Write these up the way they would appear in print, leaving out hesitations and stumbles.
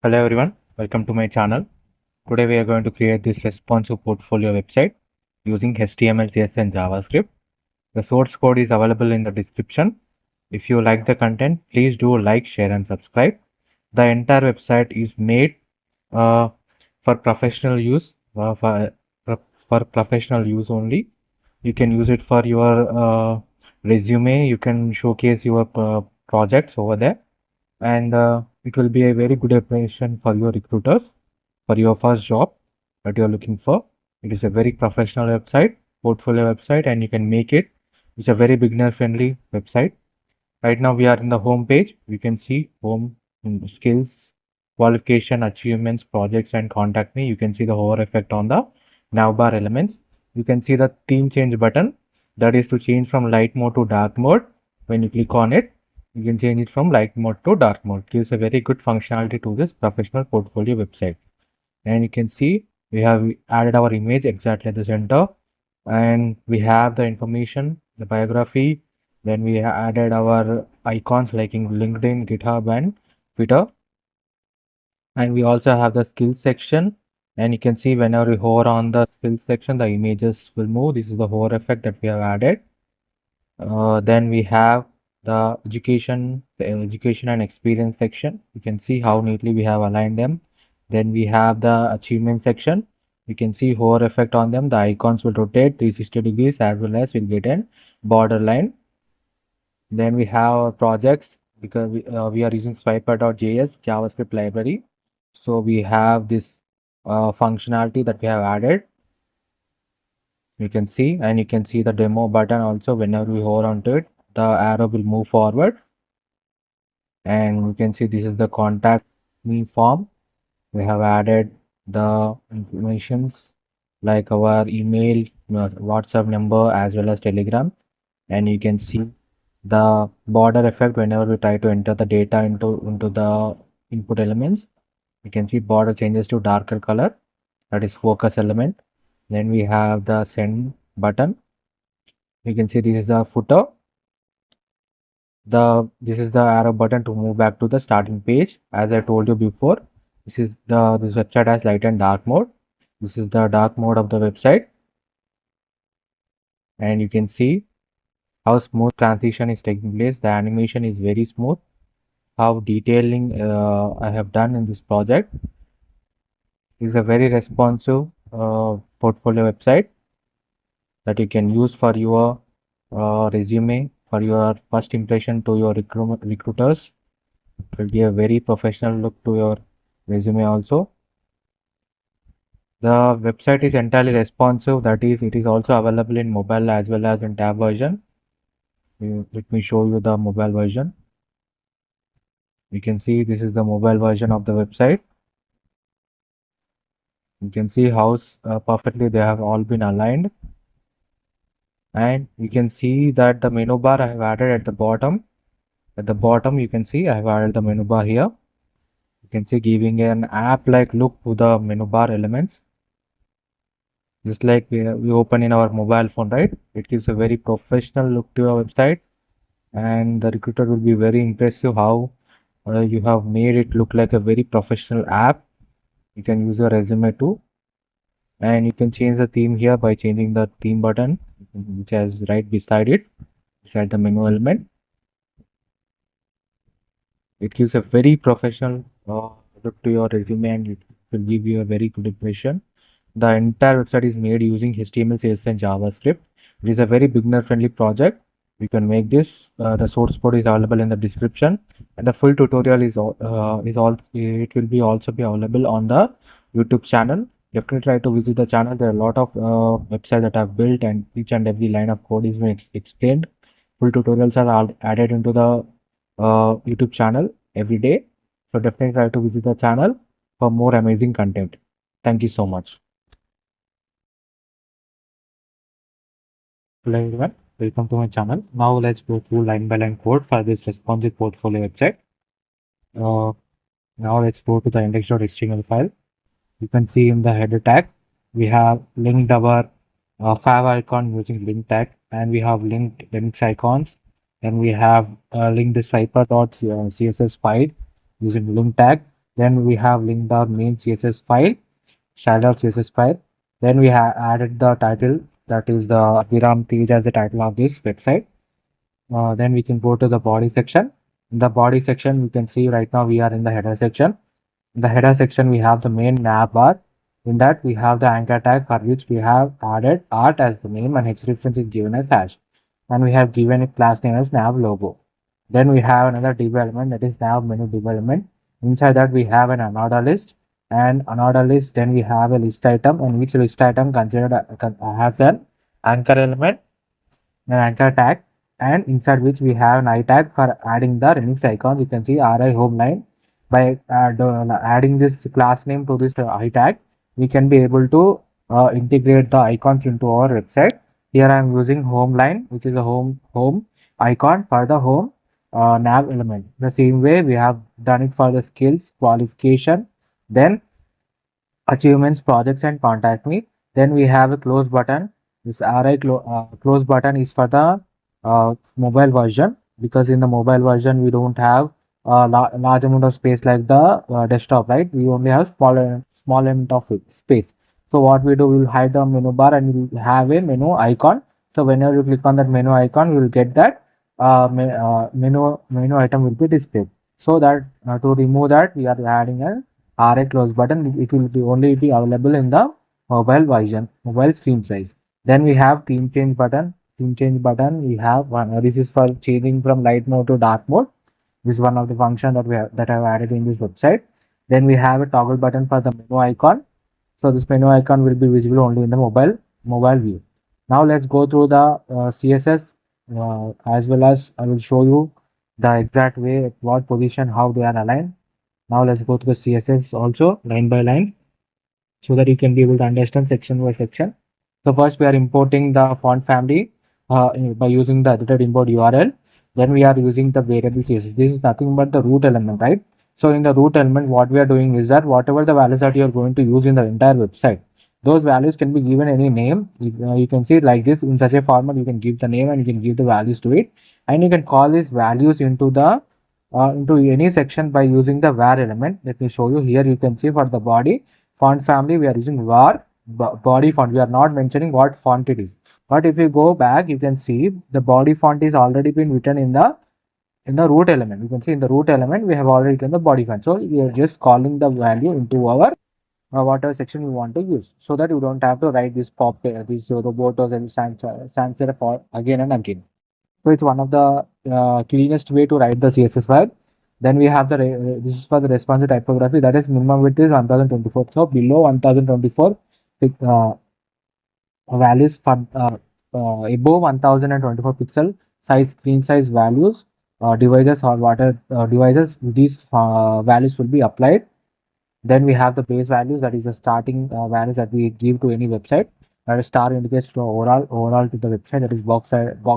Hello everyone, welcome to my channel. Today we are going to create this responsive portfolio website using HTML, CSS and JavaScript. The source code is available in the description. If you like the content, please do like, share and subscribe. The entire website is made uh, for professional use, for professional use only. You can use it for your resume. You can showcase your projects over there, and it will be a very good impression for your recruiters for your first job that you are looking for. It is a very professional website, portfolio website, and you can make it. It's a very beginner friendly website. Right now we are in the home page. We can see home, skills, qualification, achievements, projects and contact me. You can see the hover effect on the navbar elements. You can see the theme change button, that is to change from light mode to dark mode. When you click on it, you can change it from light mode to dark mode. It gives a very good functionality to this professional portfolio website. And you can see we have added our image exactly at the center, and we have the information, the biography. Then we added our icons like in LinkedIn, GitHub and Twitter. And we also have the skills section, and you can see whenever we hover on the skills section, the images will move. This is the hover effect that we have added. Then we have the education and experience section. You can see how neatly we have aligned them. Then we have the achievement section. You can see hover effect on them. The icons will rotate 360 degrees, as well as we'll get an border line. Then we have our projects, because we are using Swiper.js JavaScript library. So we have this functionality that we have added. You can see, and you can see the demo button also. Whenever we hover onto it, the arrow will move forward. And you can see this is the contact me form. We have added the informations like our email, WhatsApp number, as well as Telegram. And you can see the border effect whenever we try to enter the data into the input elements. You can see border changes to darker color, that is focus element. Then we have the send button. You can see this is the footer. This is the arrow button to move back to the starting page. As I told you before, this website has light and dark mode. This is the dark mode of the website, and you can see how smooth transition is taking place. The animation is very smooth. How detailing I have done in this project. Is a very responsive portfolio website that you can use for your resume, for your first impression to your recruiters. It will give a very professional look to your resume also. The website is entirely responsive, that is, it is also available in mobile as well as in tab version. Let me show you the mobile version. You can see this is the mobile version of the website. You can see how perfectly they have all been aligned. And you can see that the menu bar I have added at the bottom. At the bottom, you can see I have added the menu bar here. You can see giving an app-like look to the menu bar elements. Just like we open in our mobile phone, right? It gives a very professional look to your website, and the recruiter will be very impressive how you have made it look like a very professional app. You can use your resume too, and you can change the theme here by changing the theme button, which is right beside it, beside the menu element. It gives a very professional look to your resume, and it will give you a very good impression. The entire website is made using HTML, CSS and JavaScript. It is a very beginner friendly project. You can make this. The source code is available in the description, and the full tutorial is all. It will be also be available on the YouTube channel. Definitely try to visit the channel. There are a lot of websites that I've built, and each and every line of code is being explained. Full tutorials are all added into the YouTube channel every day. So definitely try to visit the channel for more amazing content. Thank you so much. Hello everyone, welcome to my channel. Now let's go through line by line code for this responsive portfolio website. Now let's go to the index.html file. You can see in the header tag, we have linked our fav icon using link tag, and we have linked links icons. Then we have linked the Swiper.css file using link tag. Then we have linked our main CSS file, style.css file. Then we have added the title, that is the Viram page, as the title of this website. Then we can go to the body section. In the body section, you can see right now we are in the header section. In the header section, we have the main nav bar. In that, we have the anchor tag, for which we have added art as the name and reference is given as hash. And we have given a class name as nav logo. Then we have another div element, that is nav menu div element. Inside that, we have an unordered list, and unordered list. Then we have a list item, and each list item considered has an anchor element, an anchor tag, and inside which we have an I tag for adding the remix icons. You can see RI home line. By adding this class name to this I tag, we can be able to integrate the icons into our website. Here I am using home line, which is a home icon for the home nav element. The same way we have done it for the skills, qualification, then achievements, projects, and contact me. Then we have a close button. This close button is for the mobile version, because in the mobile version we don't have a large amount of space like the desktop, right? We only have small amount of space. So what we do, we will hide the menu bar and we will have a menu icon. So whenever you click on that menu icon, we will get that menu item will be displayed. So that to remove that, we are adding a RA close button. It will be only be available in the mobile version, mobile screen size. Then we have theme change button. Theme change button, we have one. This is for changing from light mode to dark mode. This is one of the function that I have added in this website. Then we have a toggle button for the menu icon. So this menu icon will be visible only in the mobile view. Now let's go through the CSS, as well as I will show you the exact way, at what position, how they are aligned. Now let's go to the CSS also line by line, so that you can be able to understand section by section. So first we are importing the font family by using the edited import URL. Then we are using the variable CSS. This is nothing but the root element, right? So in the root element, what we are doing is that whatever the values that you are going to use in the entire website, those values can be given any name. You can see it like this. In such a format, you can give the name and you can give the values to it, and you can call these values into the into any section by using the var element. Let me show you. Here you can see for the body font family, we are using var body font. We are not mentioning what font it is. But if you go back, you can see the body font is already been written in the root element. You can see in the root element we have already written the body font. So we are just calling the value into our whatever section we want to use, so that you don't have to write this these robotos and sans serif for again and again. So it's one of the cleanest way to write the CSS file. Then we have the this is for the responsive typography, that is minimum width is 1024. So below 1024 uh, values for above 1024 pixel size screen size values, devices or water devices, these values will be applied. Then we have the base values, that is the starting values that we give to any website. Star indicates to overall to the website, that is box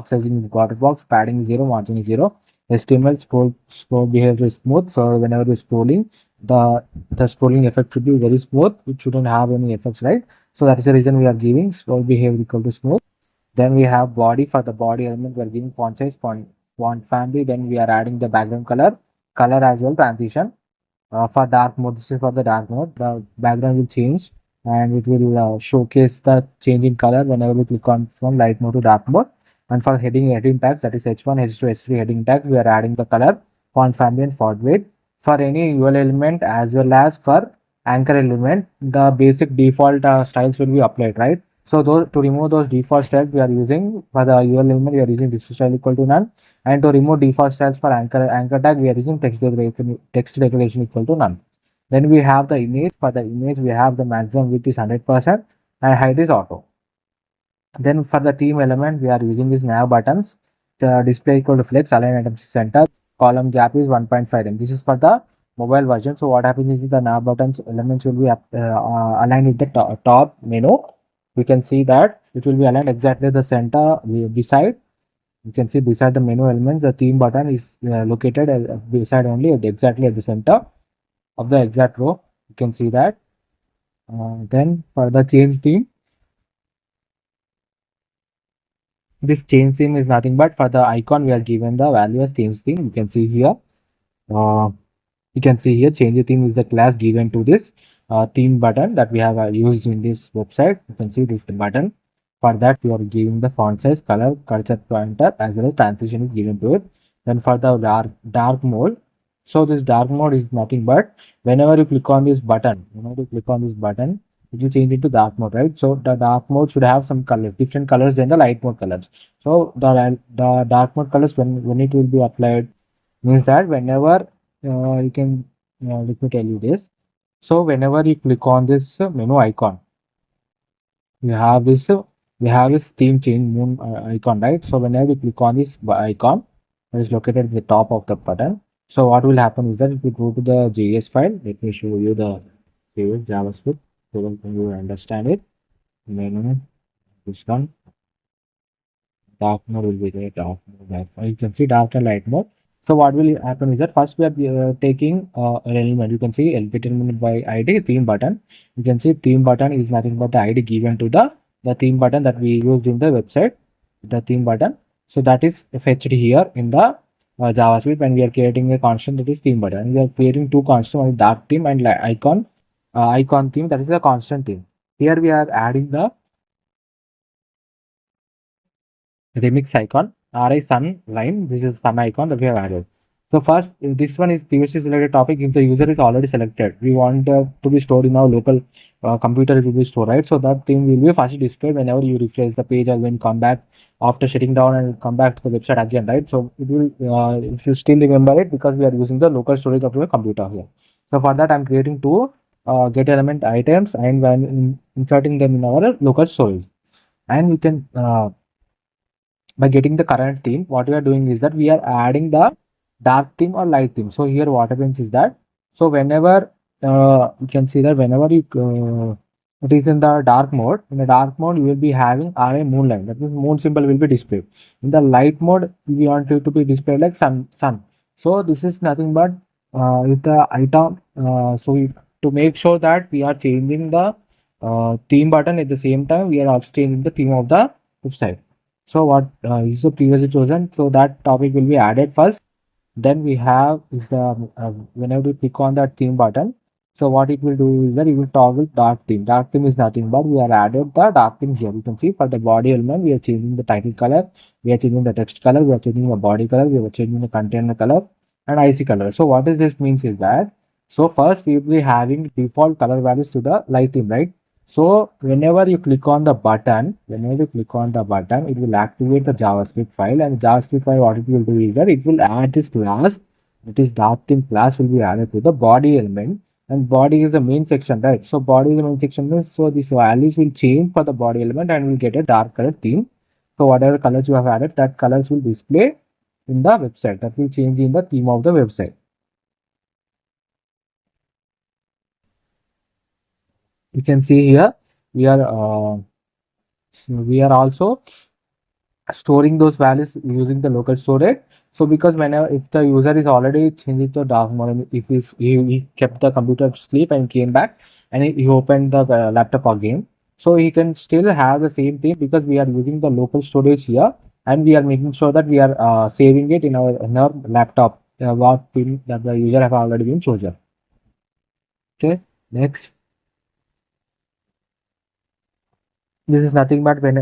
sizing is quarter box, padding is 0, margin is 0. HTML scroll behavior is smooth, so whenever we're scrolling, the scrolling effect should be very smooth. It shouldn't have any effects, right? So that is the reason we are giving scroll behavior equal to smooth. Then we have body. For the body element, we are giving font size, font family. Then we are adding the background color as well, transition. For dark mode, this is for the dark mode. The background will change and it will showcase the change in color whenever we click on from light mode to dark mode. And for heading tags, that is H1, H2, H3 heading tag, we are adding the color, font family, and font weight. For any UL element as well as for anchor element, the basic default styles will be applied, right? So those, to remove those default styles, we are using for the UL element, we are using this style equal to none. And to remove default styles for anchor tag, we are using text declaration equal to none. Then we have the image. For the image, we have the maximum width is 100% and height is auto. Then for the theme element, we are using these nav buttons. The display equal to flex, align items to center, column gap is 1.5 m. This is for the mobile version. So what happens is the nav buttons elements will be aligned with the top menu. We can see that it will be aligned exactly the center beside. You can see beside the menu elements, the theme button is located beside only exactly at the center of the exact row. You can see that. Then for the change theme, this change theme is nothing but for the icon we are given the value as change theme. You can see here. Uh, You can see here change the theme is the class given to this theme button that we have used in this website. You can see this button. For that, you are giving the font size, color, cursor pointer, as well as transition is given to it. Then for the dark mode, so this dark mode is nothing but whenever you click on this button, it will change into dark mode, right? So the dark mode should have some colors, different colors than the light mode colors. So the dark mode colors when it will be applied means that whenever you can let me tell you this. So whenever you click on this menu icon, you have this theme change moon icon, right? So whenever you click on this icon that is located at the top of the button, so what will happen is that if you go to the JS file, let me show you the JS JavaScript so that you understand it. Menu, this one, dark mode will be there, dark mode, light mode. You can see dark and light mode. So what will happen is that first we are taking an element. You can see element by ID theme button. You can see theme button is nothing but the ID given to the theme button that we used in the website, the theme button. So that is fetched here in the JavaScript when we are creating a constant that is theme button. We are creating two constants, one is dark theme and icon theme, that is a constant theme. Here we are adding the remix icon, RI sun line. This is sun icon that we have added. So first, this one is previously selected topic. If the user is already selected, we want to be stored in our local computer. It will be stored, right? So that thing will be first displayed whenever you refresh the page or when come back after shutting down and come back to the website again, right? So it will, if you still remember it, because we are using the local storage of your computer here. So for that, I'm creating two get element items and when inserting them in our local storage, and we can by getting the current theme, what we are doing is that we are adding the dark theme or light theme. So here what happens is that, so whenever you can see that whenever you it is in the dark mode, you will be having a moonlight, that means moon symbol will be displayed. In the light mode we want it to be displayed like sun. So this is nothing but with the item, to make sure that we are changing the theme button at the same time we are also changing the theme of the website. So what is the previously chosen? So that topic will be added first. Then we have is the whenever we click on that theme button. So what it will do is that it will toggle dark theme. Dark theme is nothing but we are added the dark theme here. You can see for the body element we are changing the title color, we are changing the text color, we are changing the body color, we are changing the container color and IC color. So what is this means is that, so first we will be having default color values to the light theme, right? So whenever you click on the button, it will activate the JavaScript file, and the JavaScript file what it will do is that it will add this class, that is dark theme class will be added to the body element, and body is the main section, right? So body is the main section means, so these values will change for the body element and will get a dark color theme. So whatever colors you have added, that colors will display in the website, that will change in the theme of the website. You can see here we are also storing those values using the local storage. So because whenever if the user is already changed to dark mode, if he kept the computer to sleep and came back and he opened the laptop again, so he can still have the same thing because we are using the local storage here and we are making sure that we are saving it in our laptop, what thing that the user have already been chosen. Okay, next. This is nothing but when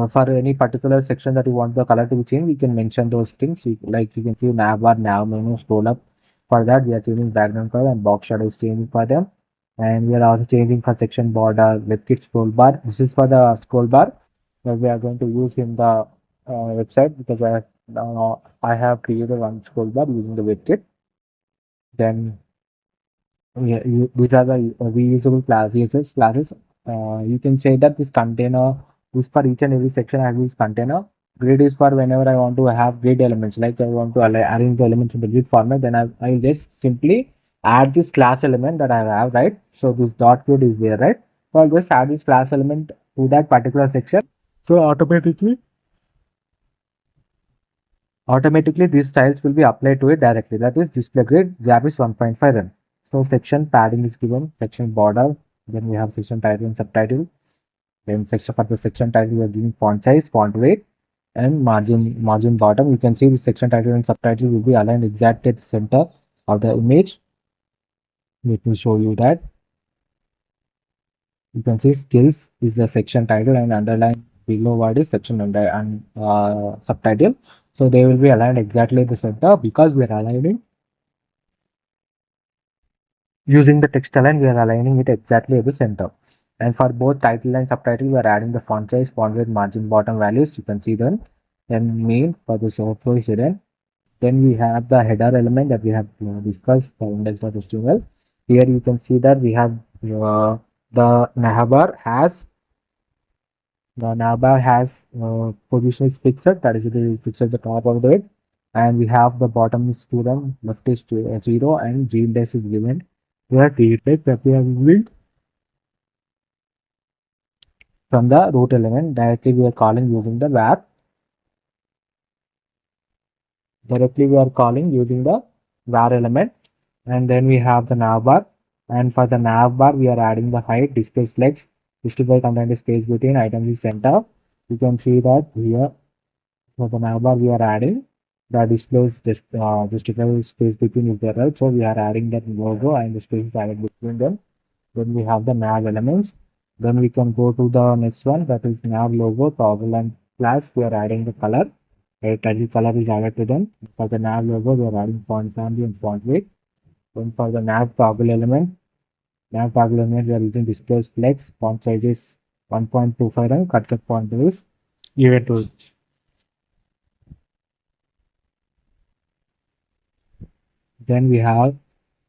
for any particular section that you want the color to be changed, we can mention those things. Like you can see nav bar, nav menu, scroll up. For that, we are changing background color and box shadow is changing for them. And we are also changing for section border, WebKit scroll bar. This is for the scroll bar that we are going to use in the website because I have created one scroll bar using the WebKit. Then yeah, these are the reusable classes. You can say that this container is for each and every section. I have this container. Grid is for whenever I want to have grid elements, like I want to arrange the elements in the grid format. Then I will just simply add this class element that I have, right? So this dot grid is there, right? So I'll just add this class element to that particular section. So automatically these styles will be applied to it directly. That is display grid Javis 1.5 run. So section padding is given, section border, then we have section title and subtitle. Then section for the section title we are giving font size, font weight, and margin bottom. You can see the section title and subtitle will be aligned exactly at the center of the image. Let me show you that. You can see skills is the section title and underline below what is section under and subtitle. So they will be aligned exactly the center because we are aligning using the text align, we are aligning it exactly at the center. And for both title and subtitle, we are adding the font size, font weight, margin, bottom values. You can see them. Then main for the software hidden. Then we have the header element that we have discussed, the index.html. Here you can see that we have the navbar has position is fixed, that is it is fixed at the top of it, and we have the bottom is student, left is 0, and g index is given. We have feedback that we have built from the root element. Directly we are calling using the var. Directly we are calling using the var element, and then we have the navbar. And for the navbar, we are adding the height, display flex, justify content space between items is center. You can see that here. So the navbar we are adding the displays just justify space between is there, right? So we are adding that logo and the space is added between them. Then we have the nav elements. Then we can go to the next one, that is nav logo toggle and class. We are adding the color. A title color is added to them. For the nav logo, we are adding font family and font weight. Then for the nav toggle element, we are using display flex. Font size is 1.25 and cursor font is even to. Then we have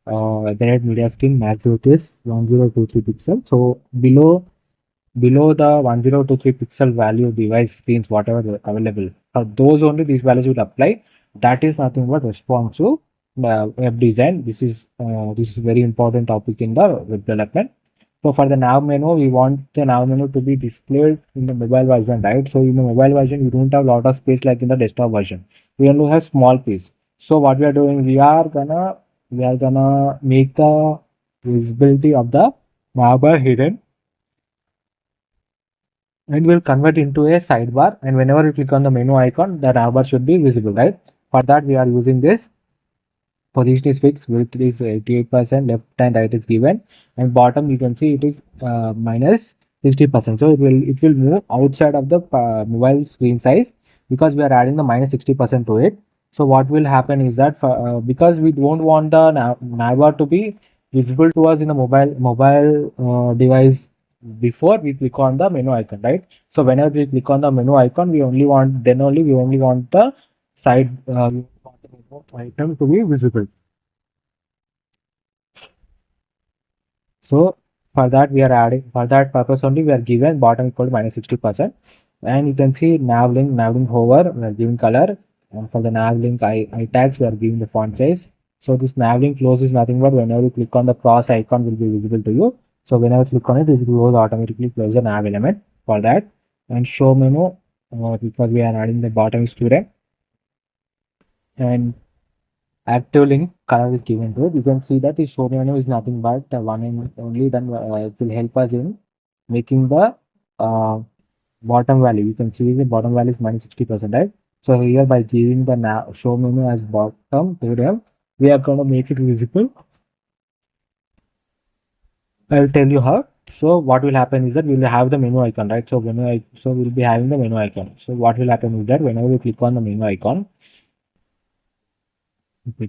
the red media screen max width is 1023 pixels. So below the 1023 pixel value device screens, whatever available, for those only these values will apply. That is nothing but responsive web design. This is very important topic in the web development. So for the nav menu, we want the nav menu to be displayed in the mobile version, right? So in the mobile version, you don't have a lot of space like in the desktop version. We only have small piece. So what we are doing, we are gonna make the visibility of the nav bar hidden, and will convert into a sidebar, and whenever you click on the menu icon, the navbar should be visible, right? For that we are using this position is fixed, width is 88%, left and right is given, and bottom you can see it is minus 60%. So it will move outside of the mobile screen size because we are adding the minus 60% to it. So what will happen is that because we don't want the navbar to be visible to us in the mobile device before we click on the menu icon, right? So whenever we click on the menu icon, we only want the side item to be visible. So for that purpose only we are given bottom equal to minus 60%, and you can see nav link hover we are giving color, and for the nav link I tags we are giving the font size. So this nav link close is nothing but whenever you click on the cross icon will be visible to you. So whenever you click on it, it will close automatically, close the nav element for that. And show menu, because we are adding the bottom student, and active link color is given to it. You can see that the show menu is nothing but one and only, then it will help us in making the uh, bottom value. You can see the bottom value is minus 60%, right? So here by giving the show menu as bottom to we are going to make it visible. I'll tell you how. So what will happen is that we will have the menu icon, right? So we'll be having the menu icon. So what will happen is that whenever we click on the menu icon,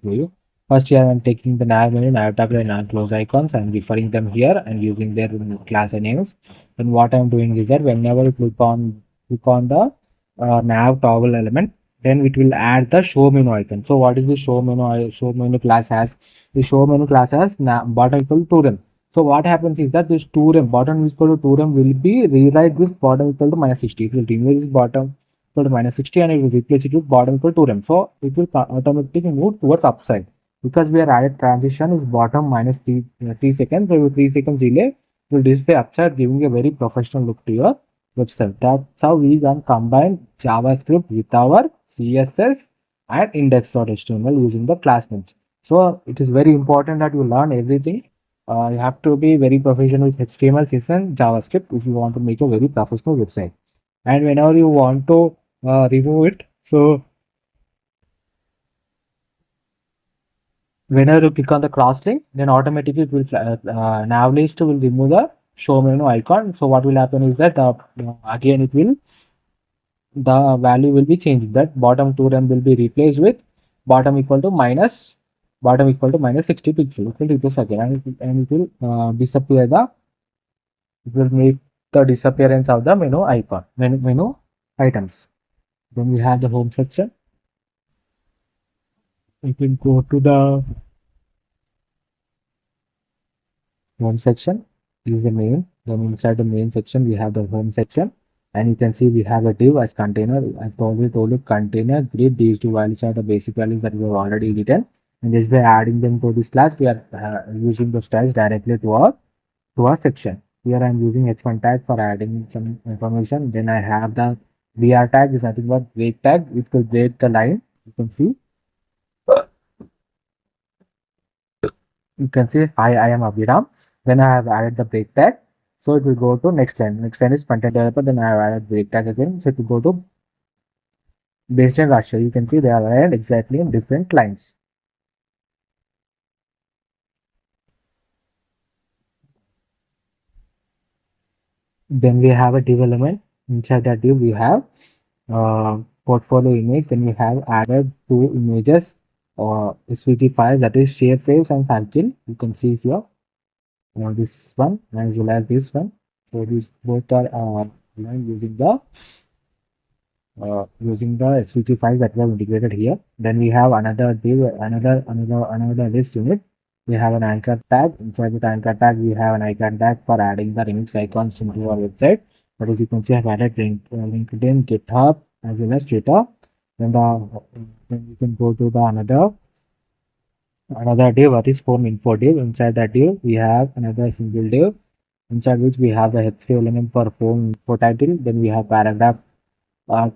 you. First here I'm taking the nav menu, nav tab and nav close icons. I'm referring them here and using their class names. Then what I'm doing is that whenever you click on the nav toggle element, then it will add the show menu icon. So what is the show menu class has? The show menu class has bottom equal to rem. So what happens is that this 2rem bottom is equal to 2rem will be rewrite this bottom equal to minus 60. It will remove this bottom equal to minus 60 and it will replace it with bottom equal to rem. So it will automatically move towards upside because we are added transition is bottom minus 3 seconds. So with 3 seconds delay will display upside, giving a very professional look to your website. That's how we can combine JavaScript with our CSS and index.html using the class names. So it is very important that you learn everything. You have to be very professional with HTML, CSS, and JavaScript if you want to make a very professional website. And whenever you want to remove it, so whenever you click on the cross link, then automatically it will nav list will remove the show menu icon. So what will happen is that again it will the value will be changed. That bottom two rem will be replaced with bottom equal to minus 60 pixels. It will replace again, and it will disappear the it will make the disappearance of the menu icon menu items. Then we have the home section. You can go to the home section. This is the main. Then inside the main section we have the home section, and you can see we have a div as container. I've already told you container grid. These two values are the basic values that we have already written, and just by adding them to this class we are using those tags directly to our section. Here I am using h1 tag for adding some information. Then I have the br tag is nothing but break tag, which will break the line. You can see I am Abhiram. Then I have added the break tag. So it will go to next line. Next line is content developer. Then I have added break tag again. So it will go to based on Russia. You can see they are added exactly in different lines. Then we have a div element. Inside that div we have portfolio image. Then we have added two images or SVG files, that is shape waves and circle. You can see here this one as well as this one. So these both are using the SVG files that were integrated here. Then we have another div, another list unit. We have an anchor tag. Inside the anchor tag, we have an icon tag for adding the remix icons into our website. But as you can see, I've added LinkedIn, GitHub, as well as Twitter. Then you can go to the another div, what is home info div. Inside that div, we have another single div, inside which we have the h3 element for home info title. Then we have paragraph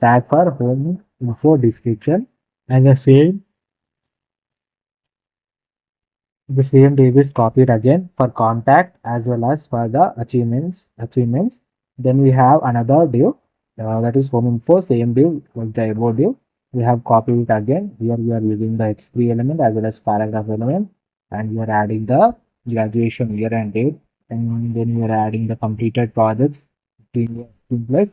tag for home info description, and the same div is copied again for contact as well as for the achievements. Then we have another div that is home info, same div like the above div. We have copied it again. Here we are using the h3 element as well as paragraph element, and we are adding the graduation year and date, and then we are adding the completed projects 15 plus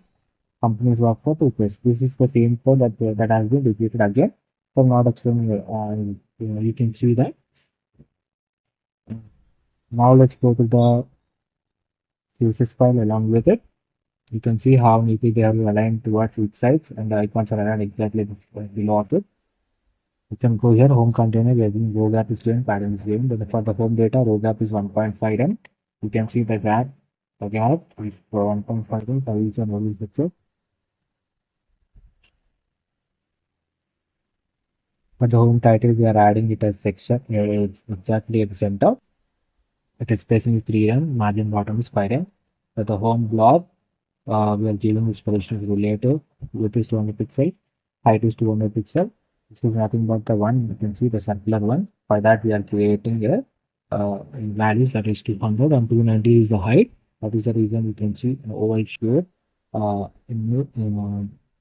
companies work for 2 plus. This is the same code that has been repeated again. So not explaining, you can see that. Now let's go to the CSS file along with it. You can see how neatly they are aligned towards each sides, and the icons are aligned exactly below of it. You can go here, home container, using row gap is given, pattern is given. But for the home data, row gap is 1.5 m. You can see the gap is for 1.5 m for each and every section. For the home title, we are adding it as section. It's exactly at the center. It is spacing is 3 m, margin bottom is 5 m. For the home blob, we are giving this position is relative, width is 200 pixel, height is 200 pixel. This is nothing but the one, you can see the circular one. For that, we are creating a values that is 200 and 290 is the height. That is the reason you can see an oval shape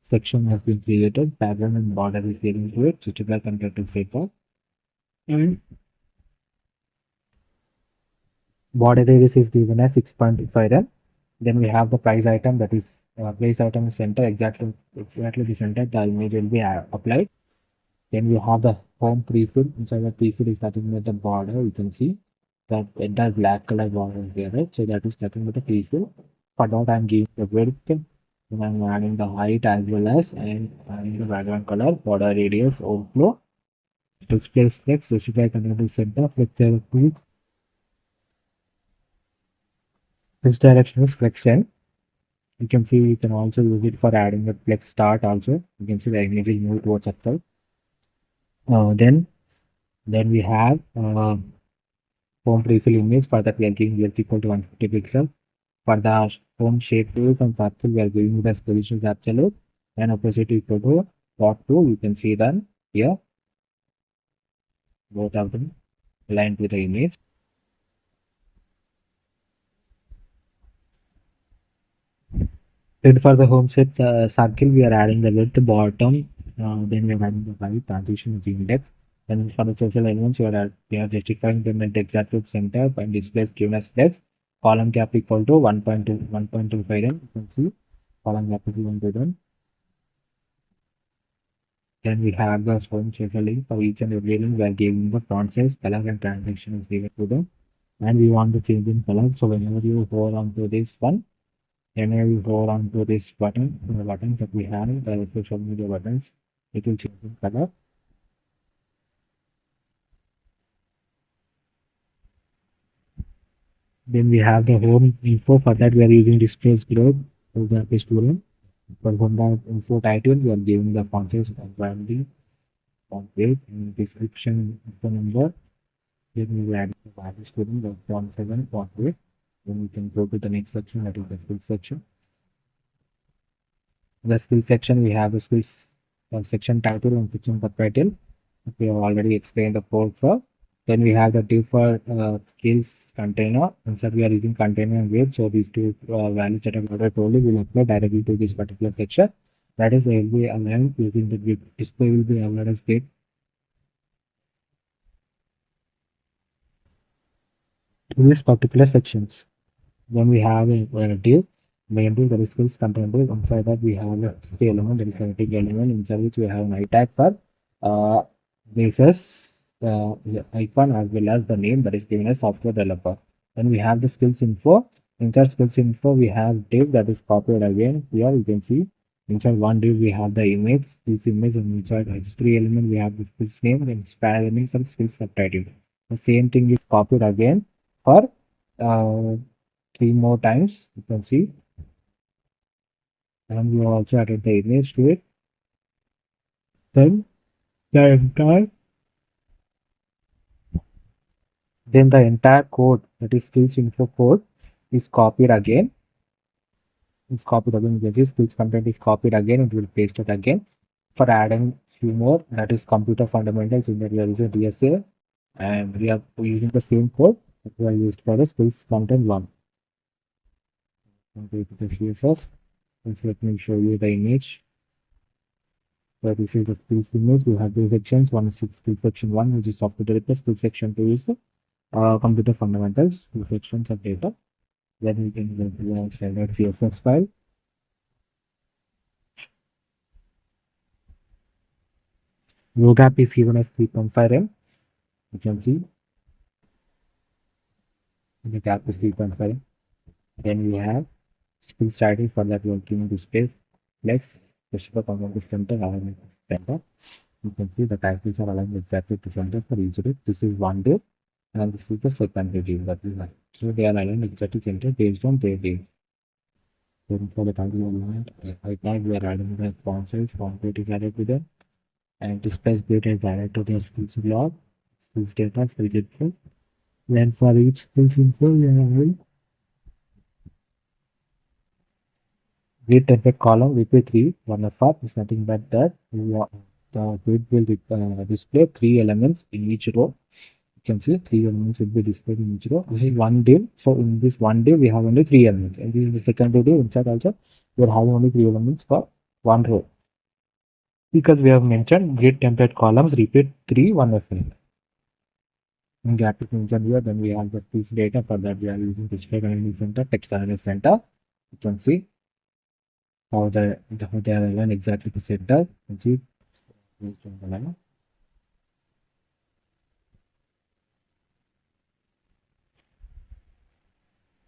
section has been created. Background and border is getting to it. So typical content paper. And border radius is given as 6.5 m. Then we have the price item, that is price item is center, exactly the center the image will be applied. Then we have the home prefill. Inside the prefill is nothing but the border. You can see that entire black color border is there, right? So that is nothing but the prefill. For that I'm giving the width, then I'm adding the height as well as and adding the background color, border radius, overflow, display flex, specify content center, flex direction. This direction is flex end. You can see you can also use it for adding the flex start also. You can see the image is moved towards upside. Then we have home prefill image. For that we are giving width equal to 150 pixel. For the home shape tools and circle, we are giving the position is absolute and opacity equal to dot 2. You can see them here, both of them aligned with the image. Then for the home shape circle, we are adding the width bottom. Then we are adding the height, transition is index. And for the social elements, we are justifying them at the exact root center and display given as flex. Column gap equal to 1.2, 1.25. You can see column gap is 1 to 1. Then we have the showing social link for each and every element. We are giving the font size, color, and transaction is given to them. And we want to change in color. So whenever you hold on to this one, whenever you hold on to this button, the buttons that we have, the social media buttons, it will change in color. Then we have the home info. For that, we are using displays globe for the student. For Honda info title, we are giving the font size and branding, font weight, and description info number. Then we will add the value student, the font size and font weight. Then we can go to the next section, that is the skill section. The skill section, we have the skills section title and section subtitle. We have already explained the code for. Then we have the default skills container. Inside we are using container and wave. So these two values that I've already told you will apply directly to this particular section. That is, will be aligned using the grid. Display will be aligned as grid. To these particular sections. Then we have a div. Main div, that is skills container. Inside that we have a stay element, that is a tick element. Inside which we have an I tag for basis icon as well as the name that is given as software developer. Then we have the skills info. Inside skills info, we have div that is copied again. Here you can see inside one div we have the image, this image, and inside H3 element we have the skills name and spare elements and skills subtitle. The same thing is copied again for 3 more times. You can see, and we also added the image to it. Then the entire code, that is skills info code, is copied again. It's copied again. The skills content is copied again. It will paste it again. For adding few more, that is computer fundamentals, in that we are using DSA, and we are using the same code that we are used for the skills content one. Okay, the CSS. Let me show you the image. So this is the skills image. We have two sections. One is skill section 1, which is software developer. Skill section 2 is computer fundamentals. Two sections of data. Then we can go to the standard CSS file. Row gap is given as 3.5 m. You can see the gap is 3.5 m. Then we have skills title. For that, we are giving the space flex, specific component center, alignment center. You can see the titles are aligned exactly to center for each div. This is one div, and this is the second div that we have. So they are aligned exactly center based on their div. Then for the title element, right now we are adding the font size, font weight is added to them, and display grid is added to the skills block, skills data, skills info. Then for each skills info, we are having grid template column VP3. One of us is nothing but that the grid will display 3 elements in each row. You can see 3 elements will be displayed in each row. This is one div. So in this one div, we have only 3 elements, and this is the second div. Inside also, we are having only 3 elements for one row, because we have mentioned grid template columns repeat 3 1 of n. And gap is mentioned here. Then we have the skills data. For that, we are using display analysis center, text analysis center. You can see how they are aligned exactly to center. You can see based on the line.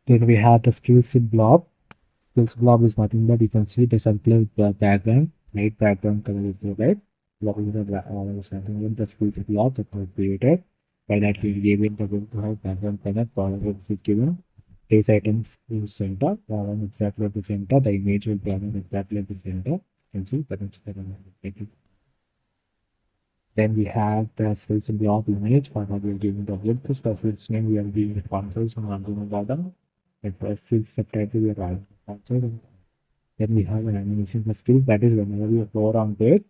Then we have the skills blob. Skills blob is nothing but you can see the circular background, light background color is red. Blob is something with the skills blob that was created. By that we gave it the going to have background color, color is given. Place items in center, exactly at the center. The image will be exactly at the center. You can see that. Then we have the skills blob image. For that we are giving the width to specific name. We are giving the consoles on the bottom. And for skills subtitle we are adding the console. Then we have an animation for skills. That is whenever you hover on it.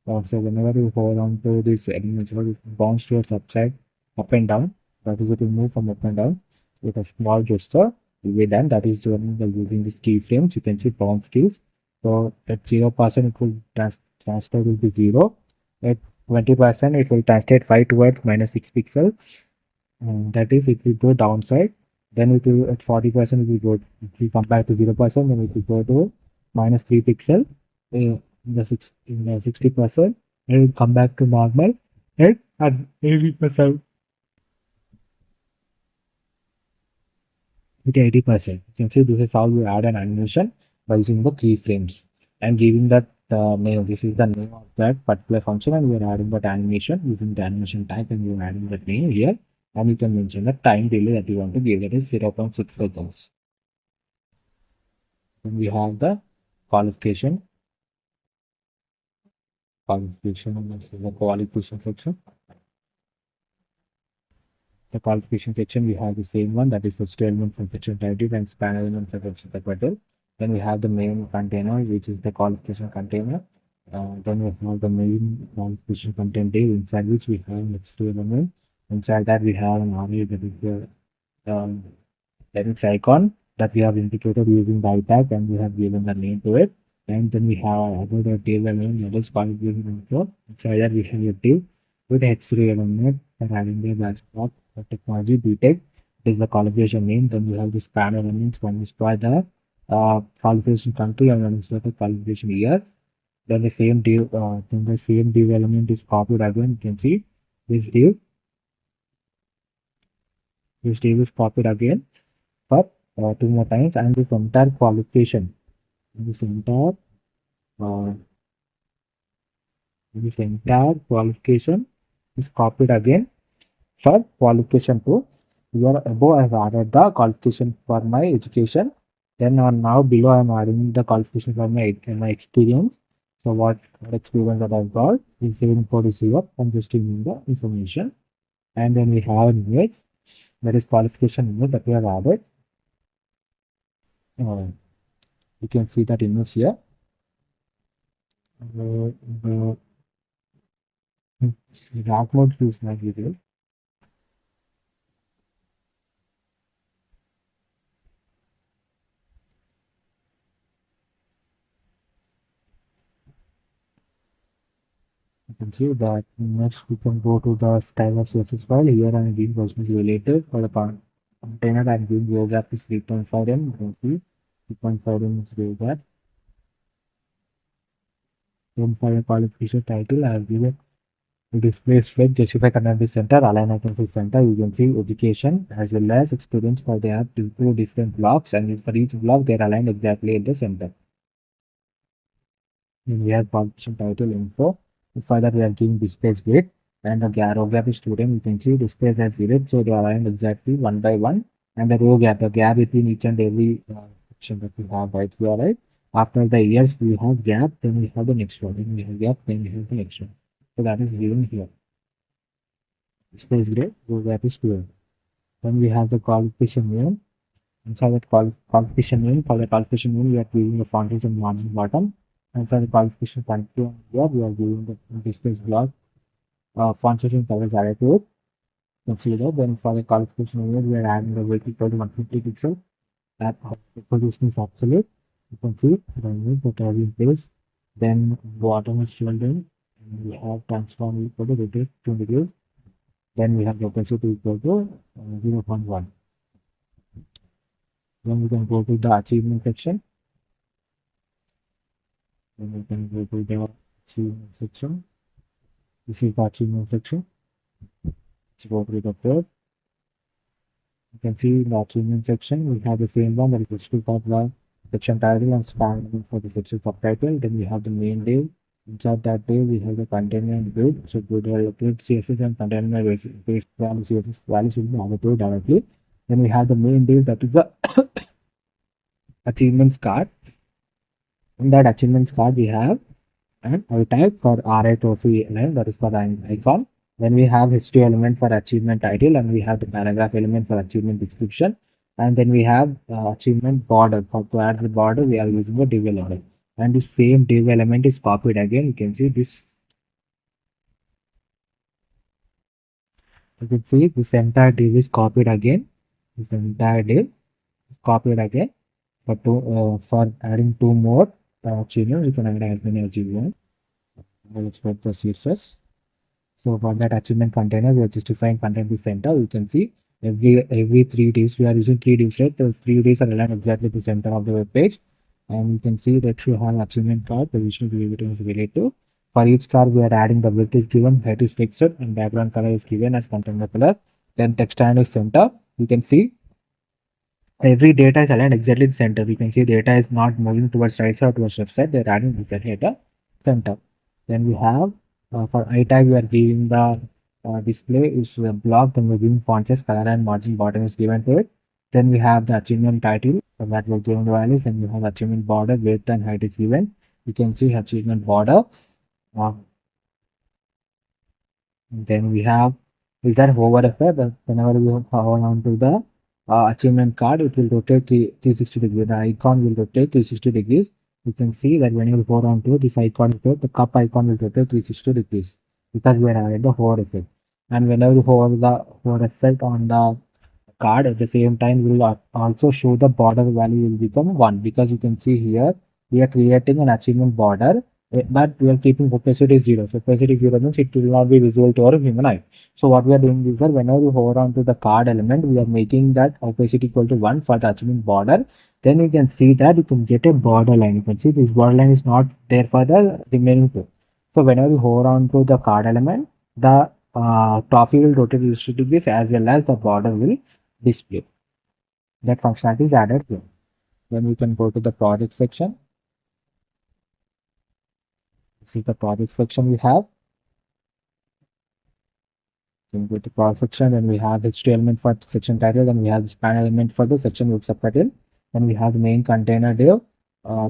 So whenever you hold on to this animation, it bounce towards upside, up and down. That is it will move from up and down with a small gesture. Will be done. That is when by using these keyframes. You can see bounce skills. So at 0% it will transfer will be 0. At 20%, it will translate 5 towards minus 6 pixels. That is, if we go downside, then it will at 40%, if we come back to 0%, then it will go to minus 3 pixel. In the 60%, it will come back to normal, and at 80%. With 80%. You can see this is how we add an animation by using the keyframes and giving that name. This is the name of that particular function, and we are adding that animation using the animation type, and we are adding that name here. And you can mention the time delay that you want to give, that is 0.6 seconds. Then we have the qualification. The qualification section. The qualification section, we have the same one, that is the statement from section title and span element for section title. Then we have the main container, which is the qualification container. Then we have the main qualification content div, inside which we have next to element. Inside that we have an array, that is the text icon that we have indicated using the tag, and we have given the name to it. And then we have another div element, that is qualification info. Inside that we have a div with H3 element and having the dashboard technology BTech is the qualification name. Then we have this span elements when we store the qualification country and when we store the qualification year. Then the same div element is copied again. You can see this div. This div is copied again for 2 more times, and this entire qualification, this entire qualification is copied again for qualification 2. Here above I have added the qualification for my education. Then now below I am adding the qualification for my experience. So what experience that I've got is same code is here. I'm just giving the information. And then we have an image, that is qualification image that we have added. You can see that image here. Dark mode is my video. You can see that next we can go to the style of CSS file. Here I am giving version related for the container. I am giving geograph is 3.5m. You can see 3.5m is geograph. Then for the qualification title, I have given display strength, justify content center, align items center. You can see education as well as experience, for they have two different blocks, and for each block they are aligned exactly at the center. Then we have publication title info. For that we are giving displays grid, and the row gap is student. You can see displays as 0, so they are aligned exactly 1 by 1. And the row gap, the gap between each and every section that we have right here, right? After the years we have gap, then we have the next one. Then we have gap, then we have the next one. So that is given here. Space grid, row gap is 12. Then we have the qualification name. Inside that qualification name, for the qualification name, we are giving the font size and margin bottom. And for the qualification content here, we are giving the display block. Font size and color is added to it. Consider. Then for the qualification name, we are adding the weight equal to 150 pixels. That position is absolute. You can see the image that I have in place. Then bottom is children. We have transform equal to rotate 2 degrees. Then we have the opacity equal to 0.1. Then we can go to the achievement section. Then we can go to the achievement section. This is the achievement section. Let's go to the code. You can see in the achievement section we have the same one, that is history of the section title and span for the section subtitle. Then we have the main div. Inside that div we have the container and grid. So we will locate CSS and container based value CSS value should be added directly. Then we have the main div, that is the achievements card. In that achievements card we have an I type for RA trophy element, that is for the icon. Then we have history element for achievement title, and we have the paragraph element for achievement description. And then we have achievement border. For to add the border, we are using the div element. And the same div element is copied again. You can see this. You can see this entire div is copied again. This entire div is copied again. For adding 2 more achievements, you can add as many as you want. Let's put the CSS. So for that achievement container, we are justifying content is center. You can see every 3 divs we are using 3 divs, right? The 3 divs are aligned exactly the center of the web page, and you can see that you have achievement card, position is related. For each card, we are adding the width is given, height is fixed, and background color is given as container color. Then text line is center. You can see every data is aligned exactly in the center. You can see data is not moving towards right side or towards left side. They're adding exactly at the center. Then we have for I tag we are giving the display is a block. Then we're giving font size, color and margin bottom is given to it. Then we have the achievement title so that we're giving the values. And we have achievement border, width and height is given. You can see achievement border. Uh, then we have is that hover effect. Whenever we hover on to the achievement card, it will rotate 360 degrees. The icon will rotate 360 degrees. You can see that when you hover on to this icon, the cup icon will rotate 360 degrees because we are added the hover effect. And whenever you hover the hover effect on the card at the same time will also show the border value will become 1 because you can see here we are creating an achievement border but we are keeping opacity 0. So opacity 0 means it will not be visible to our human eye. So what we are doing is that whenever you hover on to the card element, we are making that opacity equal to 1 for the achievement border. Then you can see that you can get a border line. You can see this border line is not there for the remaining two. So whenever you hover on to the card element, the trophy will rotate 360 degrees as well as the border will display. That functionality is added here. Then we can go to the project section. This is the project section we have. Then go to project section, then we have HTML element for section title, then we have the span element for the section group subtitle, then we have the main container div,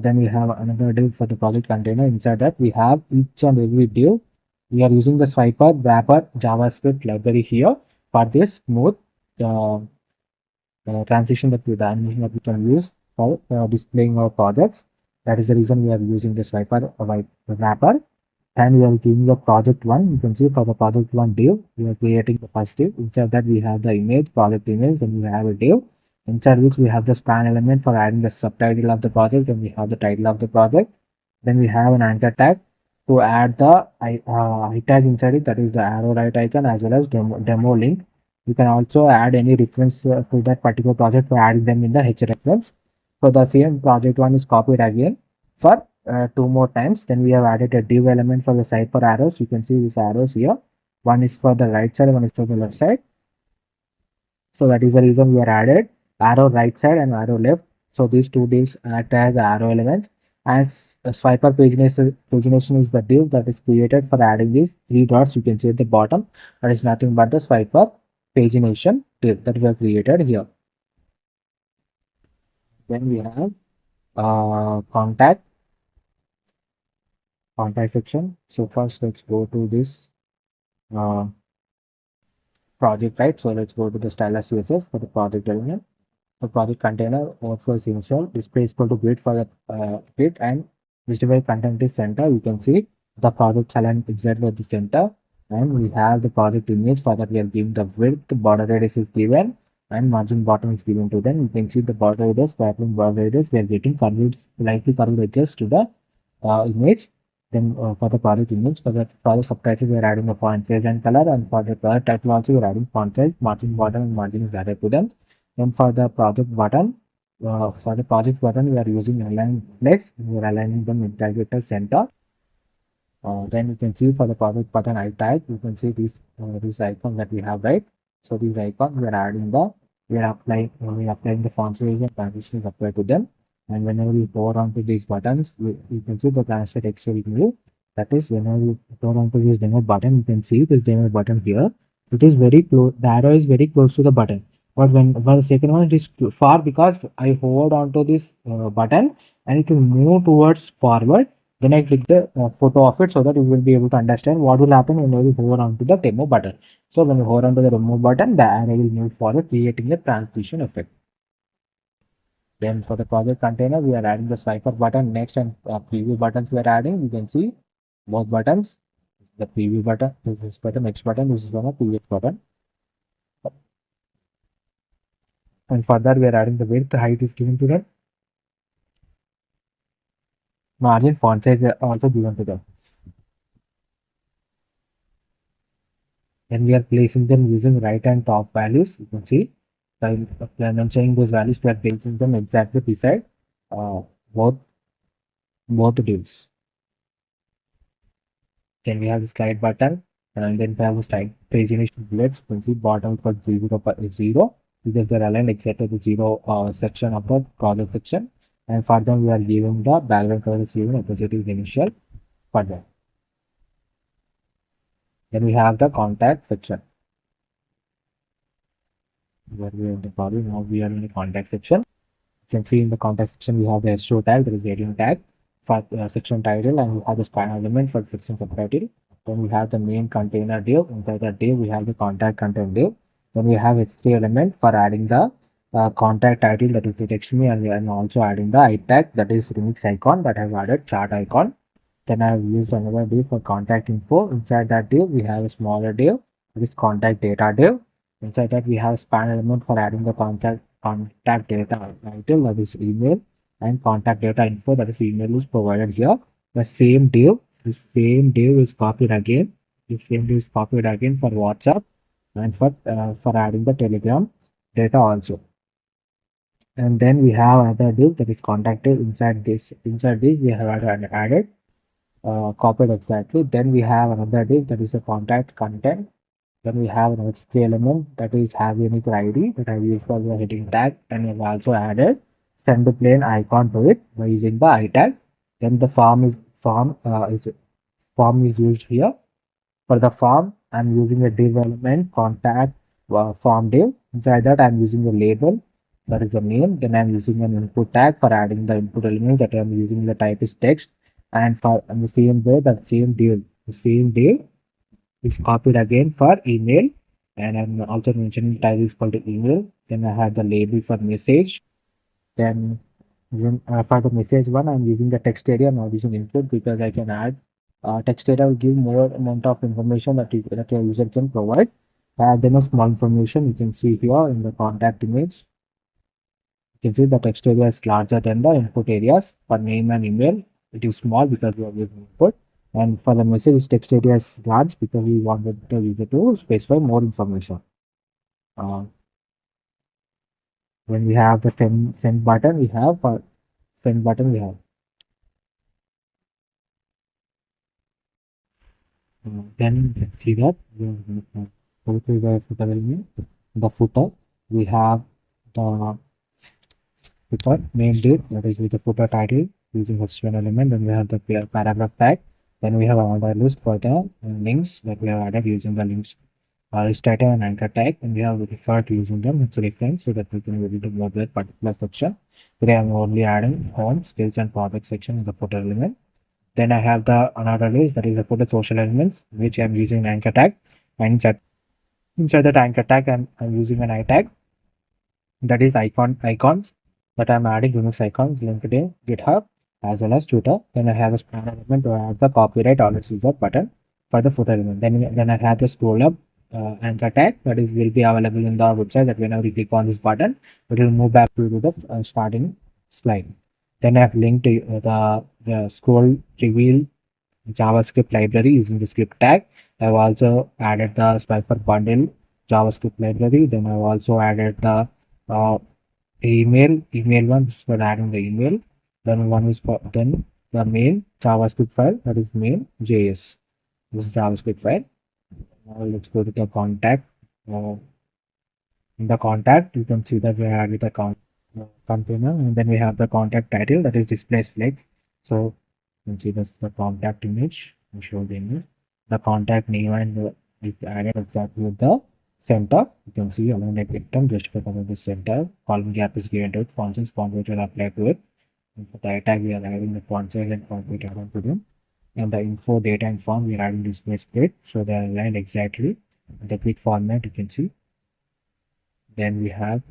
then we have another div for the project container. Inside that we have each and every div. We are using the swiper wrapper JavaScript library here for this smooth uh, transition that we animation that we can use for displaying our projects. That is the reason we are using this swiper wrapper. And we are giving the project one. You can see for the project one div, we are creating the first div. Inside that we have the image, project image, then we have a div. Inside which we have the span element for adding the subtitle of the project, and we have the title of the project. Then we have an anchor tag to add the I tag inside it, that is the arrow right icon as well as demo link. You can also add any reference to that particular project by adding them in the H reference. So the same project one is copied again for 2 more times. Then we have added a div element for the side for arrows. You can see these arrows here. One is for the right side, one is for the left side. So that is the reason we are added arrow right side and arrow left. So these two divs act as arrow elements. As a swiper pagination is the div that is created for adding these 3 dots. You can see at the bottom. That is nothing but the swiper pagination div that we have created here. Then we have contact section. So first let's go to this uh, project, right? So let's go to the stylus CSS for the project element. The project container overflow is initial, display is equal to grid for the grid, and justify content is center. You can see the project aligned exactly at the center, and we have the project image. For that we are giving the width, the border radius is given, and margin bottom is given to them. You can see the border radius, background border radius, we are getting curved, slightly curved edges to the image. Then for the project image, for the project subtitle, we are adding the font size and color, and for the project title also we are adding font size, margin bottom, and margin is added to them. Then for the project button, we are using align flex. We are aligning them exactly at the center. Then you can see for the project button I tag, you can see this icon that we have, right. So these icons we are adding we are applying the font size and transition is applied to them. And whenever you hover onto these buttons, you can see the translate text will move. That is, whenever you hover onto this demo button, you can see this demo button here. It is very close. The arrow is very close to the button. But when for the second one, it is far because I hovered onto this button and it will move towards forward. Then I click the photo of it so that you will be able to understand what will happen when you hover onto the demo button. So when you hover onto the demo button, the arrow will move forward, creating a transition effect. Then for the project container, we are adding the swiper button next, and preview buttons we are adding. You can see both buttons. The preview button, this button, next button, this is one of previous button. And further, we are adding the width, height is given to them. Margin, font size are also given to them. Then we are placing them using right and top values. You can see by mentioning those values, we are placing them exactly beside uh, both divs. Then we have the slide button, and then we have the slide page initial bullets. You can see bottom for 0 because they're aligned exactly the 0 section of the project section. And for them, we are giving the background color is given opposite is initial for them. Then we have the contact section. Where we are in the problem now, we are in the contact section. You can see in the contact section we have the SO tag, there is heading tag for section title, and we have the span element for section subtitle. Then we have the main container div. Inside that div we have the contact content div. Then we have H3 element for adding the contact title, that is the text me, and also adding the I tag, that is remix icon, that I have added chart icon. Then I have used another div for contact info. Inside that div we have a smaller div, that is contact data div. Inside that we have span element for adding the contact data title, that is email, and contact data info, that is email is provided here. The same div is copied again. The same div is copied again for WhatsApp and for adding the Telegram data also. And then we have another div, that is contacted. Inside this we have added copied exactly. Then we have another div, that is the contact content. Then we have an H3 element, that is have unique ID, that I use for the heading tag, and we've also added send to plane icon to it by using the I tag. Then the form is used here. For the form, I'm using a div element contact form div. Inside that I'm using a label, that is the name. Then I'm using an input tag for adding the input element, that I'm using the type is text. And for the same way, the same div is copied again for email, and I'm also mentioning type is called to email. Then I have the label for message. Then for the message one, I'm using the text area, I'm not using input because I can add text area will give more amount of information that your user can provide. Then a small information you can see here in the contact image. You can see the text area is larger than the input areas. For name and email, it is small because we are using input. And for the message, text area is large because we wanted the user to specify more information. Uh, when we have the send button, we have for send button we have. Then let's see that we go to the footer element. The footer we have the footer named it, that is with the footer title using HTML element. Then we have the paragraph tag. Then we have another list for the links that we have added using the links list title and anchor tag, and we have referred to using them as a reference so that we can read about that particular section. Today I'm only adding home, skills, and project section in the footer element. Then I have the another list, that is the footer social elements, which I'm using anchor tag, and inside that anchor tag I'm using an I tag, that is icons, that I'm adding Unix icons, LinkedIn, GitHub, as well as Twitter. Then I have a span element to add the copyright always user button for the footer element. Then I have the scroll up anchor tag, that is will be available in the website, that whenever you click on this button, it will move back to the starting slide. Then I have linked to the scroll reveal JavaScript library using the script tag. I've also added the swiper bundle JavaScript library. Then I've also added the uh, email one is for adding the email. Then one is for then the main JavaScript file, that is main JS. This is JavaScript file. Now let's go to the contact. In the contact, you can see that we added the container, and then we have the contact title, that is display flex. So you can see that's the contact image. I show the image. The contact name and is added exactly with the center. You can see along the item justify the center. Column gap is given to it. Font size font weight will apply to it. And for the tag, we are adding the font size and font weight added to them. And the info, data, and form, we are adding display split. So they are aligned exactly in the quick format. You can see. Then we have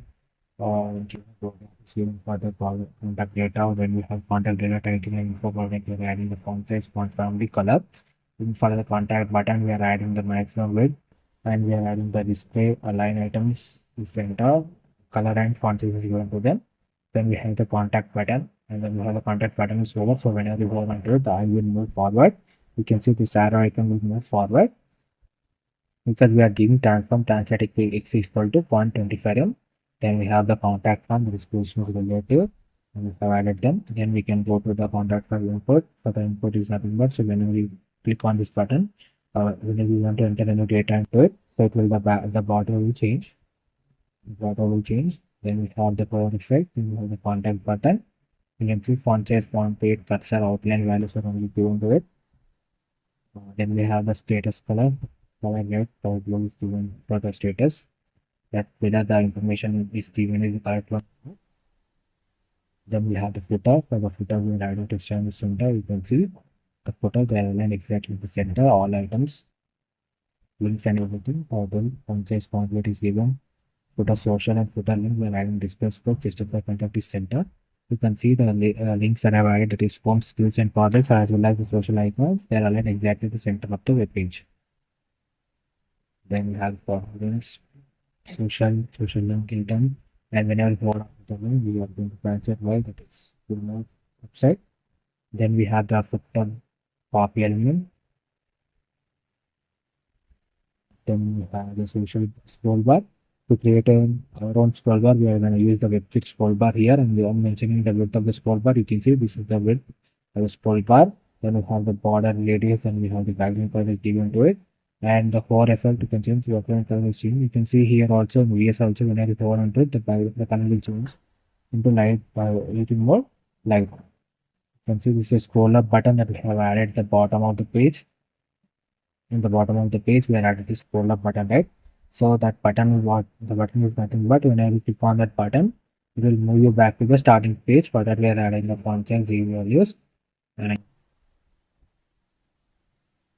given for the contact data. Then we have contact data title and info product. We are adding the font size, font family, color. And for the contact button, we are adding the maximum width, and we are adding the display align items center, color, and font size is given to them. Then we have the contact button, and then we have the contact button is over. So whenever you go onto it, the eye will move forward. You can see this arrow icon will move forward. because we are giving transform translatic x is equal to 0.25 m. Then we have the contact form, the disposition is relative, and we have added them. Then we can go to the contact form input. So the input is nothing but, so whenever we click on this button, whenever we want to enter any data into it, so it will the border will change. The border will change. Then we have the power effect. Then we have the contact button. You can see font size, font weight, cursor, outline values are only given to it. Then we have the status color. Color red, color blue is given for the status. That whether the information is given is the correct one. Then we have the footer. For the footer, we will add a text in the center. You can see the footer, they are aligned exactly in the center. All items, links and everything. Then font size, font weight is given. Footer social and footer link, we are adding display scope, justify contact is center. You can see the links that I have added, that is form, skills and projects, as well as the social icons. They are aligned exactly the center of the web page. Then we have for links, social link item, and whenever we hold on the link, we are going to translate why that is to the website. Then we have the footer copy element. Then we have the social scroll bar. To create our own scroll bar, we are going to use the webkit scroll bar here, and we are mentioning the width of the scroll bar. You can see this is the width of the scroll bar. Then we have the border radius, and we have the background color is given to it. And the hover effect, you can change the background color is changed. You can see here also, VS also, when I hover onto it, the color will change into light by little more light. You can see this is scroll up button that we have added at the bottom of the page. In the bottom of the page, we are added this scroll up button, right? So that button, what the button is nothing but whenever you click on that button, it will move you back to the starting page. For that, we are adding the font size values, and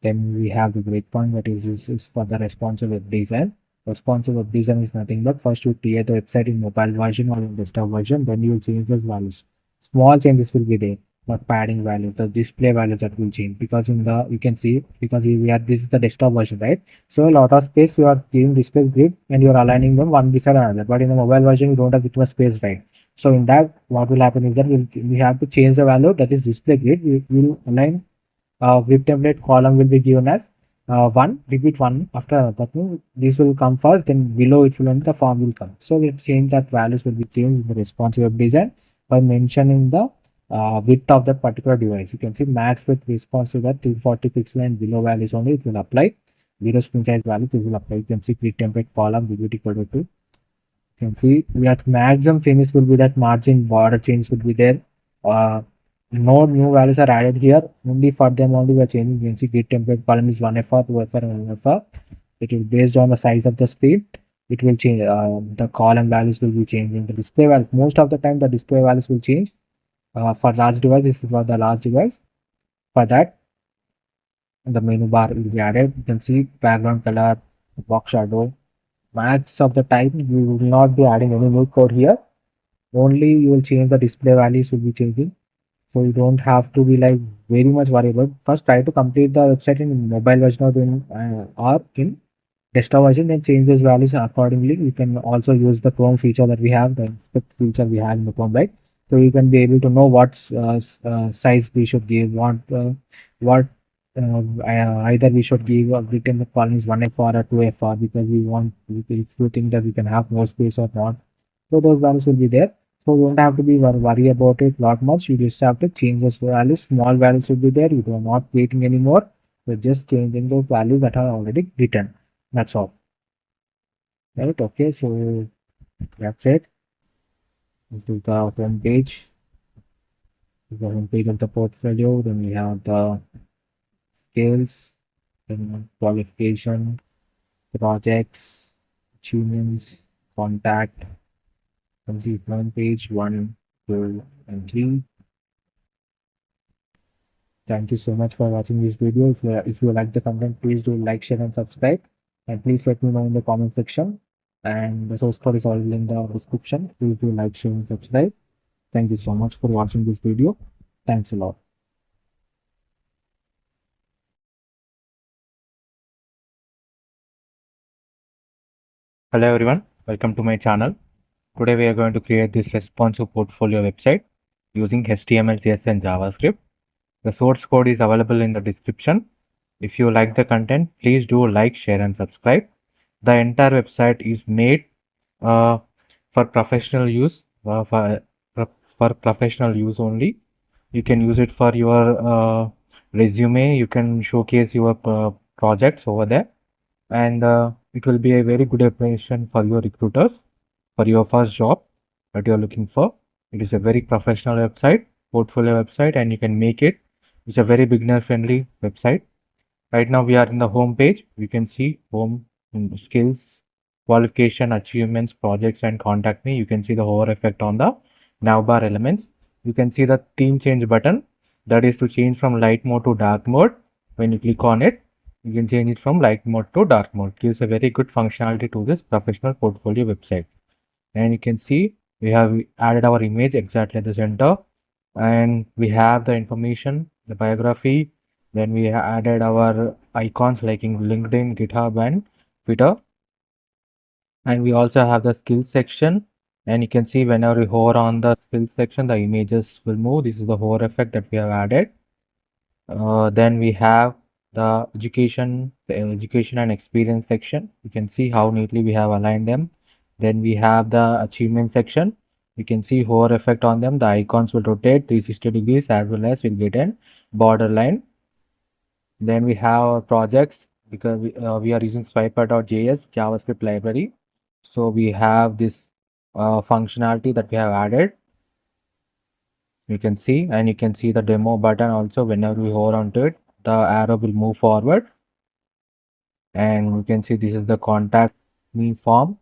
then we have the breakpoint that is for the responsive web design. Responsive web design is nothing but first you create the website in mobile version or in desktop version, then you will change those values. Small changes will be there, not padding values, the display values that will change, because in the you can see, because we are, this is the desktop version, right? So a lot of space you are giving display grid and you are aligning them one beside another, but in the mobile version you don't have that much space, right? So in that, what will happen is that we have to change the value, that is display grid. We will align with template column will be given as 1, repeat 1 after another. That means this will come first, then below it will end, the form will come. So we'll change that values will be changed in the responsive web design by mentioning the width of that particular device. You can see max width responsive at 240 pixel and below values only it will apply. Zero screen size values it will apply. You can see grid template column will be equal to 2. You can see we have maximum changes will be that margin border change would be there. No new values are added here. Only for them only we are changing. You can see grid template column is 1FR, 2FR, and 1FR. It will based on the size of the screen. It will change. The column values will be changing. The display values, most of the time the display values will change. For large device, this is for the large device. For that, the menu bar will be added. You can see background color, box shadow. Max of the time you will not be adding any new code here. Only you will change the display values will be changing. So you don't have to be like very much worried about. First, try to complete the website in mobile version or in desktop version, then change those values accordingly. You can also use the Chrome feature that we have, the inspect feature we have in the Chrome, right? So you can be able to know what size we should give, what either we should give a written the column is 1FR or 2FR, because we want, if you think that we can have more space or not. So those values will be there. So you don't have to be worry about it lot much. You just have to change those values. Small values will be there. You are not waiting anymore. You're just changing those values that are already written. That's all. Right? Okay. So that's it. This is the home page. This is the home page of the portfolio. Then we have the skills, then qualification, projects, achievements, contact. Complete one page 1, 2, and 3. Thank you so much for watching this video. If you like the content, please do like, share, and subscribe. And please let me know in the comment section. And the source code is already in the description. Please do like, share, and subscribe. Thank you so much for watching this video. Thanks a lot. Hello everyone, welcome to my channel. Today we are going to create this responsive portfolio website using HTML, CSS, and JavaScript. The source code is available in the description. If you like the content, please do like, share, and subscribe. The entire website is made uh, for professional use, for professional use only. You can use it for your resume. You can showcase your projects over there, and it will be a very good application for your recruiters for your first job that you are looking for. It is a very professional website, portfolio website, and you can make it. It's a very beginner friendly website. Right now we are in the home page. We can see home, skills, qualification, achievements, projects, and contact me. You can see the hover effect on the navbar elements. You can see the theme change button, that is to change from light mode to dark mode. When you click on it, you can change it from light mode to dark mode. Gives a very good functionality to this professional portfolio website. And you can see we have added our image exactly at the center, and we have the information, the biography. Then we added our icons like in LinkedIn, GitHub, and Twitter. And we also have the skills section, and you can see whenever we hover on the skills section, the images will move. This is the hover effect that we have added. Then we have the education and experience section. You can see how neatly we have aligned them. Then we have the achievement section. You can see hover effect on them. The icons will rotate 360 degrees, as well as we'll get an borderline. Then we have our projects, because we are using swiper.js JavaScript library. So we have this functionality that we have added. You can see, and you can see the demo button also. Whenever we hover onto it, the arrow will move forward, and you can see this is the contact me form.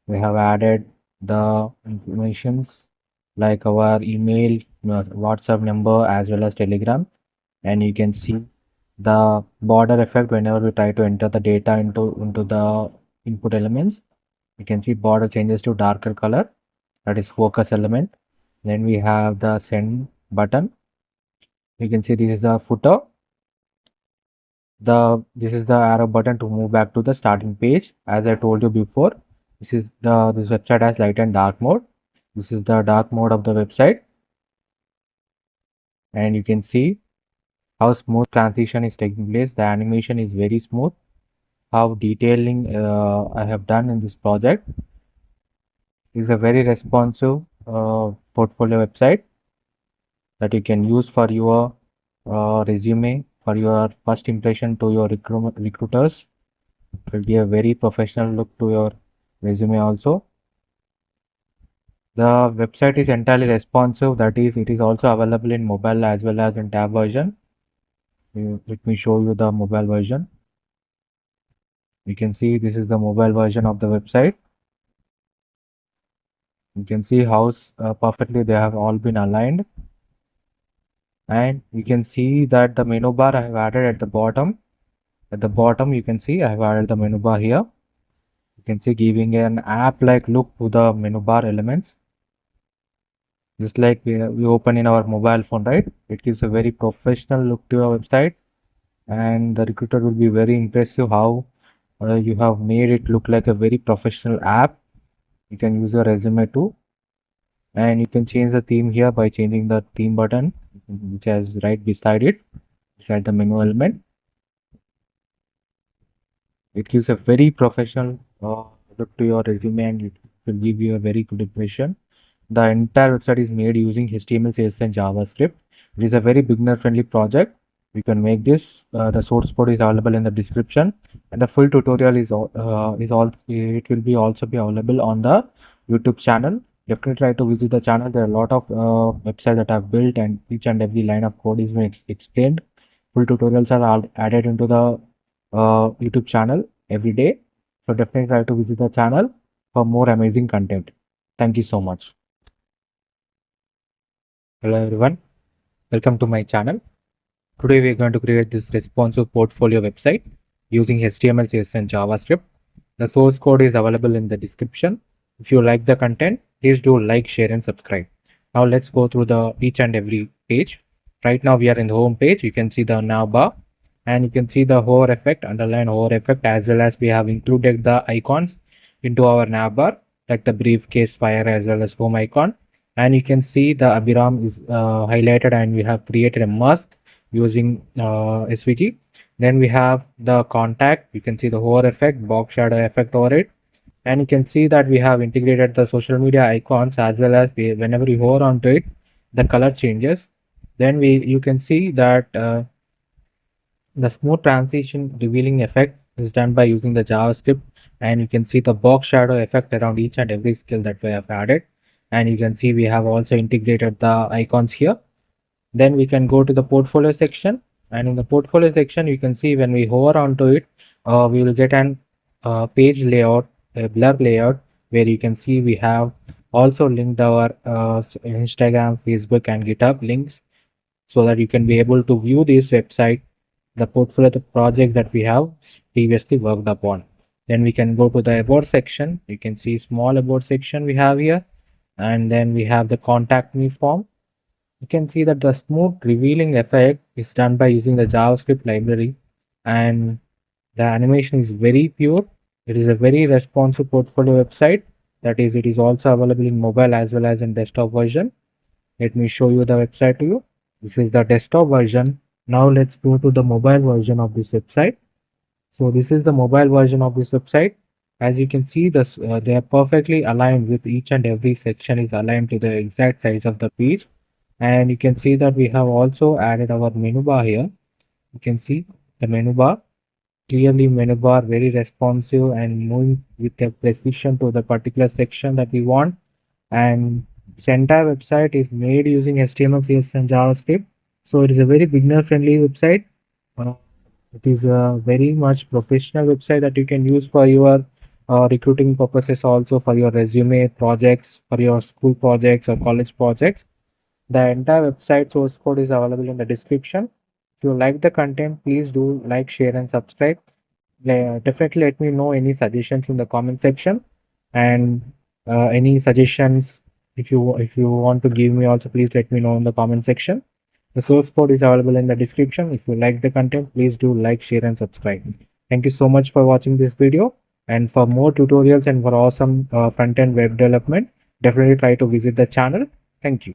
We have added the informations like our email, WhatsApp number, as well as Telegram. And you can see the border effect whenever we try to enter the data into the input elements. You can see border changes to darker color, that is focus element. Then we have the send button. You can see this is a footer. This is the arrow button to move back to the starting page. As I told you before, this website has light and dark mode. This is the dark mode of the website, and you can see how smooth transition is taking place. The animation is very smooth. How detailing I have done in this project. Is a very responsive portfolio website that you can use for your resume, for your first impression to your recruiters. It will give a very professional look to your resume also. The website is entirely responsive, that is, it is also available in mobile as well as in tab version. Let me show you the mobile version. You can see this is the mobile version of the website. You can see how perfectly they have all been aligned. And you can see that the menu bar I have added at the bottom. At the bottom, you can see I have added the menu bar here. You can see giving an app-like look to the menu bar elements. Just like we open in our mobile phone, right? It gives a very professional look to your website, and the recruiter will be very impressive how you have made it look like a very professional app. You can use your resume too, and you can change the theme here by changing the theme button, which is right beside it, beside the menu element. It gives a very professional look to your resume, and it will give you a very good impression. The entire website is made using HTML, CSS, and JavaScript. It is a very beginner-friendly project. You can make this. The source code is available in the description, and the full tutorial is all. It will be also be available on the YouTube channel. Definitely try to visit the channel. There are a lot of websites that I've built, and each and every line of code is being explained. Full tutorials are all added into the YouTube channel every day. So definitely try to visit the channel for more amazing content. Thank you so much. Hello everyone, welcome to my channel. Today we are going to create this responsive portfolio website using HTML, CSS, and JavaScript. The source code is available in the description. If you like the content, please do like, share, and subscribe. Now let's go through the each and every page. Right now we are in the home page. You can see the nav bar, and you can see the hover effect, underline hover effect, as well as we have included the icons into our nav bar, like the briefcase, fire, as well as home icon. And you can see the Abhiram is highlighted, and we have created a mask using SVG. Then we have the contact. You can see the hover effect, box shadow effect over it. And you can see that we have integrated the social media icons, as well as whenever you hover onto it, the color changes. Then you can see that the smooth transition revealing effect is done by using the JavaScript, and you can see the box shadow effect around each and every skill that we have added. And you can see we have also integrated the icons here. Then we can go to the portfolio section, and in the portfolio section you can see when we hover onto it, we will get an page layout, a blur layout, where you can see we have also linked our Instagram, Facebook and GitHub links, so that you can be able to view this website, the portfolio, the projects that we have previously worked upon. Then we can go to the about section. You can see small about section we have here, and then we have the contact me form. You can see that the smooth revealing effect is done by using the JavaScript library, and the animation is very pure. It is a very responsive portfolio website. That is, it is also available in mobile as well as in desktop version. Let me show you the website to you. This is the desktop version. Now let's go to the mobile version of this website. So this is the mobile version of this website. As you can see, they are perfectly aligned with each and every section is aligned to the exact size of the page. And you can see that we have also added our menu bar here. You can see the menu bar, clearly menu bar, very responsive and moving with a precision to the particular section that we want. And this entire website is made using HTML, CSS and JavaScript. So it is a very beginner friendly website. Uh, it is a very much professional website that you can use for your recruiting purposes, also for your resume projects, for your school projects or college projects. The entire website source code is available in the description. If you like the content, please do like, share, and subscribe. Definitely let me know any suggestions in the comment section, and any suggestions if you want to give me also, please let me know in the comment section. The source code is available in the description. If you like the content, please do like, share, and subscribe. Thank you so much for watching this video. And for more tutorials and for awesome front-end web development, definitely try to visit the channel. Thank you.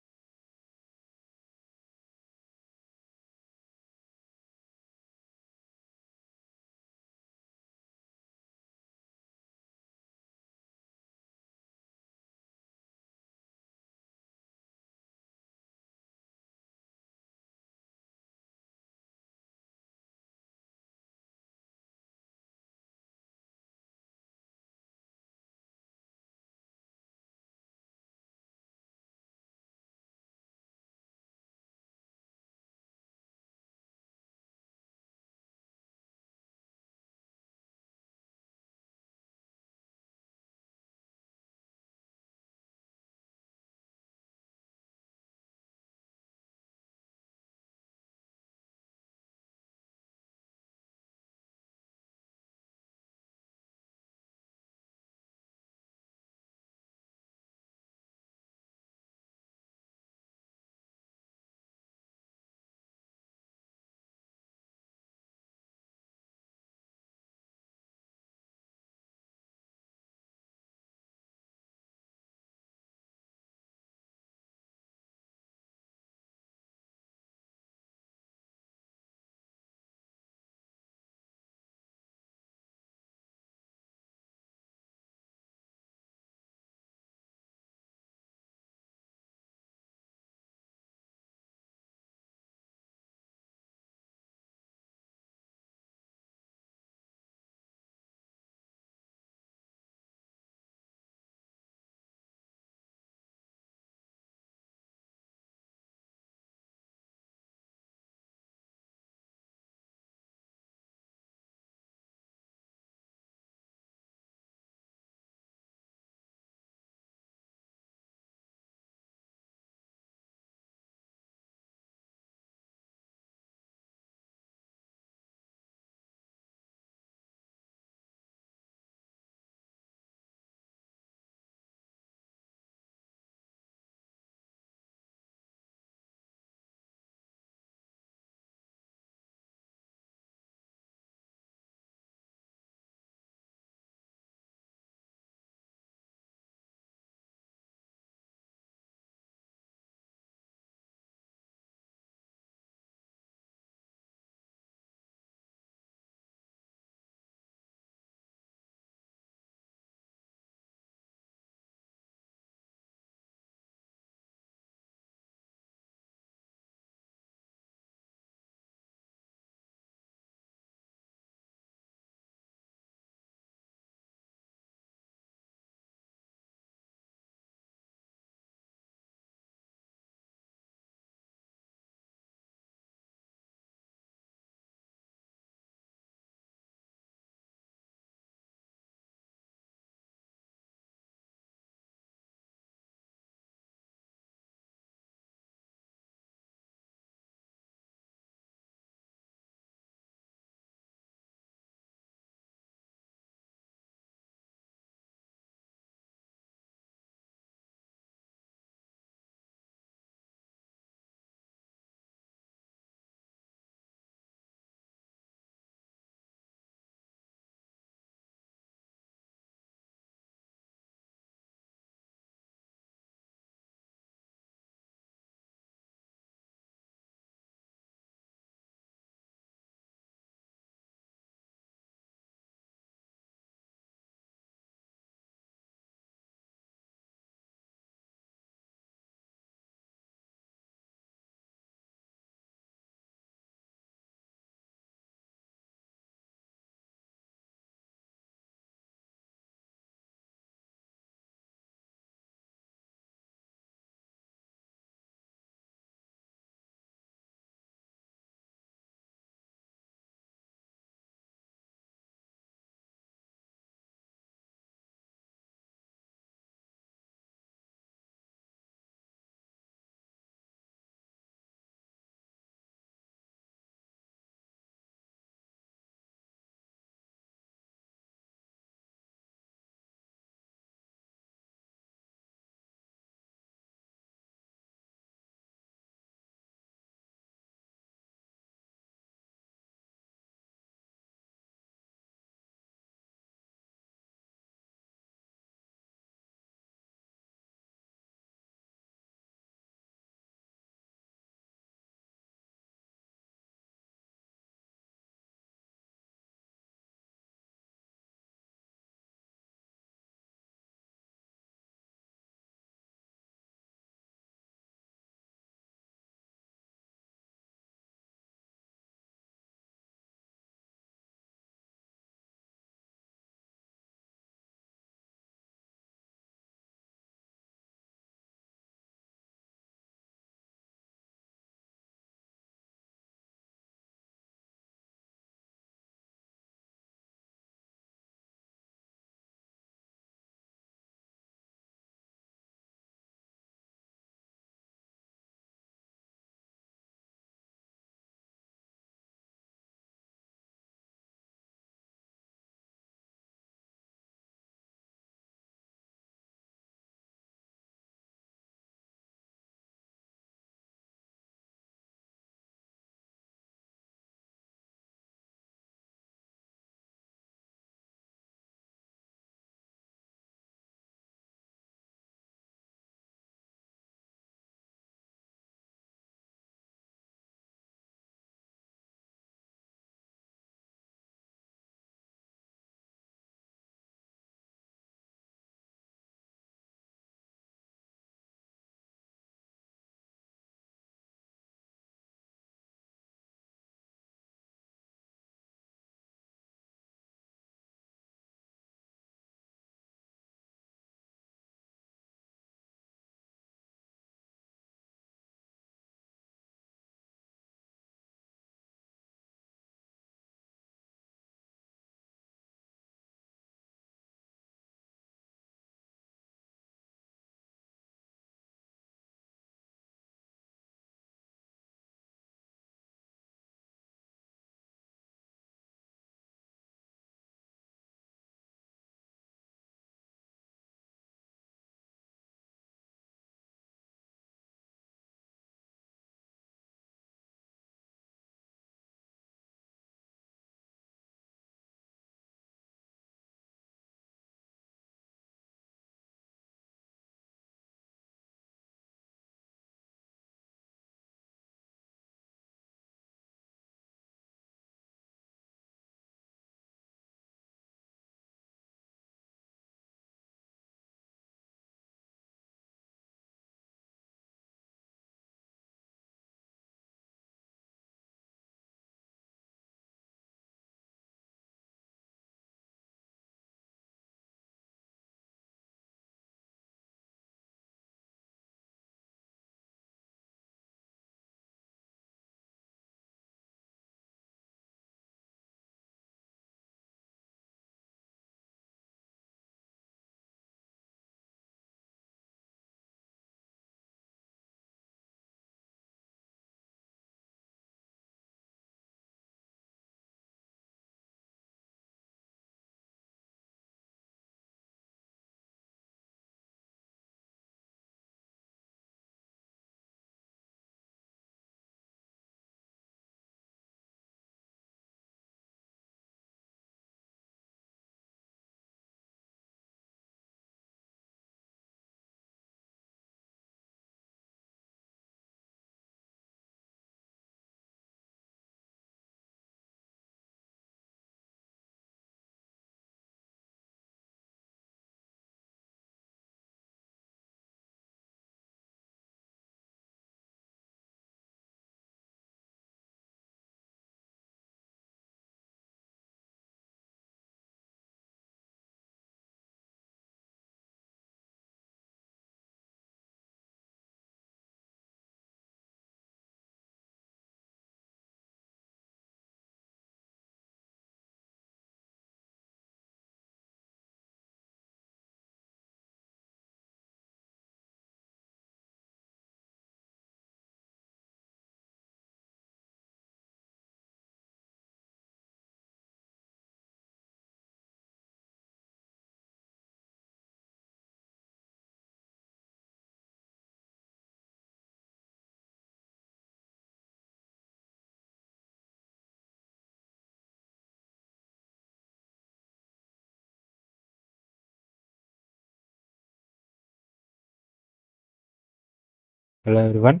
Hello everyone,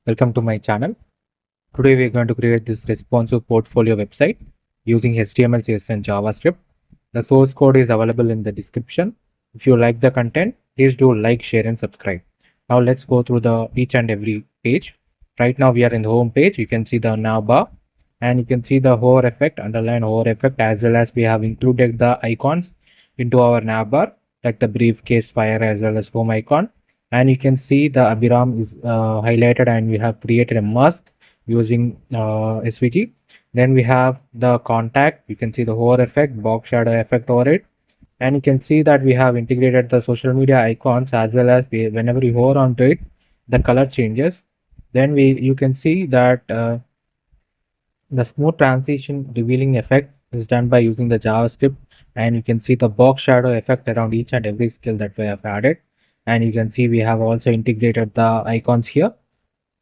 welcome to my channel. Today we are going to create this responsive portfolio website using HTML, CSS and JavaScript. The source code is available in the description. If you like the content, please do like, share and subscribe. Now let's go through the each and every page. Right now we are in the home page. You can see the navbar and you can see the hover effect, underline hover effect, as well as we have included the icons into our navbar like the briefcase, fire as well as home icon. And you can see the Abhiram is highlighted and we have created a mask using SVG. Then we have the contact. You can see the hover effect, box shadow effect over it. And you can see that we have integrated the social media icons as well as whenever you hover onto it, the color changes. Then you can see that the smooth transition revealing effect is done by using the JavaScript, and you can see the box shadow effect around each and every skill that we have added. And you can see we have also integrated the icons here.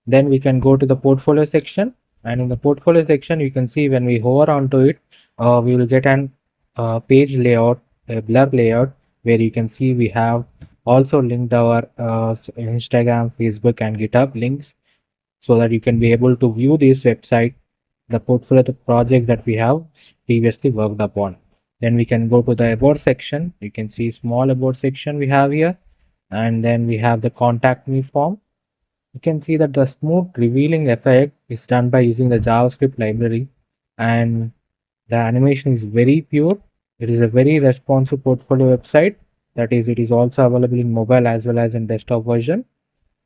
Then we can go to the portfolio section, and in the portfolio section you can see when we hover onto it, we will get an page layout, a blur layout, where you can see we have also linked our Instagram, Facebook and GitHub links, so that you can be able to view this website, the portfolio, the projects that we have previously worked upon. Then we can go to the about section. You can see small about section we have here, and then we have the contact me form. You can see that the smooth revealing effect is done by using the JavaScript library, and the animation is very pure. It is a very responsive portfolio website. That is, it is also available in mobile as well as in desktop version.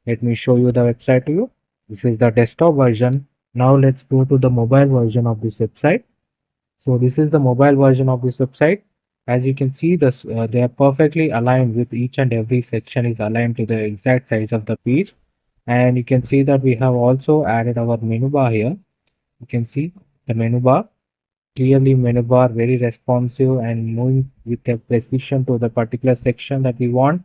Let me show you the website to you. This is the desktop version. Now let's go to the mobile version of this website. So this is the mobile version of this website. As you can see, this they are perfectly aligned with each and every section is aligned to the exact size of the page. And you can see that we have also added our menu bar here. You can see the menu bar, clearly menu bar, very responsive and moving with a precision to the particular section that we want.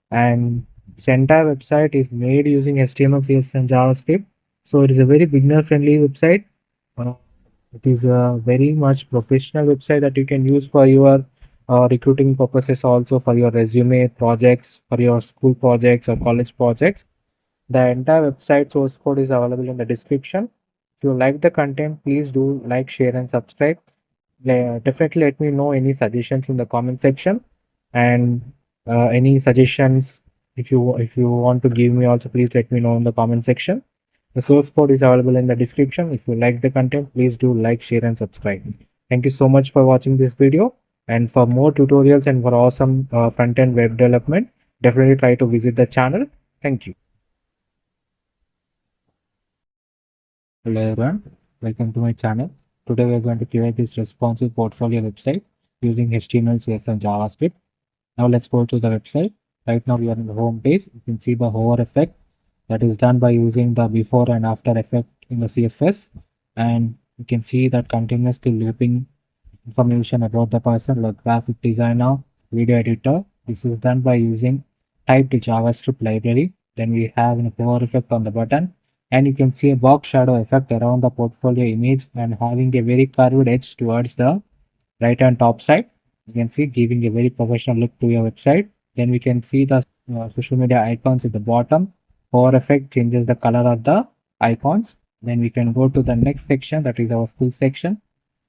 And this entire website is made using HTML, CSS and JavaScript. So it is a very beginner friendly website. Uh, it is a very much professional website that you can use for your recruiting purposes, also for your resume projects, for your school projects or college projects. The entire website source code is available in the description. If you like the content, please do like, share and subscribe. Definitely let me know any suggestions in the comment section, and any suggestions if you want to give me also, please let me know in the comment section. The source code is available in the description. If you like the content, please do like, share and subscribe. Thank you so much for watching this video, and for more tutorials and for awesome front-end web development, definitely try to visit the channel. Thank you. Hello everyone, welcome to my channel. Today we are going to create this responsive portfolio website using HTML, CSS and JavaScript. Now let's go to the website. Right now we are in the home page. You can see the hover effect that is done by using the before and after effect in the CSS, and you can see that continuously looping information about the person like graphic designer, video editor. This is done by using typed JavaScript library. Then we have a hover effect on the button, and you can see a box shadow effect around the portfolio image and having a very curved edge towards the right hand top side. You can see giving a very professional look to your website. Then we can see the social media icons at the bottom. Hover effect changes the color of the icons. Then we can go to the next section, that is our skill section.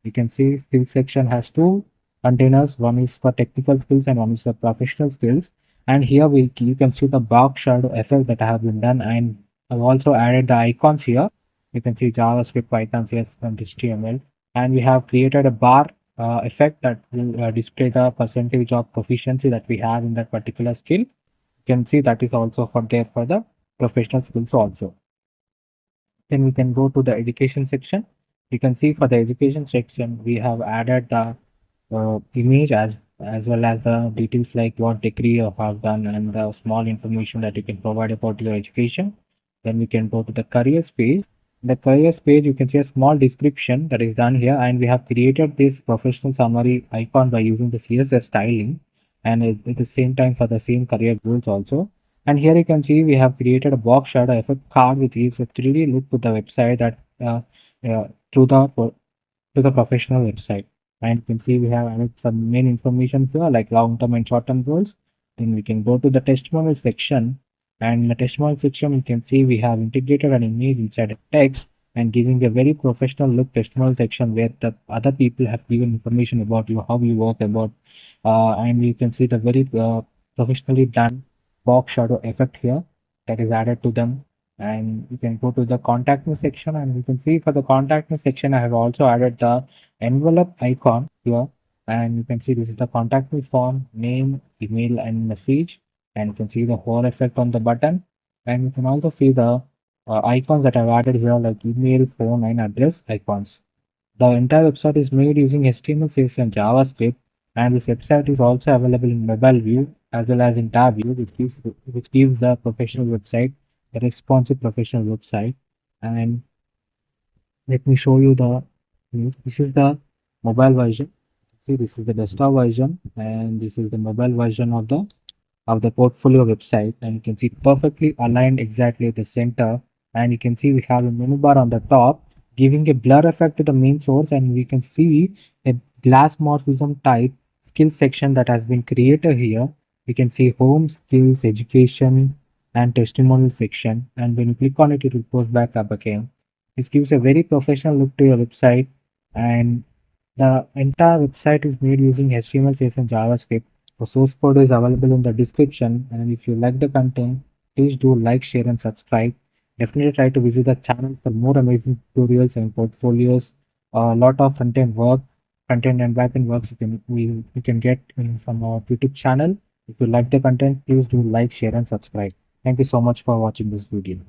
You can see skill section has two containers. One is for technical skills and one is for professional skills. And here you can see the box shadow effect that I have been done, and I've also added the icons here. You can see JavaScript, Python, CSS and HTML, and we have created a bar effect that will display the percentage of proficiency that we have in that particular skill. You can see that is also for there for the professional skills also. Then we can go to the education section. You can see for the education section we have added the image as well as the details like what degree you have done and the small information that you can provide about your education. Then we can go to the careers page. In the careers page you can see a small description that is done here, and we have created this professional summary icon by using the CSS styling, and at the same time for the same career goals also. And here you can see we have created a box shadow effect card which gives a 3D look to the website that to the professional website. And you can see we have added some main information here like long-term and short-term goals. Then we can go to the testimonial section, And in the testimonial section, you can see we have integrated an image inside a text and giving a very professional look testimonial section where the other people have given information about you, how you work about, and you can see the very professionally done box shadow effect here that is added to them. And you can go to the contact me section, and you can see for the contact me section, I have also added the envelope icon here. And you can see this is the contact me form, name, email, and message. And you can see the whole effect on the button. And you can also see the icons that I've added here, like email, phone, and address icons. The entire website is made using HTML, CSS, and JavaScript, and this website is also available in mobile view as well as in tab view, which gives the professional website, a responsive professional website. And let me show you the this is the mobile version. See, this is the desktop version, and this is the mobile version of the portfolio website. And you can see perfectly aligned exactly at the center, and you can see we have a menu bar on the top giving a blur effect to the main source, and we can see a glass morphism type skill section that has been created here. We can see home, skills, education, and testimonial section, and when you click on it, it will post back up again. This gives a very professional look to your website, and the entire website is made using HTML, CSS, and JavaScript. The source code is available in the description, and if you like the content, please do like, share, and subscribe. Definitely try to visit the channel for more amazing tutorials and portfolios. A lot of front-end work, front-end and back-end works you can get from our YouTube channel. If you like the content, please do like, share, and subscribe. Thank you so much for watching this video.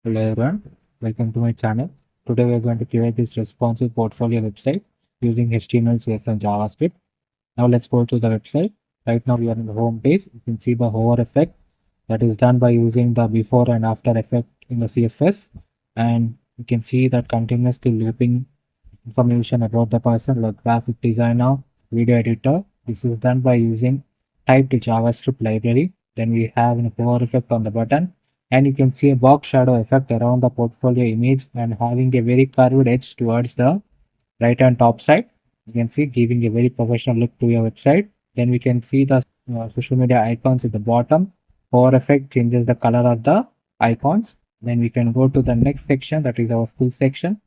Hello everyone, welcome to my channel. Today we are going to create this responsive portfolio website using HTML, CSS and JavaScript. Now let's go to the website. Right now we are in the home page. You can see the hover effect that is done by using the before and after effect in the CSS, and you can see that continuously looping information about the person like graphic designer, video editor. This is done by using typed JavaScript library. Then we have a hover effect on the button, and you can see a box shadow effect around the portfolio image and having a very curved edge towards the right hand top side. You can see giving a very professional look to your website. Then we can see the social media icons at the bottom. Hover effect changes the color of the icons. Then we can go to the next section, that is our skill section.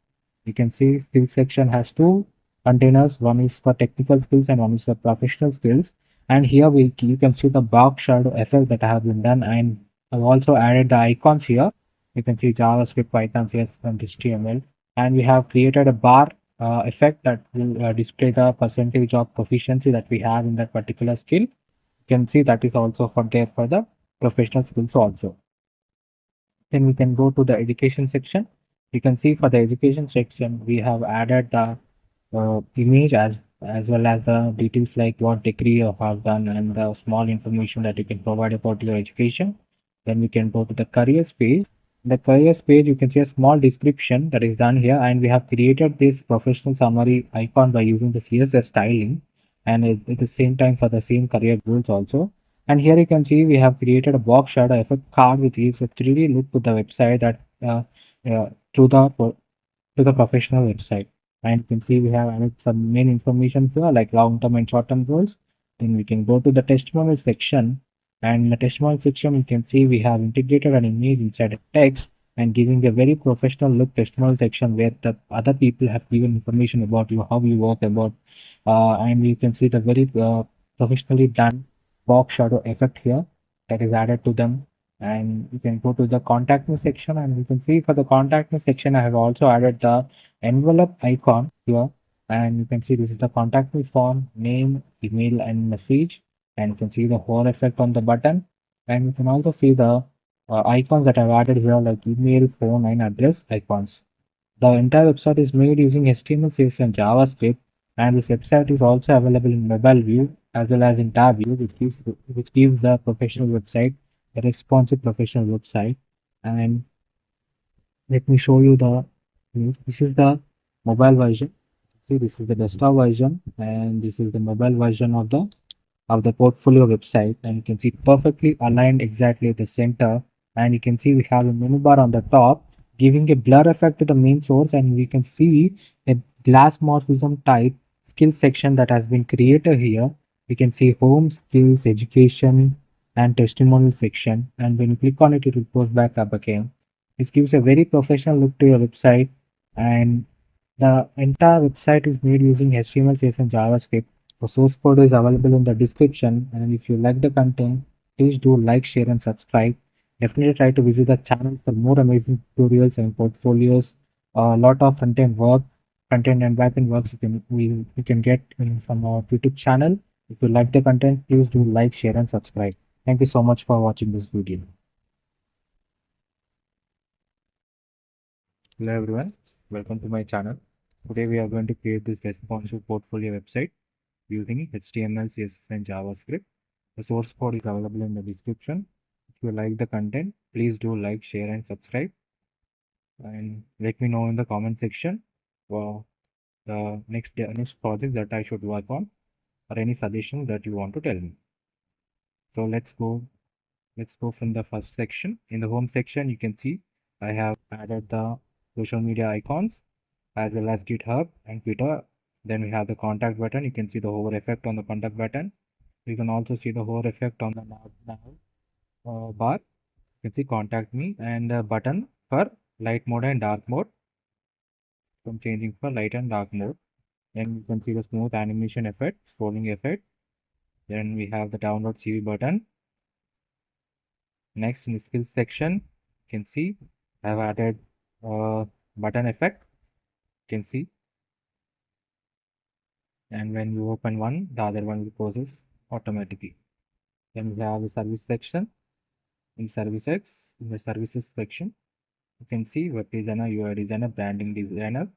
You can see skills section has two containers. One is for technical skills and one is for professional skills. And here you can see the box shadow effect that have been done, and I've also added the icons here. You can see JavaScript, Python, CSS, and HTML. And we have created a bar effect that will display the percentage of proficiency that we have in that particular skill. You can see that is also for there for the professional skills also. Then we can go to the education section. You can see for the education section, we have added the image as well as the details like what degree you have done and the small information that you can provide about your education. Then we can go to the careers page. In the careers page, you can see a small description that is done here, and we have created this professional summary icon by using the CSS styling, and at the same time for the same career goals also. And here you can see we have created a box shadow effect card which gives a 3D look to the website that to the professional website. And you can see we have added some main information here like long-term and short-term goals. Then we can go to the testimonial section, and in the testimonial section you can see we have integrated an image inside a text and giving a very professional look testimonial section where the other people have given information about you, how you work about, and you can see the very professionally done box shadow effect here that is added to them. And you can go to the contact me section, and you can see for the contact me section I have also added the envelope icon here, and you can see this is the contact me form, name, email and message, and you can see the whole effect on the button. And you can also see the icons that I've added here like email, phone and address icons. The entire website is made using HTML, CSS and JavaScript, and this website is also available in mobile view as well as in tab view, which gives the professional website a responsive professional website. And let me show you the this is the mobile version. See, this is the desktop version, and this is the mobile version of the portfolio website, and you can see perfectly aligned exactly at the center. And you can see we have a menu bar on the top giving a blur effect to the main source, and we can see a glass morphism type skill section that has been created here. We can see home, skills, education and testimonial section, and when you click on it, it will post back up again. This gives a very professional look to your website, and the entire website is made using HTML, CSS and JavaScript. The source code is available in the description, and if you like the content, please do like, share and subscribe. Definitely try to visit the channel for more amazing tutorials and portfolios. A lot of front-end and back-end works you can get from our YouTube channel. If you like the content, please do like, share and subscribe. Thank you so much for watching this video. Hello everyone, welcome to my channel. Today we are going to create this responsive portfolio website using HTML, CSS and JavaScript. The source code is available in the description. If you like the content, please do like, share and subscribe, and let me know in the comment section for the next project that I should work on, or any suggestions that you want to tell me. So let's go from the first section. In the home section, you can see I have added the social media icons as well as GitHub and Twitter. Then we have the contact button. You can see the hover effect on the contact button. You can also see the hover effect on the now bar. You can see contact me and the button for light mode and dark mode. So I'm changing for light and dark mode. Then you can see the smooth animation effect, scrolling effect. Then we have the download CV button. Next, in the skills section, you can see I have added button effect. You can see, and when you open one, the other one will process automatically. Then we have the service section. In the services section, You can see web designer, UI designer, branding designer,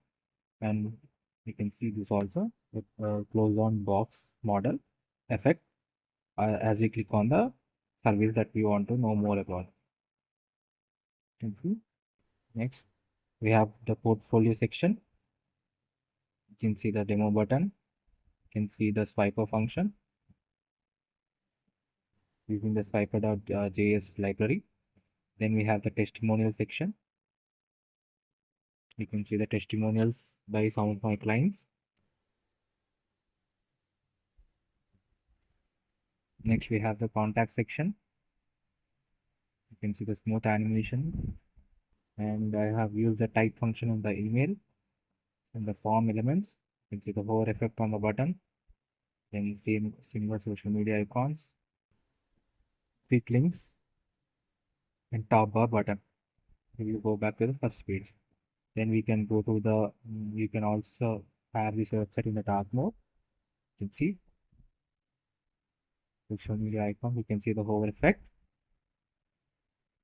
and you can see this also with close on box model effect as we click on the service that we want to know more about. You can see next we have the portfolio section. You can see the demo button. You can see the swiper function using the swiper.js library. Then we have the testimonial section. You can see the testimonials by some of my clients. Next we have the contact section. You can see the smooth animation, and I have used the type function in the email and the form elements. You can see the hover effect on the button. Then same similar social media icons, quick links, and top bar button. If you go back to the first page, then we can go to the. You can also have this website in the dark mode. You can see social media icon. You can see the hover effect,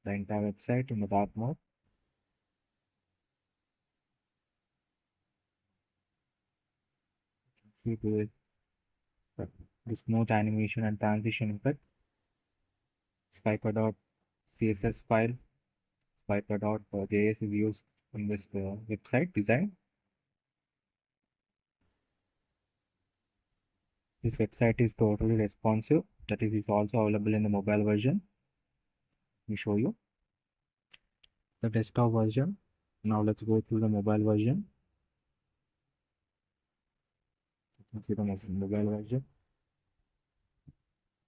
the entire website in the dark mode. You can see the smooth animation and transition effect. Swiper.css file, swiper.js is used in this website design. This website is totally responsive. That is also available in the mobile version. Let me show you the desktop version. Now let's go through the mobile version. You can see the mobile version.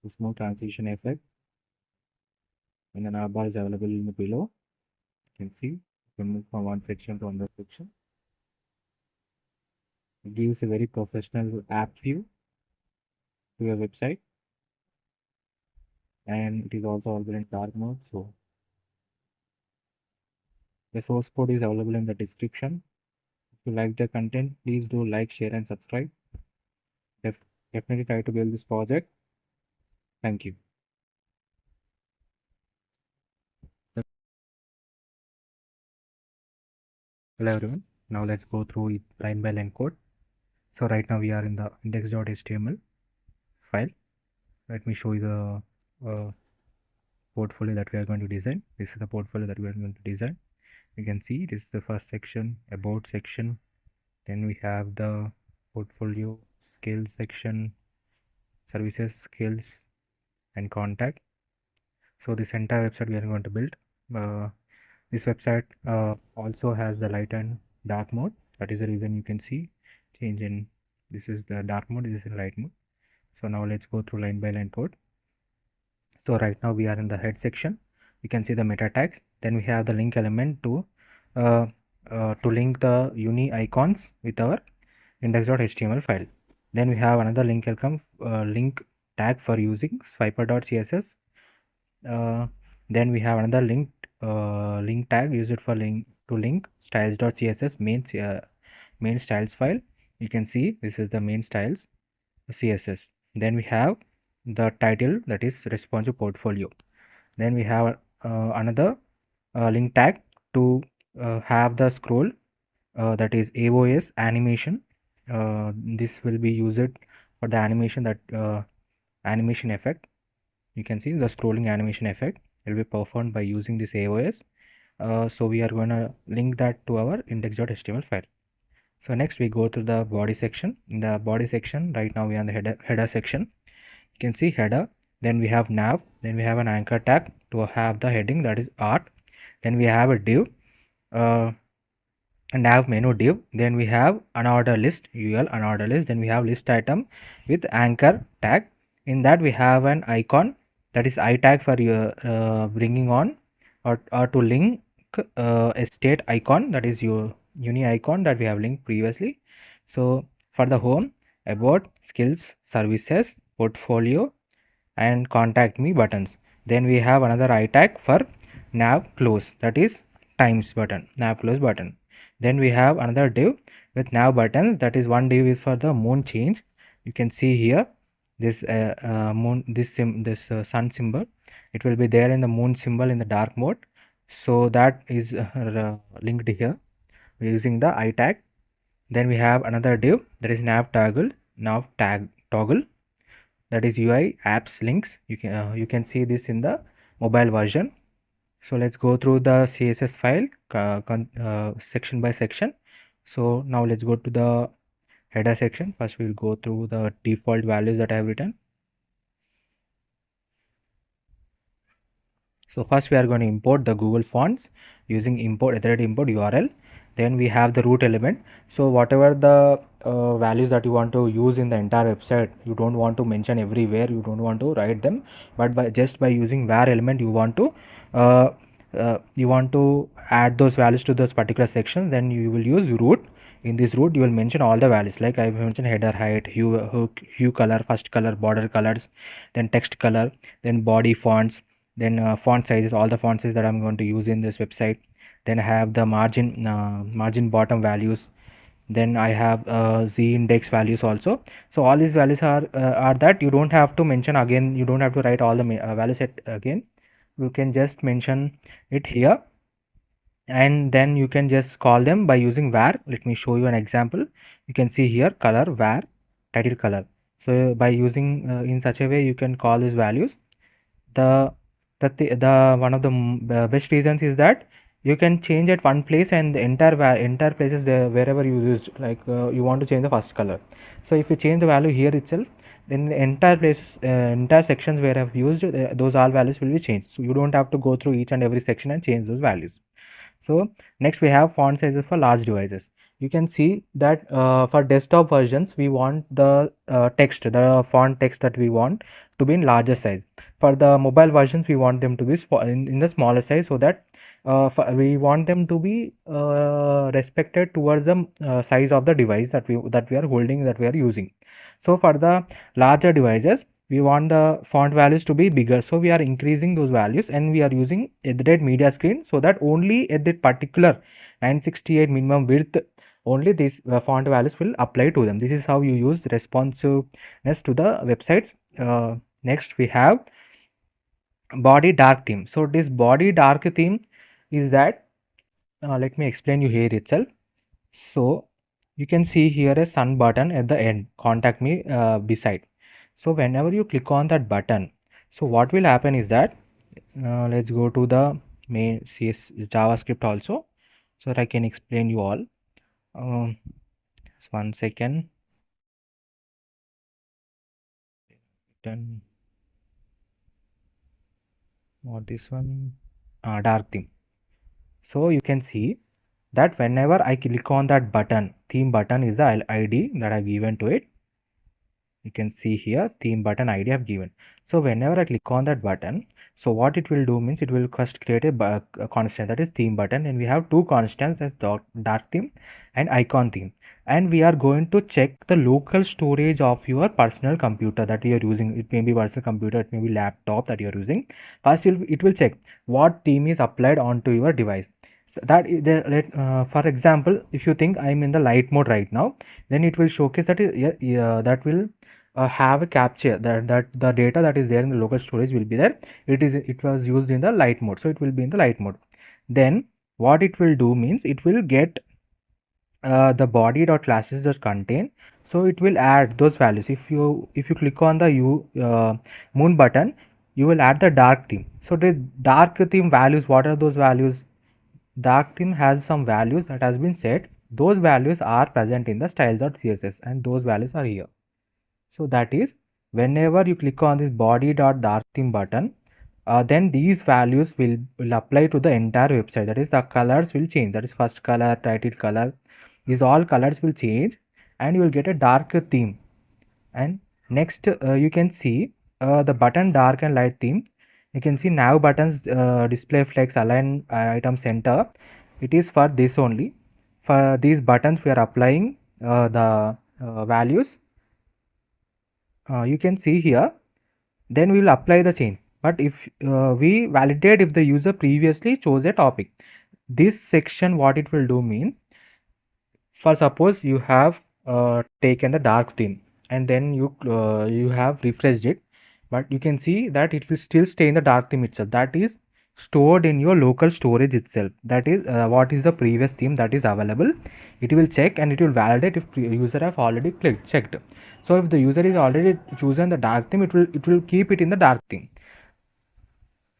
The smooth transition effect and the navbar is available in the below. You can see you can move from one section to another section. It gives a very professional app view to your website, and it is also available in dark mode. So the source code is available in the description. If you like the content, please do like, share, and subscribe. Definitely try to build this project. Thank you. Hello everyone. Now let's go through it line by line code. So right now we are in the index.html file. Let me show you the portfolio that we are going to design. This is the portfolio that we are going to design. You can see this is the first section, about section. Then we have the portfolio skills section, services, skills, and contact. So this entire website we are going to build. This website also has the light and dark mode. That is the reason you can see change in. This is the dark mode, this is in light mode. So now let's go through line by line code. So right now we are in the head section. You can see the meta tags. Then we have the link element to link the uni icons with our index.html file. Then we have another link link tag for using swiper.css. Then we have another link tag used for link styles.css main styles file. You can see this is the main styles CSS. Then we have the title, that is responsive portfolio. Then we have another link tag to have the scroll, that is AOS animation. This will be used for the animation, that animation effect. You can see the scrolling animation effect will be performed by using this AOS. So we are going to link that to our index.html file. So next we go to the body section. In the body section, right now we are in the header section. You can see header, then we have nav, then we have an anchor tag to have the heading, that is art. Then we have a div, a nav menu div. Then we have unordered list, UL unordered list. Then we have list item with anchor tag. In that we have an icon, that is I tag for your bringing on or to link a state icon, that is your uni icon that we have linked previously. So for the home, about, skills, services, portfolio, and contact me buttons. Then we have another I tag for nav close, that is times button, nav close button. Then we have another div with nav buttons, that is one div is for the moon change. You can see here this moon, this sun symbol. It will be there in the moon symbol in the dark mode. So that is linked here using the I tag. Then we have another div that is nav tag toggle, that is UI apps links. You can see this in the mobile version. So let's go through the CSS file section by section. So now let's go to the header section. First we'll go through the default values that I have written. So first we are going to import the Google fonts using import URL. Then we have the root element. So whatever the values that you want to use in the entire website, you don't want to mention everywhere, you don't want to write them, but by using var element uh, you want to add those values to those particular sections. Then you will use root. In this root you will mention all the values, like I mentioned header height, hue color, first color, border colors, then text color, then body fonts, then font sizes, all the font sizes that I'm going to use in this website. Then I have the margin bottom values. Then I have z index values also. So all these values are that you don't have to mention again, you don't have to write all the values again. You can just mention it here, and then you can just call them by using var. Let me show you an example. You can see here color var title color. So by using in such a way you can call these values. The one of the best reasons is that you can change at one place, and the entire places there wherever you used, like you want to change the first color. So if you change the value here itself, then the entire places, entire sections where I've used those all values will be changed. So you don't have to go through each and every section and change those values. So next we have font sizes for large devices. You can see that for desktop versions we want the the font text that we want to be in larger size. For the mobile versions we want them to be in the smaller size, so that we want them to be respected towards the size of the device that we are holding, that we are using. So for the larger devices we want the font values to be bigger, so we are increasing those values, and we are using at media screen, so that only at that particular 968 minimum width only these font values will apply to them. This is how you use responsiveness to the websites. Next we have body dark theme. So this body dark theme is that let me explain you here itself. So you can see here a sun button at the end, contact me beside. So whenever you click on that button, so what will happen is that let's go to the main CS JavaScript also, so that I can explain you all. Just 1 second. Then what this one? Dark theme. So you can see that whenever I click on that button, theme button is the ID that I've given to it. You can see here theme button ID I have given. So whenever I click on that button, so what it will do means it will first create a constant, that is theme button, and we have two constants as dark theme and icon theme, and we are going to check the local storage of your personal computer that you are using. It may be personal computer, it may be laptop that you are using. First it will check what theme is applied onto your device. So that is for example, if you think I'm in the light mode right now, then it will showcase that that will have a capture that the data that is there in the local storage will be there. It was used in the light mode, so it will be in the light mode. Then what it will do means it will get the body dot classes that contain, so it will add those values. If you click on the moon button, you will add the dark theme. So the dark theme values, what are those values? Dark theme has some values that has been set. Those values are present in the styles.css, and those values are here. So that is, whenever you click on this body.dark theme button, then these values will apply to the entire website. That is, the colors will change. That is, first color, title color, these all colors will change, and you will get a dark theme. And next you can see the button dark and light theme. You can see now buttons display flex align item center. It is for this only. For these buttons we are applying the values. You can see here. Then we will apply the change. But if we validate if the user previously chose a topic, this section what it will do means, for suppose you have taken the dark theme, and then you have refreshed it, but you can see that it will still stay in the dark theme itself. That is stored in your local storage itself. That is what is the previous theme that is available. It will check and it will validate if user have already checked. So if the user is already chosen the dark theme, it will keep it in the dark theme.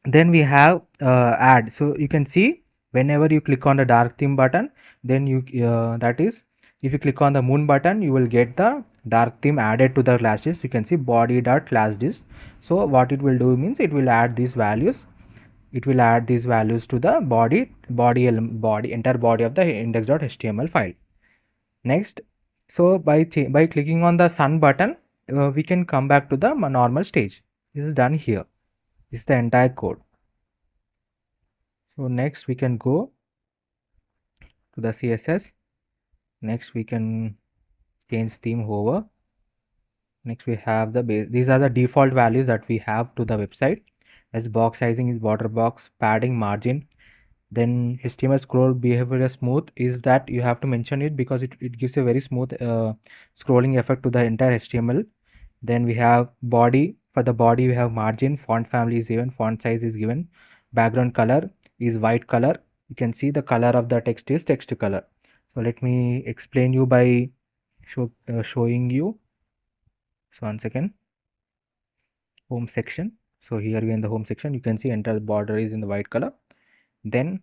Then we have add. So you can see whenever you click on the dark theme button, then you that is, if you click on the moon button, you will get the dark theme added to the class list. You can see body dot class list. So what it will do means it will add these values. It will add these values to the body entire body of the index.html file. Next, so by clicking on the sun button, we can come back to the normal stage. This is done here. This is the entire code. So next we can go to the CSS. Next we can change theme over. Next we have the base. These are the default values that we have to the website. As box sizing is border box, padding, margin. Then HTML scroll behavior smooth is that you have to mention it because it gives a very smooth scrolling effect to the entire HTML. Then we have body. For the body we have margin, font family is given, font size is given, background color is white color. You can see the color of the text is text color. So let me explain you by showing you. So one second. Home section. So here we are in the home section. You can see entire border is in the white color. Then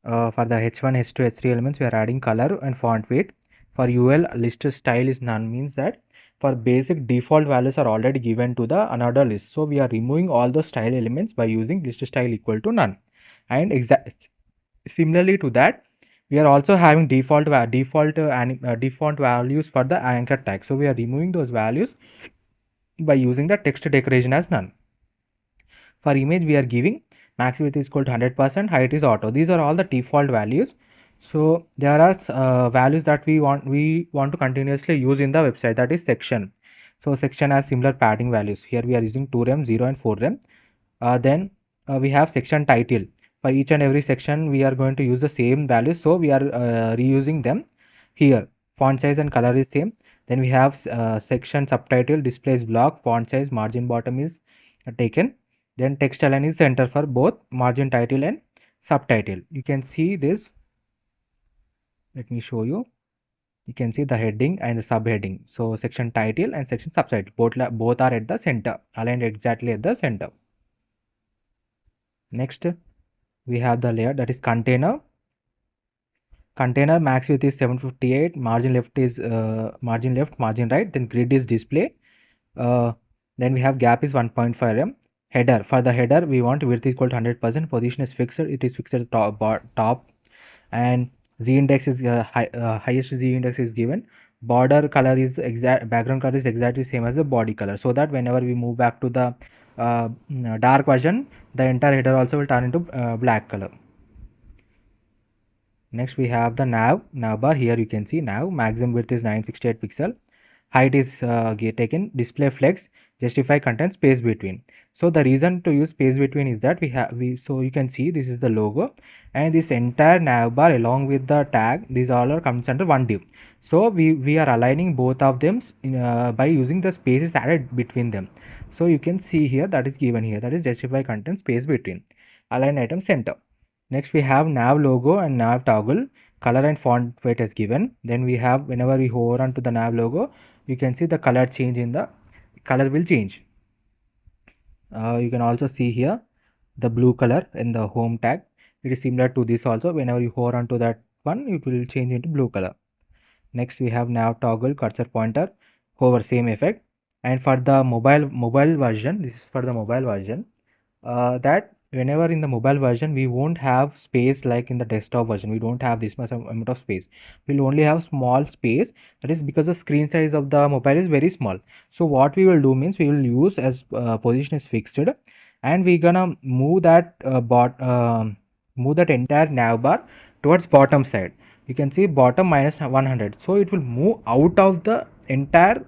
for the h1, h2, h3 elements, we are adding color and font weight. For UL, list style is none, means that for basic default values are already given to the another list. So we are removing all the style elements by using list style equal to none. And similarly to that, we are also having default values for the anchor tag. So we are removing those values by using the text decoration as none. For image, we are giving max width is equal to 100%, height is auto. These are all the default values. So there are values that we want to continuously use in the website, that is section. So section has similar padding values. Here we are using 2rem, 0 and 4rem. Then we have section title. For each and every section we are going to use the same values, so we are reusing them here. Font size and color is same. Then we have section subtitle, displays block, font size, margin bottom is taken. Then text align is center for both margin title and subtitle. You can see this. Let me show you. You can see the heading and the subheading. So section title and section subtitle both are at the center, aligned exactly at the center. Next we have the layer, that is container. Container max width is 758, margin left is margin left, margin right. Then grid is display. Then we have gap is 1.5 header. For the header we want width equal to 100%, position is fixed, it is fixed at top, and z index is highest z index is given. Border color is background color is exactly same as the body color, so that whenever we move back to the dark version, the entire header also will turn into black color. Next we have the nav bar. Here you can see nav maximum width is 968 pixel, height is taken, display flex, justify content, space between. So the reason to use space between is that so you can see this is the logo, and this entire nav bar along with the tag, these all are comes under one div. So we are aligning both of them by using the spaces added between them. So you can see here that is given here, that is justify content, space between, align item center. Next we have nav logo and nav toggle, color and font weight is given. Then we have, whenever we hover onto the nav logo, you can see the color change in the color will change. You can also see here the blue color in the home tag. It is similar to this also. Whenever you hover onto that one, it will change into blue color. Next we have nav toggle, cursor pointer, hover, same effect. And for the mobile version, this is for the mobile version, that whenever in the mobile version we won't have space like in the desktop version. We don't have this much amount of space. We'll only have small space. That is because the screen size of the mobile is very small. So what we will do means we will use as position is fixed, and we're gonna move that move that entire nav bar towards bottom side. You can see bottom minus 100. So it will move out of the entire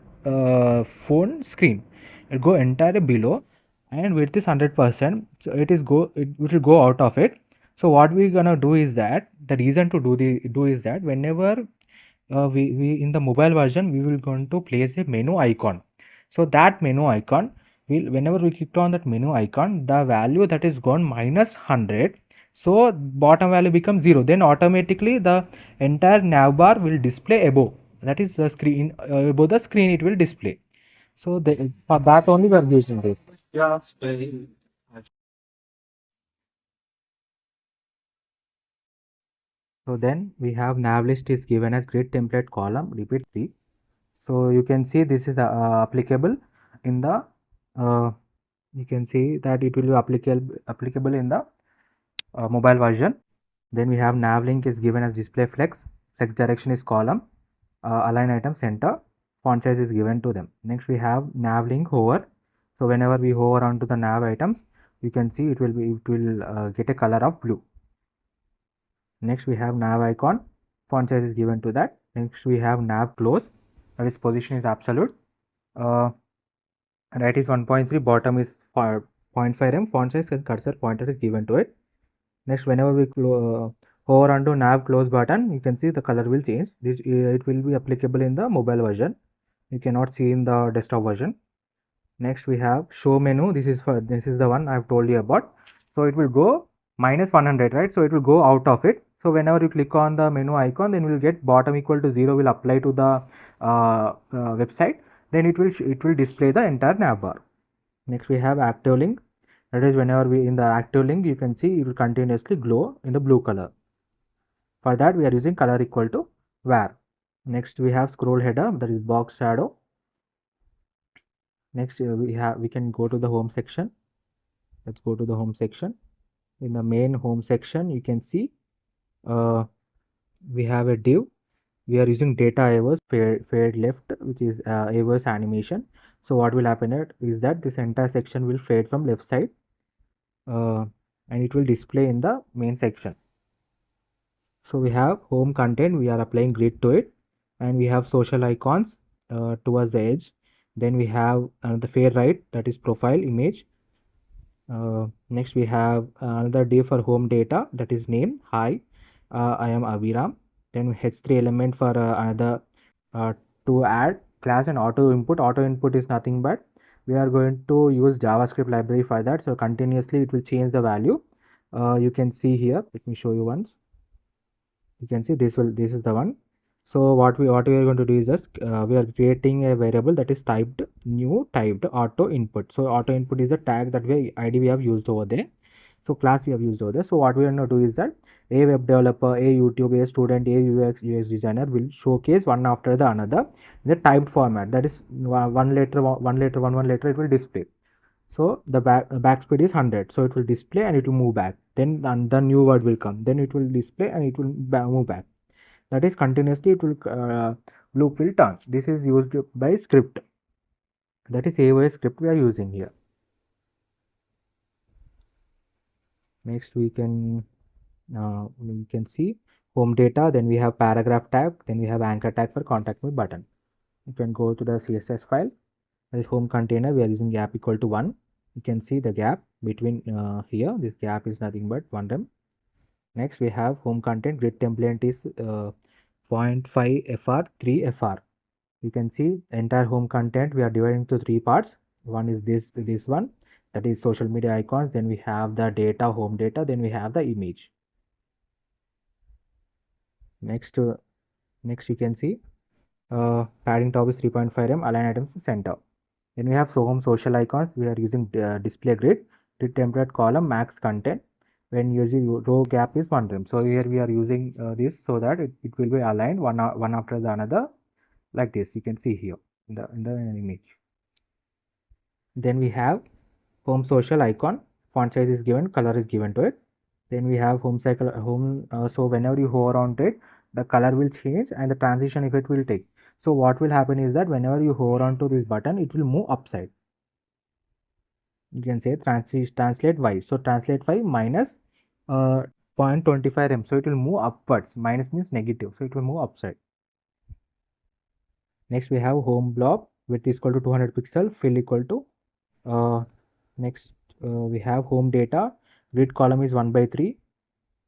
phone screen. It go entirely below, and width is 100%, so it will go out of it. So what we're gonna do is that, the reason to do is that whenever we in the mobile version we will going to place a menu icon. So that menu icon whenever we click on that menu icon, the value that is gone minus 100. So bottom value becomes 0. Then automatically the entire nav bar will display above. That is the screen, above the screen it will display. So for that only we are using this. So then we have nav list is given as grid template column repeat 3. So you can see this is applicable in the you can see that it will be applicable in the mobile version. Then we have nav link is given as display flex. Flex direction is column. Align item center. Font size is given to them. Next we have nav link hover. So whenever we hover onto the nav items, you can see it will get a color of blue. Next we have nav icon. Font size is given to that. Next we have nav close. That is position is absolute. Right is 1.3. Bottom is 0.5 m. Font size and cursor pointer is given to it. Next, whenever we hover onto nav close button, you can see the color will change. This it will be applicable in the mobile version. You cannot see in the desktop version. Next, we have show menu. This is the one I have told you about. So it will go minus 100, right? So it will go out of it. So whenever you click on the menu icon, then we will get bottom equal to 0 will apply to the website. Then it will display the entire nav bar. Next, we have active link. That is whenever we in the active link, you can see it will continuously glow in the blue color. For that we are using color equal to var. Next we have scroll header, that is box shadow. Next we can go to the home section. Let's go to the home section. In the main home section you can see we have a div. We are using data avers fade left, which is avers animation. So what will happen is that this entire section will fade from left side and it will display in the main section. So we have home content, we are applying grid to it, and we have social icons towards the edge. Then we have the fade right, that is profile image. Next we have another div for home data, that is name. Hi, I am Aviram. Then h3 element for another to add class and auto input. Auto input is nothing but we are going to use JavaScript library for that. So continuously it will change the value. You can see here. Let me show you once. You can see this is the one. So what we are going to do is just we are creating a variable that is typed new typed auto input. So auto input is a tag that id we have used over there. So class we have used over there. So what we are going to do is that a web developer, a YouTube, a student, a UX designer will showcase one after the another in the typed format. That is one letter it will display. So the back speed is 100. So it will display and it will move back. Then the new word will come. Then it will display and it will move back. That is continuously it will loop will turn. This is used by script. That is AOS script we are using here. Next we can see home data. Then we have paragraph tag. Then we have anchor tag for contact me button. You can go to the CSS file. That is home container. We are using gap equal to 1. You can see the gap between here. This gap is nothing but 1 rem. Next we have home content. Grid template is 0.5 fr 3 fr. You can see entire home content we are dividing into 3 parts. One is this one, that is social media icons. Then we have the data, home data. Then we have the image. Next you can see padding top is 3.5 m, align items center. Then we have home social icons. We are using display grid template column max content. When using row gap is 1 rem. So here we are using this so that it will be aligned one after the another like this. You can see here in the image. Then we have home social icon. Font size is given, color is given to it. Then we have home cycle so whenever you hover on it, the color will change and the transition effect will take. So what will happen is that whenever you hover onto this button, it will move upside. You can say translate y. So translate y minus 0.25 m. So it will move upwards. Minus means negative. So it will move upside. Next we have home blob, width is equal to 200 pixel, fill equal to next we have home data, grid column is 1 by 3.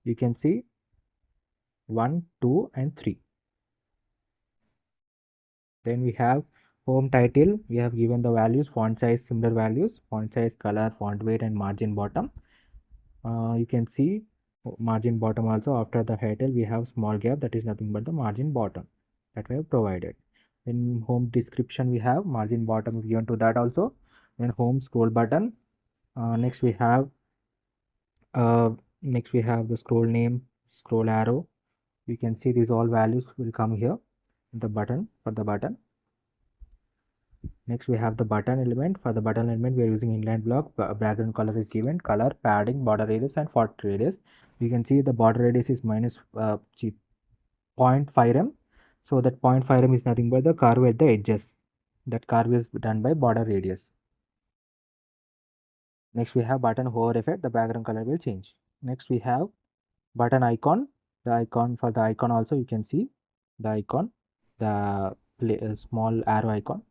You can see 1, 2 and 3. Then we have Home title, we have given the values, font size, similar values, font size, color, font weight, and margin bottom. You can see margin bottom also. After the title we have small gap, that is nothing but the margin bottom that we have provided. In home description we have margin bottom given to that also. Then home scroll button. Next we have the scroll name, scroll arrow. You can see these all values will come here. The button, for the button. Next we have the button element. For the button element we are using inline block. Background color is given, color, padding, border radius, and font radius. You can see the border radius is minus 0.5 rem. So that 0.5 rem is nothing but the curve at the edges. That curve is done by border radius. Next we have button hover effect. The background color will change. Next we have button icon. The icon, for the icon also you can see the icon, the small arrow icon.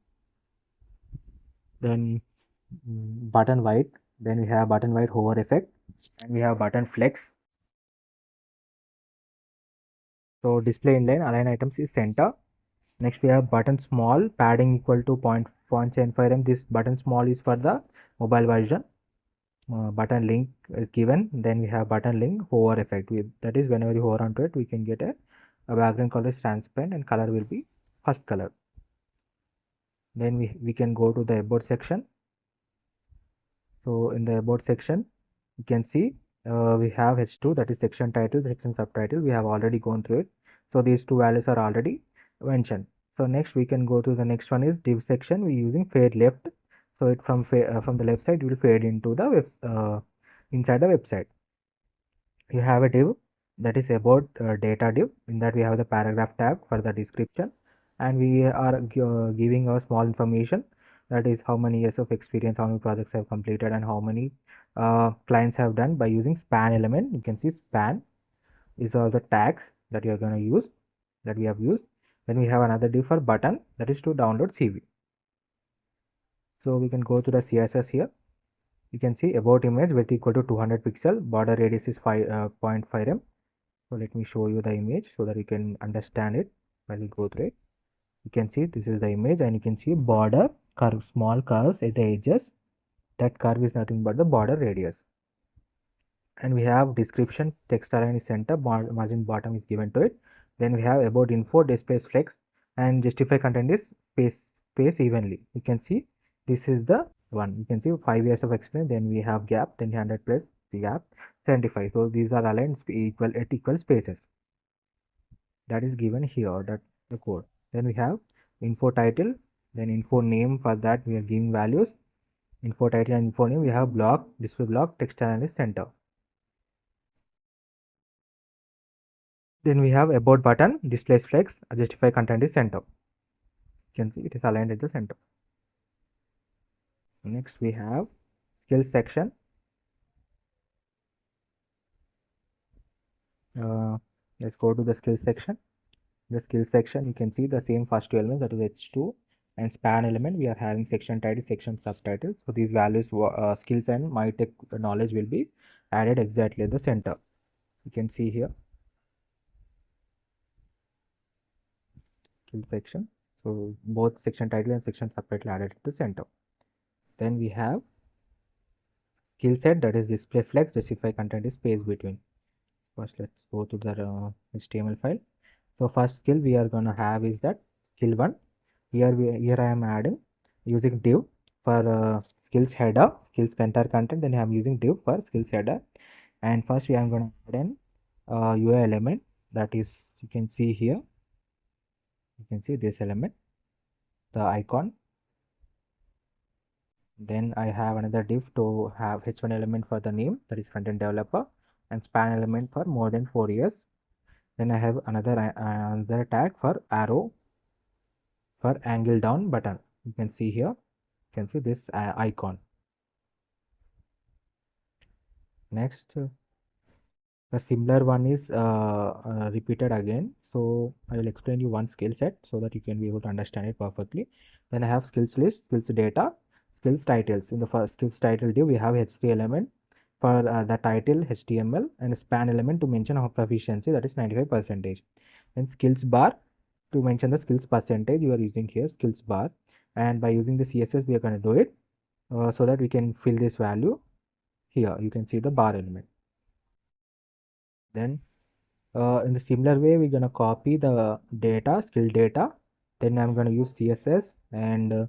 Then button white. Then we have button white hover effect, and we have button flex. So display inline, align items is center. Next we have button small, padding equal to 0.75 m. This button small is for the mobile version. Button link is given. Then we have button link hover effect. That is whenever you hover onto it, we can get a background color is transparent and color will be first color. Then we can go to the about section. So in the about section, you can see we have H2, that is section title, section subtitle. We have already gone through it. So these two values are already mentioned. So next we can go to the next one is div section. We using fade left. So it from the left side will fade into the inside the website. You have a div that is about data div. In that we have the paragraph tag for the description, and we are giving a small information, that is how many years of experience, how many projects have completed, and how many clients have done by using span element. You can see span is all the tags that you are going to use, that we have used. Then we have another div for button, that is to download CV. So we can go to the CSS here. You can see about image width equal to 200 pixel, border radius is 0.5 m. So let me show you the image so that you can understand it while we go through it. You can see this is the image, and you can see border curve, small curves at the edges. That curve is nothing but the border radius. And we have description, text align is center, margin bottom is given to it. Then we have about info, display flex, and justify content is space evenly. You can see this is the one. You can see 5 years of experience. Then we have gap, then 100 plus gap, 75. So these are aligned at equal spaces. That is given here, that the code. Then we have info title, then info name. For that we are giving values, info title and info name. We have block, display block, text align is center. Then we have about button, display flex, justify content is center. You can see it is aligned at the center. Next we have skills section. Let's go to the skills section. The skills section, you can see the same first two elements, that is H2 and span element. We are having section title, section subtitle. So these values, skills and my tech knowledge will be added exactly at the center. You can see here skill section. So both section title and section subtitle added at the center. Then we have skill set, that is display flex, justify content is space between. First let's go to the HTML file. So first skill we are gonna have is that skill 1. Here I am adding using div for skills header, skills enter content. Then I am using div for skills header. And first we are going to add an UI element, that is, you can see here, you can see this element, the icon. Then I have another div to have h1 element for the name, that is front-end developer, and span element for more than 4 years. Then I have another tag for arrow for angle down button. You can see here, you can see this icon. Next, the similar one is repeated again. So I will explain you one skill set so that you can be able to understand it perfectly. Then I have skills list, skills data, skills titles. In the first skills title div, we have h3 element for the title HTML and a span element to mention our proficiency, that is 95%. And skills bar to mention the skills percentage, you are using here skills bar. and by using the CSS we are going to do it so that we can fill this value here. You can see the bar element. Then in the similar way we're going to copy the data, skill data. Then I'm going to use CSS and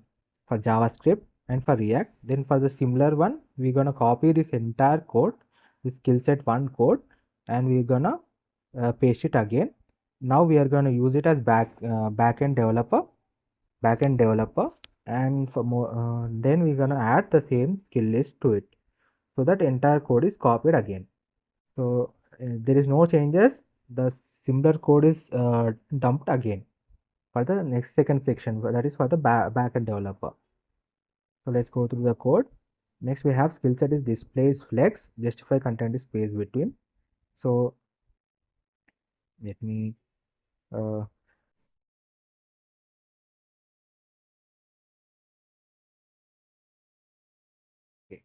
for JavaScript and for React. Then for the similar one we're going to copy this entire code, this skill set one code, and we're going to paste it again. Now we are going to use it as backend developer, and for more then we're going to add the same skill list to it, so that entire code is copied again. So there is no changes, the similar code is dumped again for the next second section, that is for the backend developer. So let's go through the code. Next we have skill set is displays flex, justify content is space between. So let me uh, okay.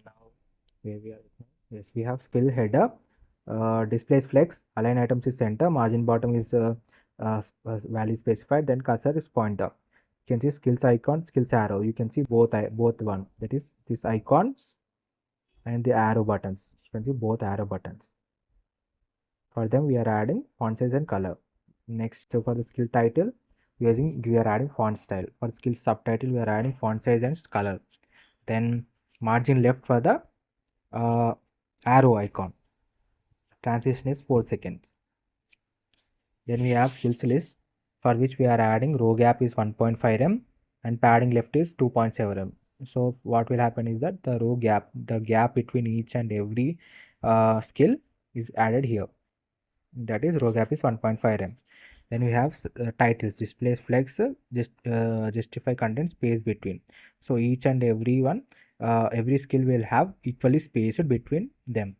Now where we are, yes, we have skill header, displays flex, align items is center, margin bottom is value specified, then cursor is pointer. You can see skills icon, skills arrow. You can see both one, that is this icons and the arrow buttons. You can see both arrow buttons. For them we are adding font size and color. Next, for the skill title we are adding font style. For skill subtitle we are adding font size and color. Then margin left for the arrow icon. Transition is 4 seconds. Then we have skills list, for which we are adding row gap is 1.5 rem and padding left is 2.7 rem. So what will happen is that the gap between each and every skill is added here. That is row gap is 1.5 rem. Then we have titles, displays flex, justify content space between. So each and every one, every skill will have equally spaced between them.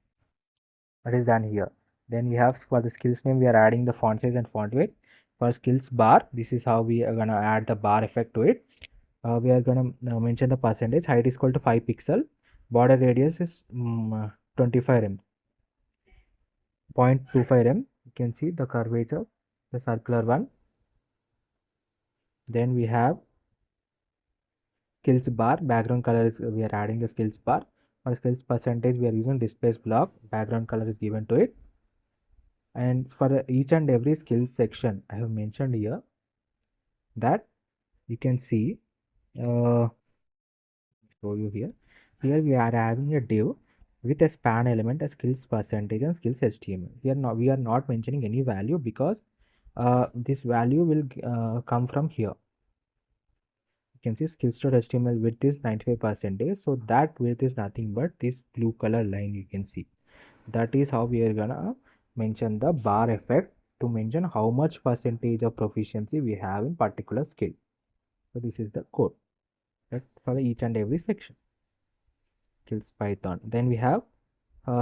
That is done here. Then we have for the skills name we are adding the font size and font weight. For skills bar, this is how we are gonna add the bar effect to it. We are gonna mention the percentage. Height is equal to 5 pixel. Border radius is 25 rem. 0.25 rem. You can see the curvature, the circular one. Then we have skills bar. Background color is we are adding the skills bar. For skills percentage we are using displays block. Background color is given to it. And for each and every skill section I have mentioned here, that you can see show you here. Here we are having a div with a span element, a skills percentage and skills HTML. We are not mentioning any value because this value will come from here. You can see skills.html width is 95%, so that width is nothing but this blue color line. You can see that is how we are gonna mention the bar effect to mention how much percentage of proficiency we have in particular skill. So this is the code that for each and every section. Skills Python. Then we have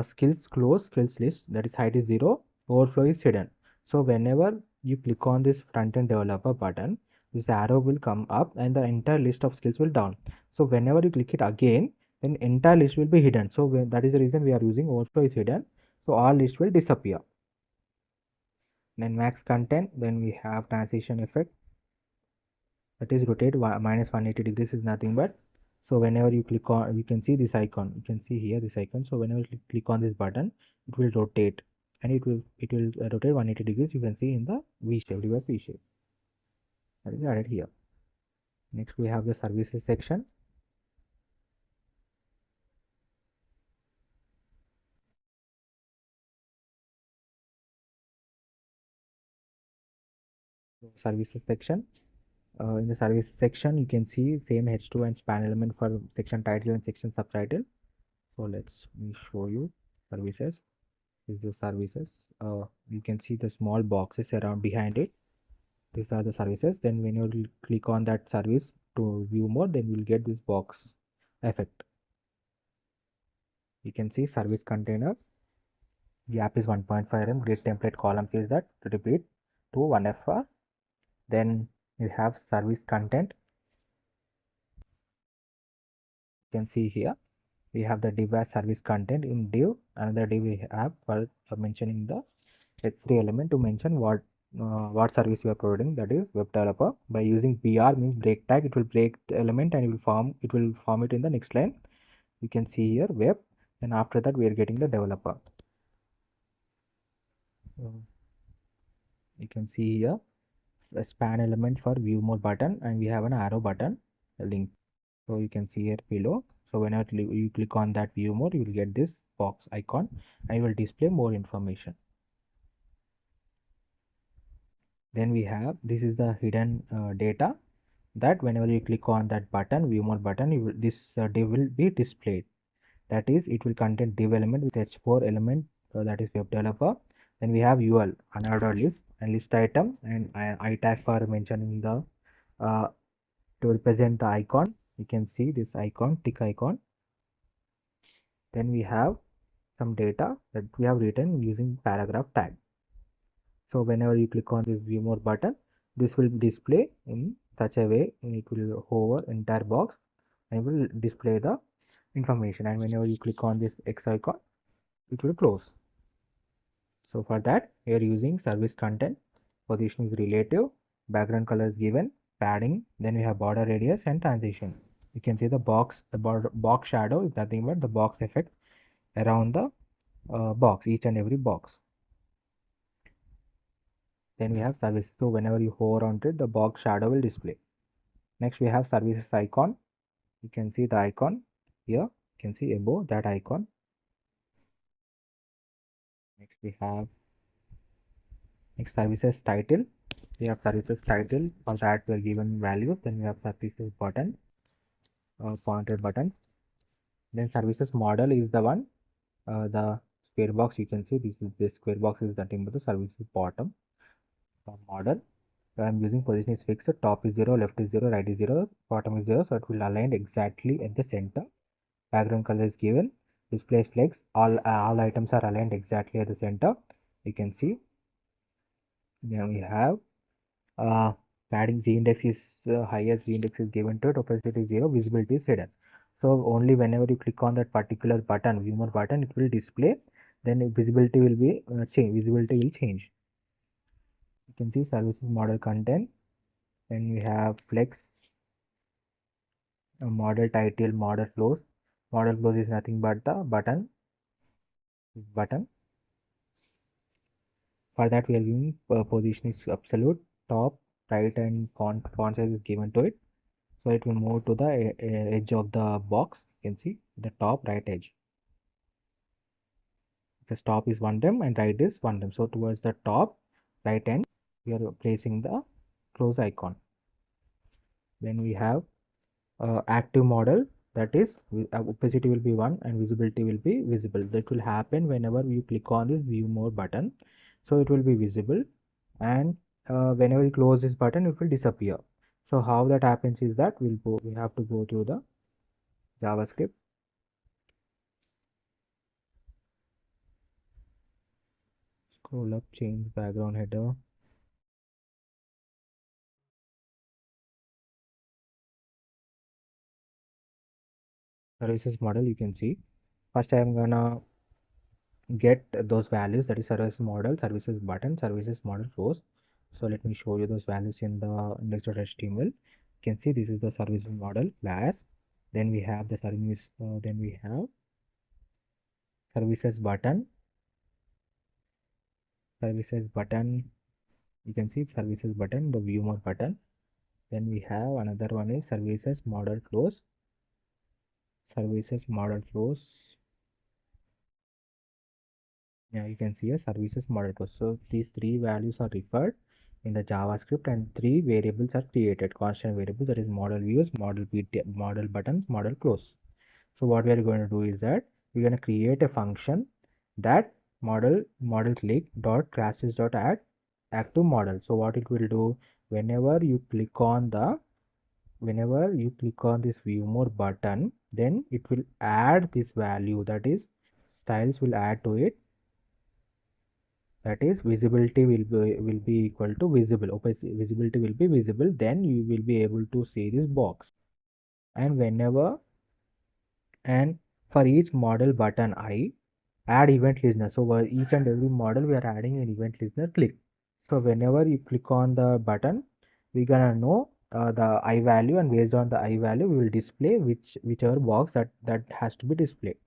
skills close, skills list, that is height is 0, overflow is hidden. So whenever you click on this front-end developer button, this arrow will come up and the entire list of skills will down. So whenever you click it again, then entire list will be hidden. So that is the reason we are using overflow is hidden. So all list will disappear. Then max content, then we have transition effect, that is rotate minus 180 degrees is nothing but, so whenever you click on, you can see this icon, you can see here this icon. So whenever you click on this button, it will rotate and it will rotate 180 degrees. You can see in the V shape, reverse V shape, that is added here. Next we have the services section. Services section. In the services section, you can see same h2 and span element for section title and section subtitle. So let's me show you services. This is the services. You can see the small boxes around behind it. These are the services. Then when you click on that service to view more, then you will get this box effect. You can see service container gap is 1.5 rem. Grid template column says that to repeat to 1fr. Then you have service content. You can see here we have the div as service content. In div, another div we have for mentioning the h3 element to mention what what service you are providing, that is web developer. By using BR means break tag, it will break the element and it will form it in the next line. You can see here web, and after that we are getting the developer. You can see here a span element for view more button, and we have an arrow button link. So you can see here below. So whenever you click on that view more, you will get this box icon and it will display more information. Then we have, this is the hidden data, that whenever you click on that button, view more button, this div will be displayed. That is, it will contain div element with h4 element, that is web developer. Then we have UL, another list and list item, and I tag for mentioning the to represent the icon. You can see this icon, tick icon. Then we have some data that we have written using paragraph tag. So whenever you click on this view more button, this will display in such a way, it will hover entire box and will display the information. And whenever you click on this X icon, it will close. So for that, we are using service content, position is relative, background color is given, padding, then we have border radius and transition. You can see the box, the border box shadow is nothing but the box effect around the box, each and every box. Then we have service. So whenever you hover onto it, the box shadow will display. Next we have services icon. You can see the icon here. You can see above that icon. Next we have services title. We have services title. For that we are given values. Then we have services button, pointed buttons. Then services model is the one, the square box. You can see this square box is nothing but the services bottom model. I am using position is fixed, top is 0, left is 0, right is 0, bottom is 0, so it will align exactly at the center. Background color is given, display flex, all items are aligned exactly at the center. You can see. Then we have padding z index is higher, z index is given to it, opacity is 0, visibility is hidden. So only whenever you click on that particular button, view more button, it will display, then visibility will be visibility will change. You can see services model content. Then we have flex, model title, model flows. Model flows is nothing but the button. For that we are giving position is absolute, top, right, and font size is given to it. So it will move to the edge of the box. You can see the top right edge. The top is one dim and right is one dim. So towards the top right end, we are placing the close icon. Then we have active model, that is opacity will be 1 and visibility will be visible. That will happen whenever you click on this view more button, so it will be visible, and whenever you close this button it will disappear. So how that happens is that we have to go to the JavaScript, scroll up, change background header, services model. You can see first I am gonna get those values, that is service model, services button, services model flows. So let me show you those values in the index.html. You can see this is the services model class. Then we have the service, then we have services button, you can see services button, the view more button. Then we have another one is services model flows, services model flows. Yeah, you can see a services model flows. So these three values are referred in the JavaScript, and three variables are created, constant variables, that is model views, model buttons, model close. So what we are going to do is that we're going to create a function that model click dot classes dot add active model. So what it will do, whenever you click on this view more button, then it will add this value, that is styles will add to it, that is visibility will be equal to visible, opacity visibility will be visible, then you will be able to see this box. And for each model button I add event listener. So for each and every model we are adding an event listener click. So whenever you click on the button, we're gonna know the I value, and based on the I value, we will display whichever box that has to be displayed.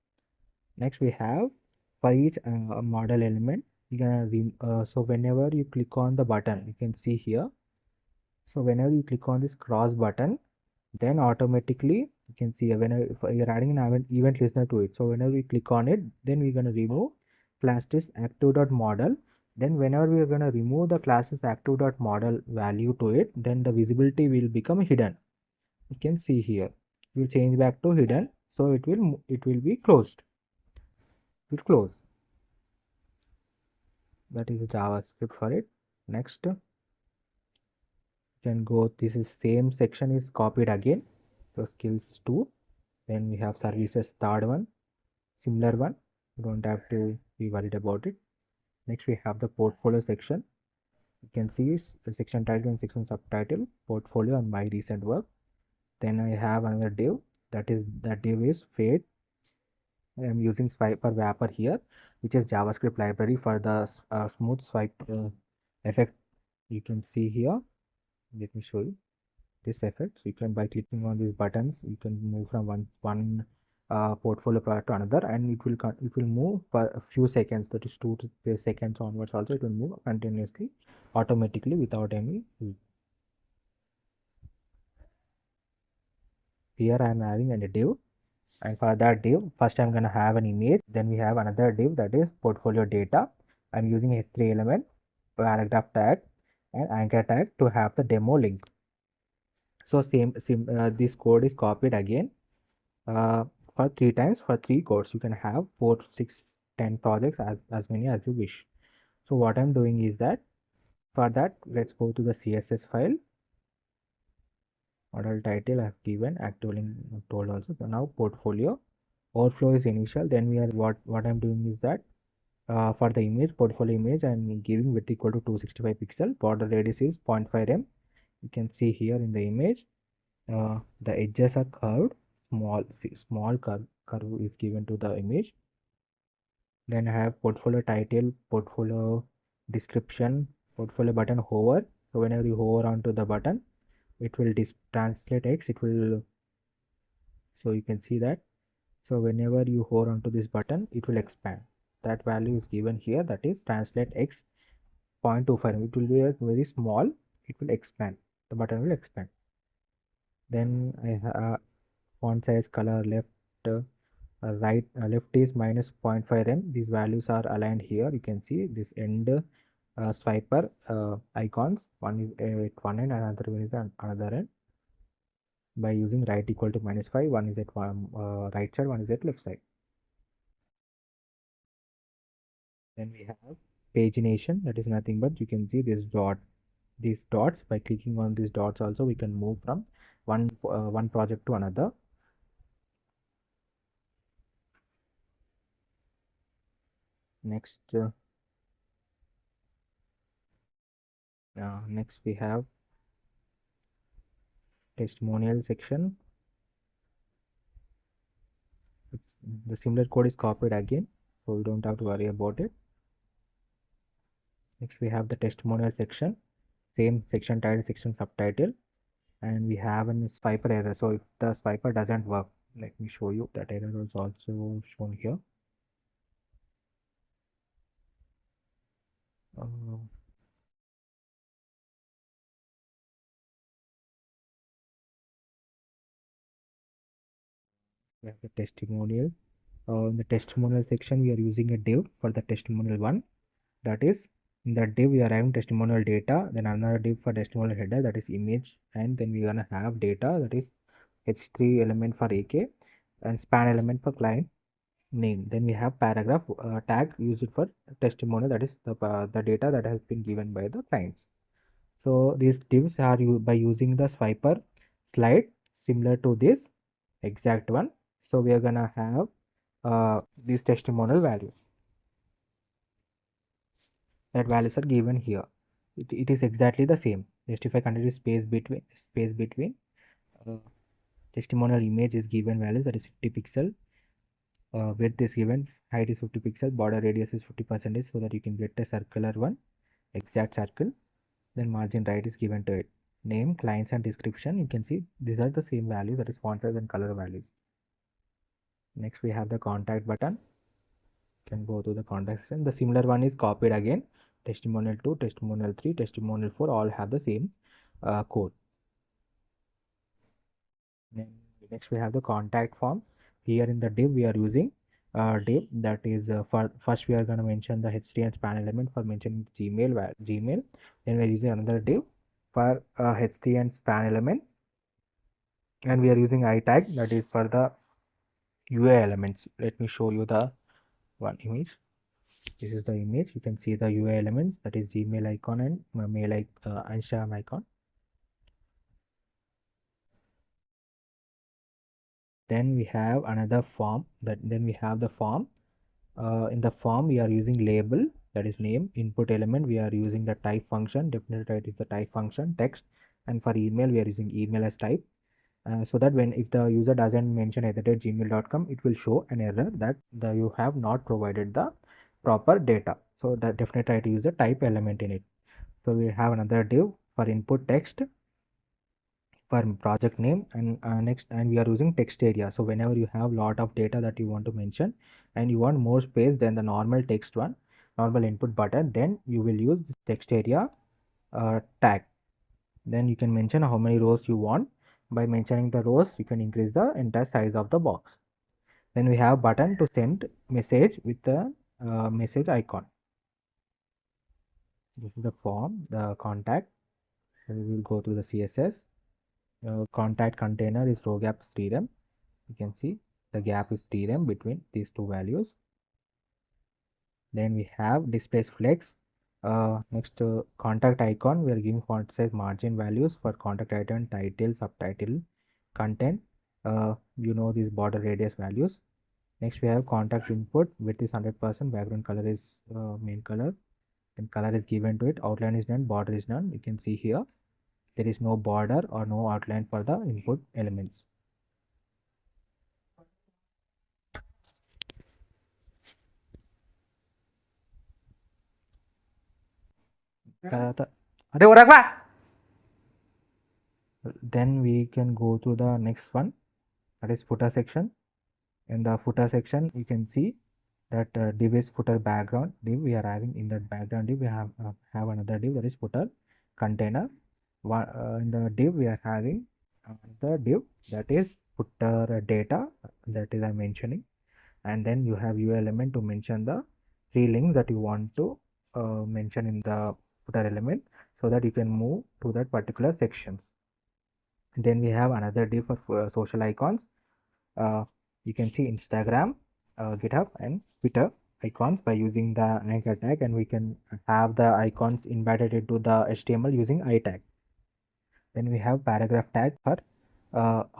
Next, we have for each model element, you're gonna so whenever you click on the button, you can see here. So whenever you click on this cross button, then automatically you can see whenever if you're adding an event listener to it. So whenever we click on it, then we're going to remove classes active.model. Then whenever we are going to remove the classes active.model value to it, then the visibility will become hidden. You can see here, it will change back to hidden, so it will be closed. It will close. That is the JavaScript for it. Next, you can go. This is same section is copied again. So skills 2. Then we have services, third one, similar one. You don't have to be worried about it. Next, we have the portfolio section. You can see the section title and section subtitle, portfolio, and my recent work. Then I have another div. That div is fade. I am using swiper wrapper here, which is JavaScript library for the smooth swipe effect. You can see here. Let me show you this effect. So you can, by clicking on these buttons, you can move from one portfolio product to another, and it will move for a few seconds, that is 2 to 3 seconds onwards. Also it will move continuously, automatically, without any. Here I am having a div, and for that div, first I'm going to have an image. Then we have another div, that is portfolio data. I'm using h3 element, paragraph tag, and anchor tag to have the demo link. So this code is copied again for 3 times. For 3 codes, you can have 4, 6, 10 projects, as many as you wish. So what I'm doing is that, for that, let's go to the CSS file. Model title I have given, active link told also. So now portfolio overflow is initial. Then we are what I'm doing is that, for the image, portfolio image, I'm giving width equal to 265 pixel. Border radius is 0.5 m. You can see here in the image, the edges are curved. Small curve is given to the image. Then I have portfolio title, portfolio description, portfolio button hover. So whenever you hover onto the button, it will translate text. It will, so you can see that. So whenever you hover onto this button, it will expand. That value is given here, that is translate x 0.25. It will be very small. It will expand. The button will expand. Then I have font size, color, left, left is minus 0.5 m. These values are aligned here. You can see this end swiper icons. One is at one end, another one is at another end. By using right equal to -5, one is at right side, one is at left side. Then we have pagination. That is nothing but, you can see this dot, these dots. By clicking on these dots also, we can move from one project to another. Next, next we have testimonial section. The similar code is copied again, so we don't have to worry about it. Next we have the testimonial section, same section title, section subtitle, and we have a swiper error. So if the swiper doesn't work, let me show you. That error is also shown here. We have the testimonial. In the testimonial section, we are using a div for the testimonial one. That is, in that div we are having testimonial data, then another div for testimonial header, that is image, and then we're gonna have data, that is h3 element for AK, and span element for client name. Then we have paragraph tag used for testimonial, that is the data that has been given by the clients. So these divs are by using the swiper slide, similar to this exact one. So we are gonna have these testimonial values. That values are given here. It is exactly the same. Justify content space between testimonial image is given values, that is 50 pixel. Width is given, height is 50 pixel, border radius is 50%, so that you can get a circular one. exact circle. Then margin right is given to it. Name, clients and description. You can see these are the same values, that is font size and color values. Next we have the contact button. You can go to the contact section. The similar one is copied again. Testimonial 2, testimonial 3, testimonial 4 all have the same code. Then next we have the contact form. Here in the div we are using div, that is for first we are going to mention the HTML span element for mentioning Gmail. Then we are using another div for HTML span element, and we are using I tag, that is for the UI elements. Let me show you the one image. This is the image. You can see the UI elements, that is Gmail icon and Instagram icon. Then we have another form. Then we have the form. In the form we are using label, that is name. Input element we are using the type function. Definite type is the type function. Text, and for email we are using email as type. So that when if the user doesn't mention @gmail.com, it will show an error that you have not provided the proper data. So that definitely try to use the type element in it. So we have another div for input text for project name, and next, and we are using text area. So whenever you have lot of data that you want to mention and you want more space than the normal text one, normal input button, then you will use this text area tag. Then you can mention how many rows you want. By mentioning the rows, you can increase the entire size of the box. Then we have button to send message with the message icon. This is the form, the contact. So we will go to the CSS. Contact container is row gap theorem. You can see the gap is theorem between these two values. Then we have display flex. Next, contact icon, we are giving font size margin values for contact item, title, subtitle, content. You know these border radius values. Next we have contact input, width is 100%, background color is main color, and color is given to it. Outline is none, border is none. You can see here there is no border or no outline for the input elements. తర్వాత అరే ఒరగవా. Then we can go to the next one, that is footer section. In the footer section you can see that div is footer background div. We are having in that background div we have another div, that is footer container. In the div we are having the div, that is footer data, that is I'm mentioning. And then you have UI element to mention the three links that you want to mention in the footer element, so that you can move to that particular sections. Then we have another div for social icons. You can see Instagram, GitHub and Twitter icons by using the anchor tag, and we can have the icons embedded into the HTML using I tag. Then we have paragraph tag for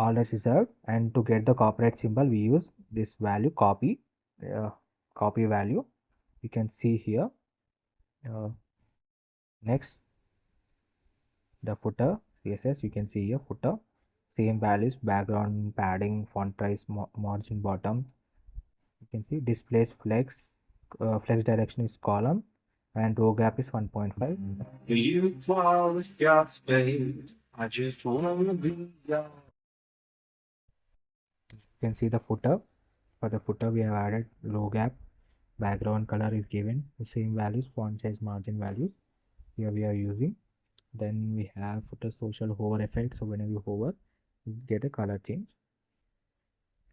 all rights reserved, and to get the copyright symbol we use this value uh, copy value. You can see here. Next, the footer CSS, you can see here footer, same values, background, padding, font size, margin bottom. You can see displays flex, flex direction is column, and row gap is 1.5. You got space. I just wanna be. You can see the footer. For the footer we have added row gap, background color is given, the same values, font size, margin values here we are using. Then we have footer social hover effect, so whenever you hover you get a color change.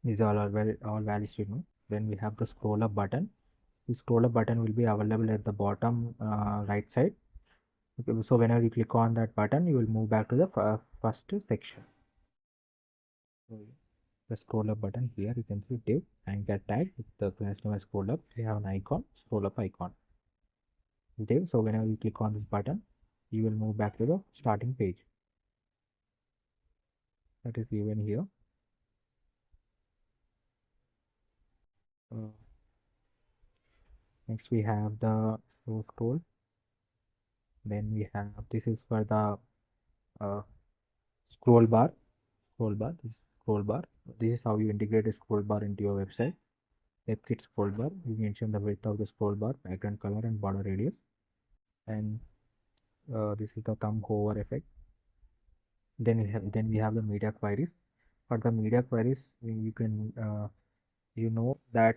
These are all values you know. Then we have the scroll up button. The scroll up button will be available at the bottom right side. Okay, so whenever you click on that button you will move back to the first section. So the scroll up button, here you can see div anchor tag with the class name as scroll up. We have an icon, scroll up icon div. So whenever you click on this button you will move back to the starting page, that is given here. Next we have the scroll. Then we have, this is for the uh, scroll bar. This is scroll bar. This is how you integrate a scroll bar into your website. WebKit scroll bar, you mention the width of the scroll bar, background color and border radius. and this is the thumb hover effect. Then we have the media queries. For the media queries, you can that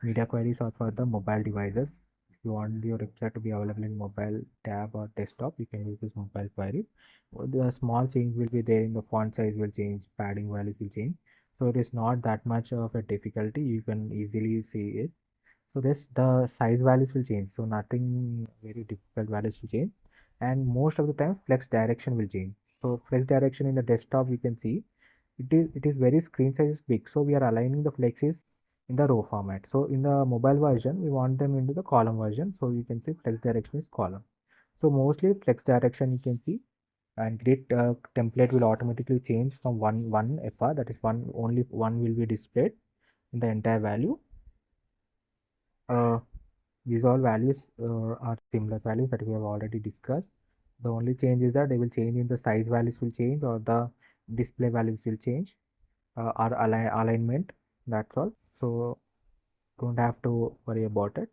media queries are for the mobile devices. If you want your website to be available in mobile tab or desktop, you can use this mobile query. The small change will be there in the font size will change, padding values will change. So it is not that much of a difficulty. You can easily see it. So this the size values will change. So nothing very difficult values will change. And most of the time flex direction will change. So flex direction in the desktop we can see it is very screen size is big, so we are aligning the flexes in the row format. So in the mobile version we want them into the column version, so you can see flex direction is column. So mostly flex direction you can see, and grid template will automatically change from one fr, that is one, only one will be displayed in the entire value. uh, these all values are similar values that we have already discussed. The only change is that they will change in the size values will change, or the display values will change, or alignment. That's all. So don't have to worry about it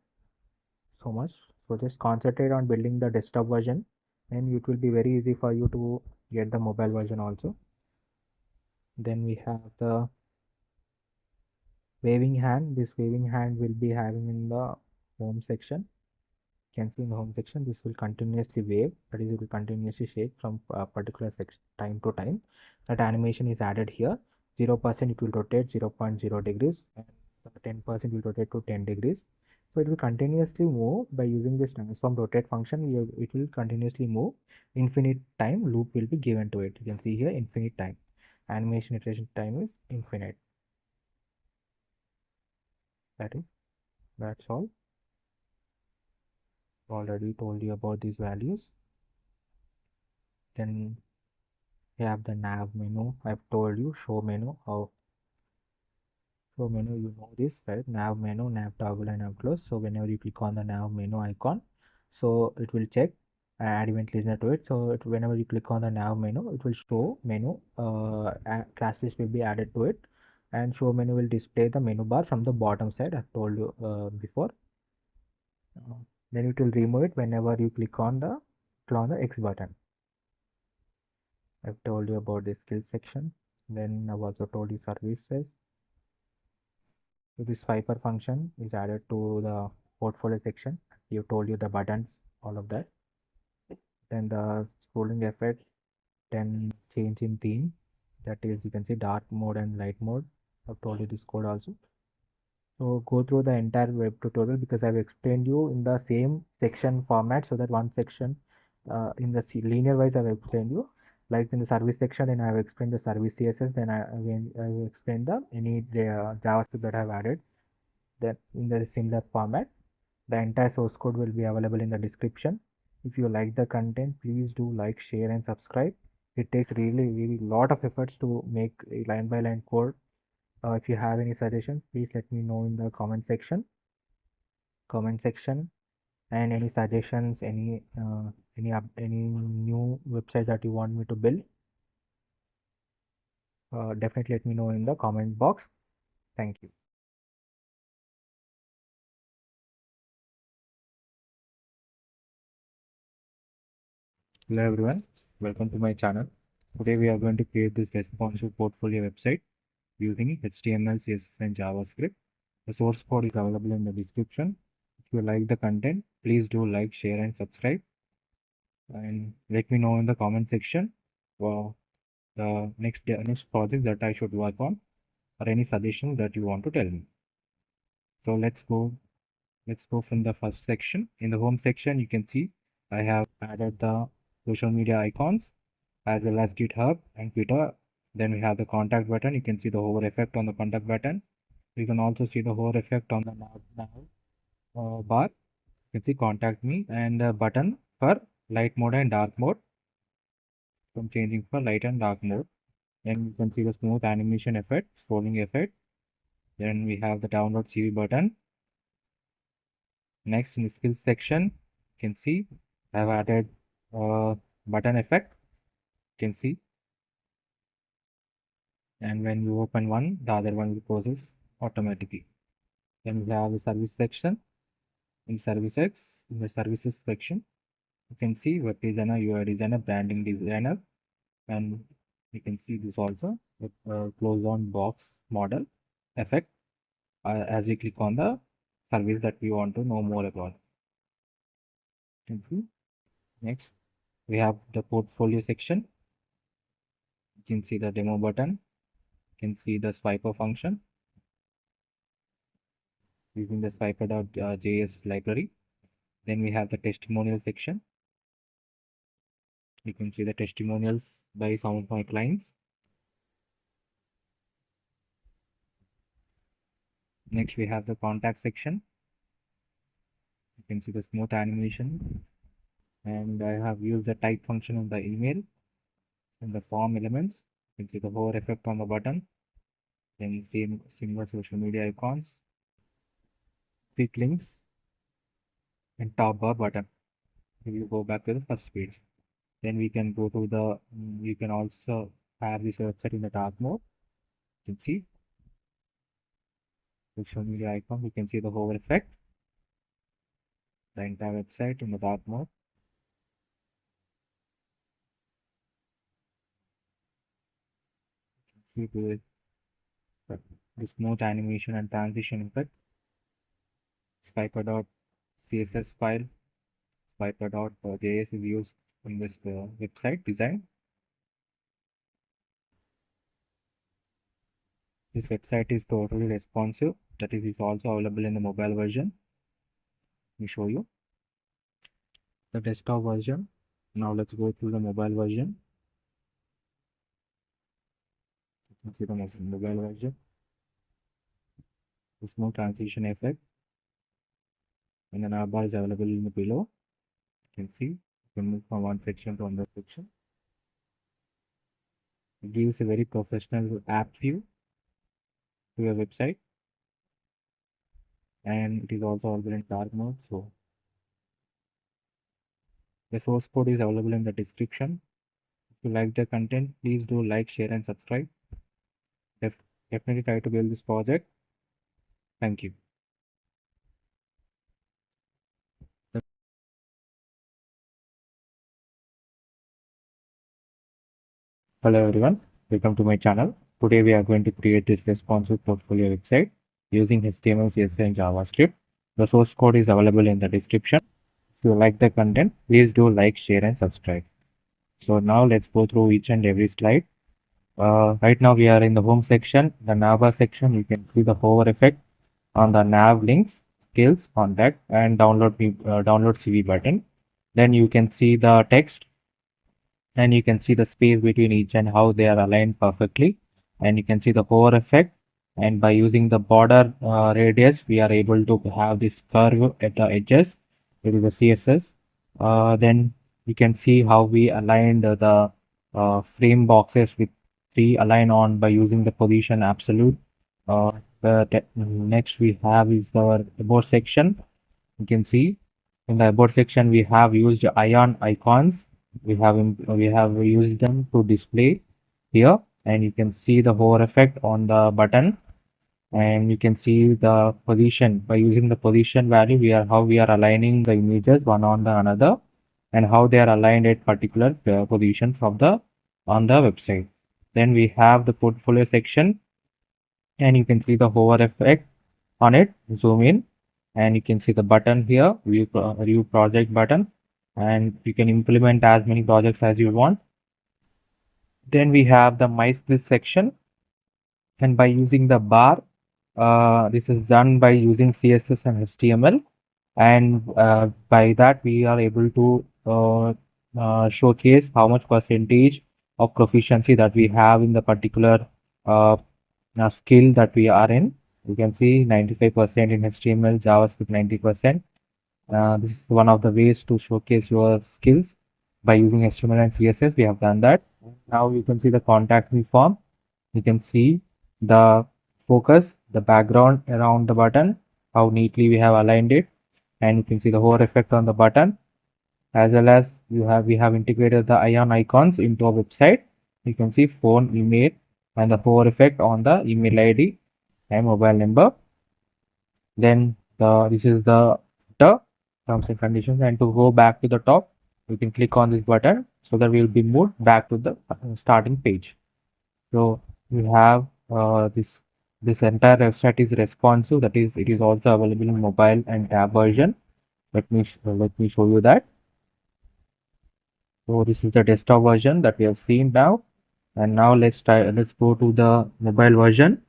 so much. So just concentrate on building the desktop version, and it will be very easy for you to get the mobile version also. Then we have the waving hand. This waving hand will be having in the home section. You can see in the home section, this will continuously wave, that is, it will continuously shake from a particular time to time. That animation is added here. 0% it will rotate 0.0 degrees, and 10% will rotate to 10 degrees. So it will continuously move by using this transform rotate function. It will continuously move. Infinite time loop will be given to it. You can see here infinite time. Animation iteration time is infinite. That's all. Already told you about these values. Then we have the nav menu. I've told you show menu. How show menu, you know this, right? Nav menu, nav toggle, and nav close. So whenever you click on the nav menu icon, so it will check add event listener to it. So whenever you click on the nav menu, it will show menu. Class list will be added to it, and show menu will display the menu bar from the bottom side. I've told you before. Then it will remove it whenever you click on the X button. I've told you about the skills section. Then I've also told you services. So this Viper function is added to the portfolio section. You told you the buttons, all of that. Then the scrolling effect, then change in theme. That is, you can see dark mode and light mode. I've told you this code also. So go through the entire web tutorial because I've explained you in the same section format, so that one section in the linear wise I've explained you. Like in the service section, then I've explained the service CSS, then I will explain the any JavaScript that I've added. Then in the similar format, the entire source code will be available in the description. If you like the content, please do like, share, and subscribe. It takes really lot of efforts to make a line by line code. If you have any suggestions, please let me know in the comment section. And any suggestions, any new website that you want me to build, definitely let me know in the comment box. Thank you. Hello everyone, welcome to my channel. Today we are going to create this responsive portfolio website using HTML, CSS, and JavaScript. The source code is available in the description. If you like the content, please do like, share, and subscribe. And let me know in the comment section for the next project that I should work on, or any suggestions that you want to tell me. So let's go from the first section. In the home section, you can see I have added the social media icons as well as GitHub and Twitter. Then we have the contact button. You can see the hover effect on the contact button. You can also see the hover effect on the nav bar. You can see contact me, and the button for light mode and dark mode. From changing for light and dark mode. Then you can see the smooth animation effect, scrolling effect. Then we have the download CV button. Next, in the skills section, you can see I have added button effect. You can see, and when you open one, the other one will closes automatically. Then we have the service section. In services, in the services section, you can see web designer, UI designer, branding designer, and you can see this also with close on box model effect as we click on the service that we want to know more about. You can see next we have the portfolio section. You can see the demo button. You can see the swiper function using the swiper.js library. Then we have the testimonial section. You can see the testimonials by some of my clients. Next we have the contact section. You can see the smooth animation, and I have used the type function in the email in the form elements. You can see the hover effect on the button. Then you see similar social media icons, quick links, and top bar button. If you go back to the first page, then we can go to the you can also have this website in the dark mode. You can see social media icon. You can see the hover effect, the entire website in the dark mode. You can see the smooth animation and transition effect. Swiper.css file, swiper.js is used in this website design. This website is totally responsive. That is also available in the mobile version. Let me show you the desktop version. Now let's go through the mobile version. You can see the mobile version. The smooth transition effect and the navbar is available in the below. You can see you can move from one section to another section. It gives a very professional app view to your website, and it is also available in dark mode. So the source code is available in the description. If you like the content, please do like, share, and subscribe. Definitely try to build this project. Thank you. Hello everyone, welcome to my channel. Today we are going to create this responsive portfolio website using HTML, CSS, and JavaScript. The source code is available in the description. If you like the content, please do like, share, and subscribe. So now let's go through each and every slide. Right now we are in the home section, the navbar section. You can see the hover effect on the nav links, skills, contact, and download CV button. Then you can see the text, and you can see the space between each and how they are aligned perfectly. And you can see the hover effect, and by using the border radius we are able to have this curve at the edges. It is a CSS. Then you can see how we aligned the frame boxes with 3 align on by using the position absolute. Next we have is our about section. You can see in the about section we have used ion icons. We have used them to display here, and you can see the hover effect on the button, and you can see the position. By using the position value, how we are aligning the images one on the another, and how they are aligned at particular positions of the on the website. Then we have the portfolio section, and you can see the hover effect on it. Zoom in, and you can see the button here, view project button, and you can implement as many projects as you want. Then we have the my skills section, and by using the bar, this is done by using CSS and HTML, and by that we are able to showcase how much percentage of proficiency that we have in the particular uh, skill that we are in. You can see 95% in HTML, JavaScript 90%. This is one of the ways to showcase your skills by using HTML and CSS. We have done that. Now you can see the contact me form. You can see the focus, the background around the button, how neatly we have aligned it, and you can see the hover effect on the button, as well as we have integrated the ion icons into our website. You can see phone, email, and the hover effect on the email ID and mobile number. Then this is the footer. terms and conditions. And to go back to the top, you can click on this button so that we will be moved back to the starting page. So we have this entire website is responsive. That is, it is also available in mobile and tab version. Let me show you that. So this is the desktop version that we have seen now, and now let's go to the mobile version.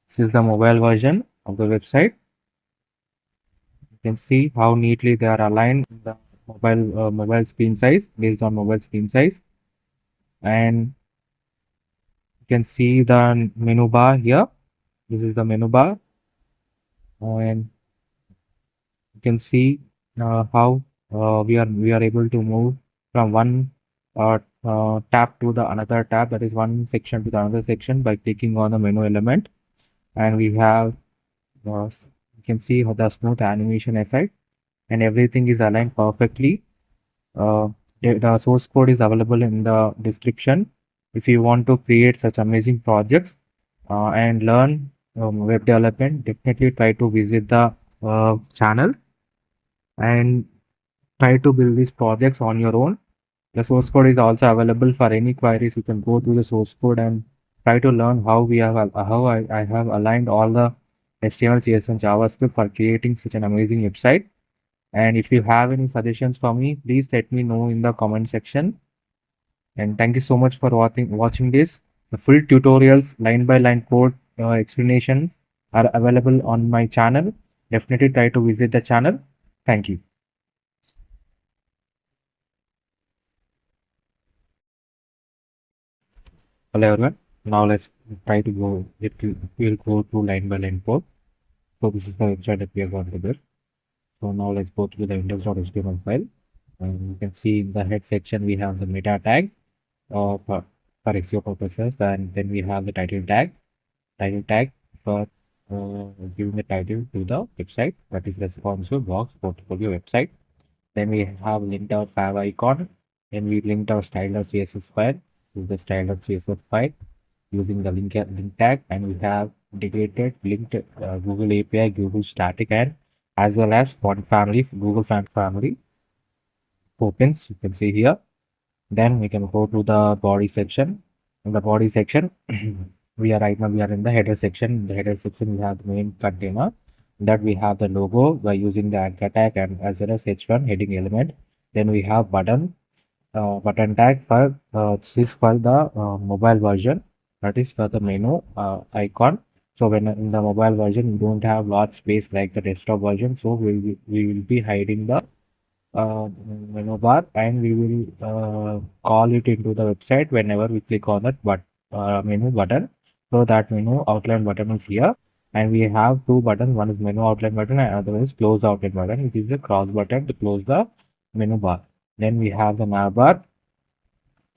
This is the mobile version of the website. You can see how neatly they are aligned in the mobile screen size, based on mobile screen size, and you can see the menu bar here. This is the menu bar, and you can see how we are able to move from one tab to the another tab, that is one section to the another section, by clicking on the menu element. And we have you can see how the smooth animation effect, and everything is aligned perfectly. uh, the source code is available in the description. If you want to create such amazing projects and learn web development, definitely try to visit the channel and try to build these projects on your own. The source code is also available for any queries. You can go through the source code and try to learn how I have aligned all the HTML, CSS, and JavaScript for creating such an amazing website. And if you have any suggestions for me, please let me know in the comment section. And thank you so much for watching this. The full tutorials, line by line code explanations are available on my channel. Definitely try to visit the channel. Thank you. Hello everyone. Now let's try to go. We'll go through line by line code. So this is the website that we are going to build. So now let's go through the index.html file. And you can see in the head section we have the meta tag for SEO purposes, and then we have the title tag for giving the title to the website, that is responsive box portfolio website. Then we have linked our fav icon. Then we linked our style.css file to the style.css file using the link tag, and we have integrated linked Google API, Google static, and as well as font family, Google font family opens. You can see here. Then we can go to the body section. In the body section, we are in the header section. In the header section, we have the main container that we have the logo by using the anchor tag and as well as h1 heading element. Then we have button tag for this is for the mobile version, that is for the menu icon. So when in the mobile version you don't have lot space like the desktop version, so we will be hiding the menu bar, and we will call it into the website whenever we click on that menu button. So that menu outline button is here, and we have two buttons. One is menu outline button and other is close outline button, which is the cross button to close the menu bar. Then we have the navbar.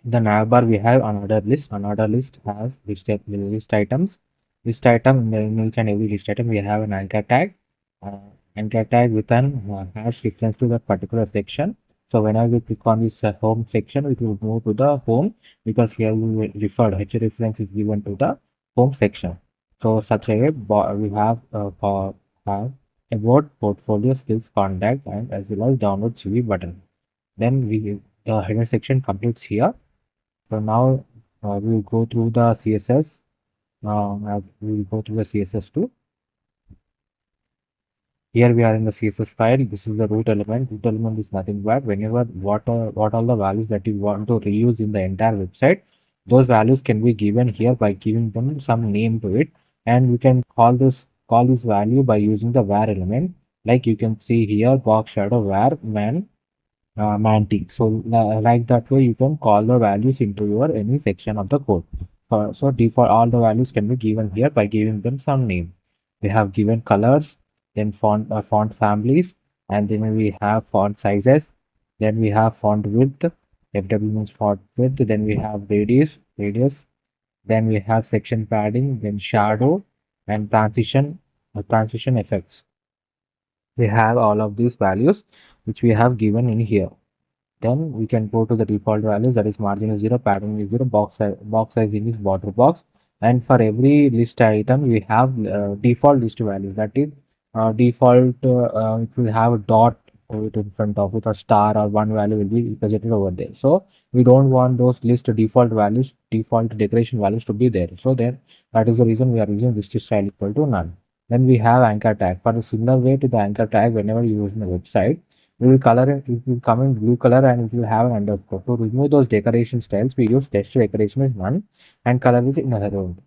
The navbar we have another list. Another list has list items. List item, in each and every list item we have an anchor tag. Uh, Anchor tag with an hash reference to that particular section. So whenever we click on this home section, it will move to the home, because here we referred H reference is given to the home section. So such a way we have have about portfolio skills contact and as well as download CV button. Then the header section completes here. So now we will go through the CSS. As we will go through the CSS too. Here we are in the CSS file. This is the root element. Root element is nothing but whenever what all the values that you want to reuse in the entire website, those values can be given here by giving them some name to it, and we can call this value by using the var element. Like you can see here, box shadow var manti. So like that way you can call the values into your any section of the code. So default all the values can be given here by giving them some name. We have given colors, then font families, and then we have font sizes, then we have font width. FW means font width. Then we have radius. Then we have section padding, then shadow and transition effects. We have all of these values which we have given in here. Then we can go to the default values, that is margin is 0, padding is 0, box sizing is border box, And for every list item we have default list values, that is default it will have a dot in front of it, or star, or one value will be presented over there. So we don't want those list default values, default decoration values to be there. So then that is the reason we are using list style equal to none. Then we have anchor tag. For a similar way to the anchor tag, whenever you use in the website, we will color it, it will come in blue color and it will have an underscore. To remove those decoration styles, we use text decoration is none and color is in another one.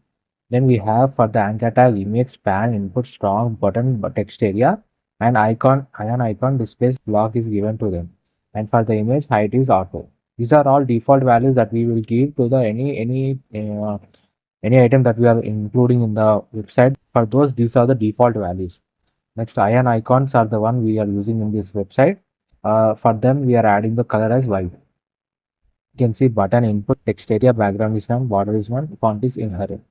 Then we have for the anchor tag image span input strong button text area and icon displays block is given to them. And for the image height is auto. These are all default values that we will give to the any item that we are including in the website. For those, these are the default values. Next, icons are the one we are using in this website. For them, we are adding the color as white. You can see button input text area background is none, border is one, font is inherent.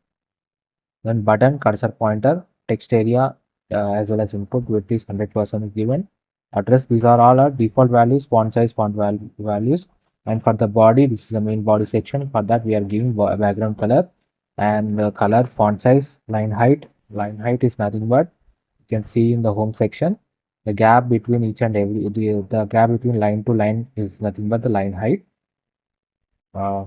Then button, cursor pointer, text area as well as input width is 100% is given. Address, these are all our default values, font size, values. And for the body, this is the main body section. For that, we are giving background color and color, font size, line height. Line height is nothing but you can see in the home section. The gap between each and every the gap between line to line is nothing but the line height. Uh,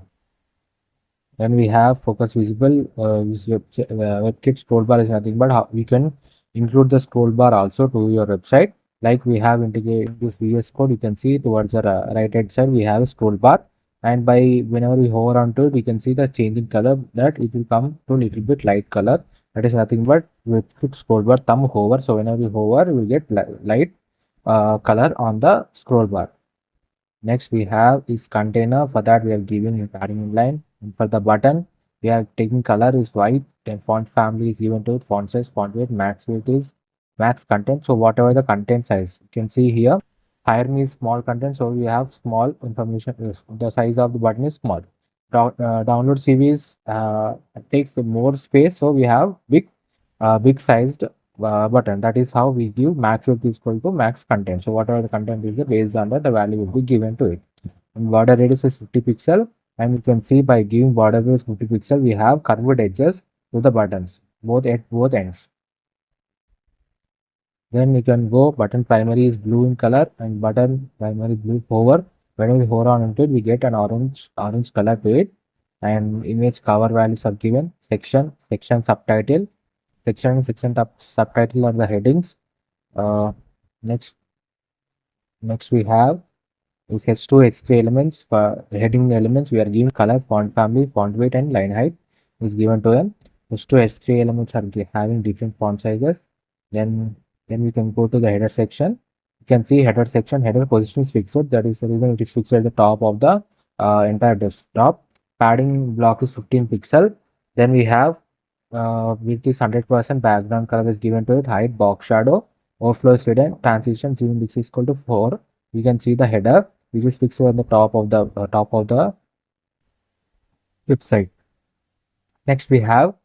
Then we have focus visible. WebKit scroll bar is nothing but how we can include the scroll bar also to your website. Like we have integrated this VS Code, you can see towards the right hand side we have a scroll bar, and by whenever we hover onto it, we can see the change in color that it will come to a little bit light color. That is nothing but WebKit scroll bar thumb hover. So whenever we hover, we get light color on the scroll bar. Next we have is container. For that we are giving a padding inline. And for the button we are taking color is white. Then font family is given to it. Font size, font weight, max weight is max content. So whatever the content size, you can see here. Higher means small content. So we have small information. The size of the button is small. Download CVs takes more space. So we have big sized button. That is how we give max width is equal to max content. So whatever the content is, based on that, the value will be given to it. And border radius is 50 pixel, and you can see by giving border radius 50 pixel, we have curved edges to the buttons, both at both ends. Then you can go button primary is blue in color and button primary blue hover. When we hover on it, we get an orange color to it. And image cover values are given. Section subtitle. Section subtitle are the headings. Uh, next we have is H2 H3 elements. For heading elements, we are given color, font family, font weight, and line height is given to them. H2 H3 elements are having different font sizes. Then we can go to the header section. You can see header section, header position is fixed. That is the reason it is fixed at the top of the entire desktop. Padding block is 15 pixel. Then we have width is 100%, background color is given to it, height, box shadow, overflow is hidden, transition zoom index is equal to 4. You can see the header which is fixed on the top of the website. Next we have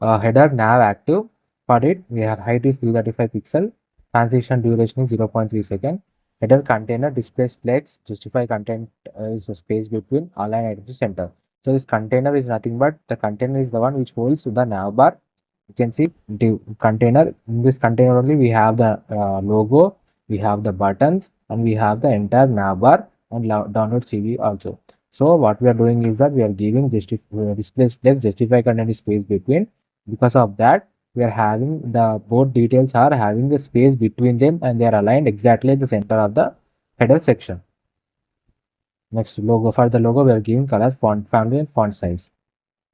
header nav active. For it, we have height is 335 pixel, transition duration is 0.3 second. Header container displays flex, justify content is a space between align item to center. So this container is nothing but the container is the one which holds the nav bar. You can see the container. In this container only we have the logo, we have the buttons, and we have the entire nav bar and download CV also. So what we are doing is that we are giving display flex, justify content is space between. Because of that, we are having the both details are having the space between them and they are aligned exactly at the center of the header section. Next logo, for the logo we are giving color, font family, and font size.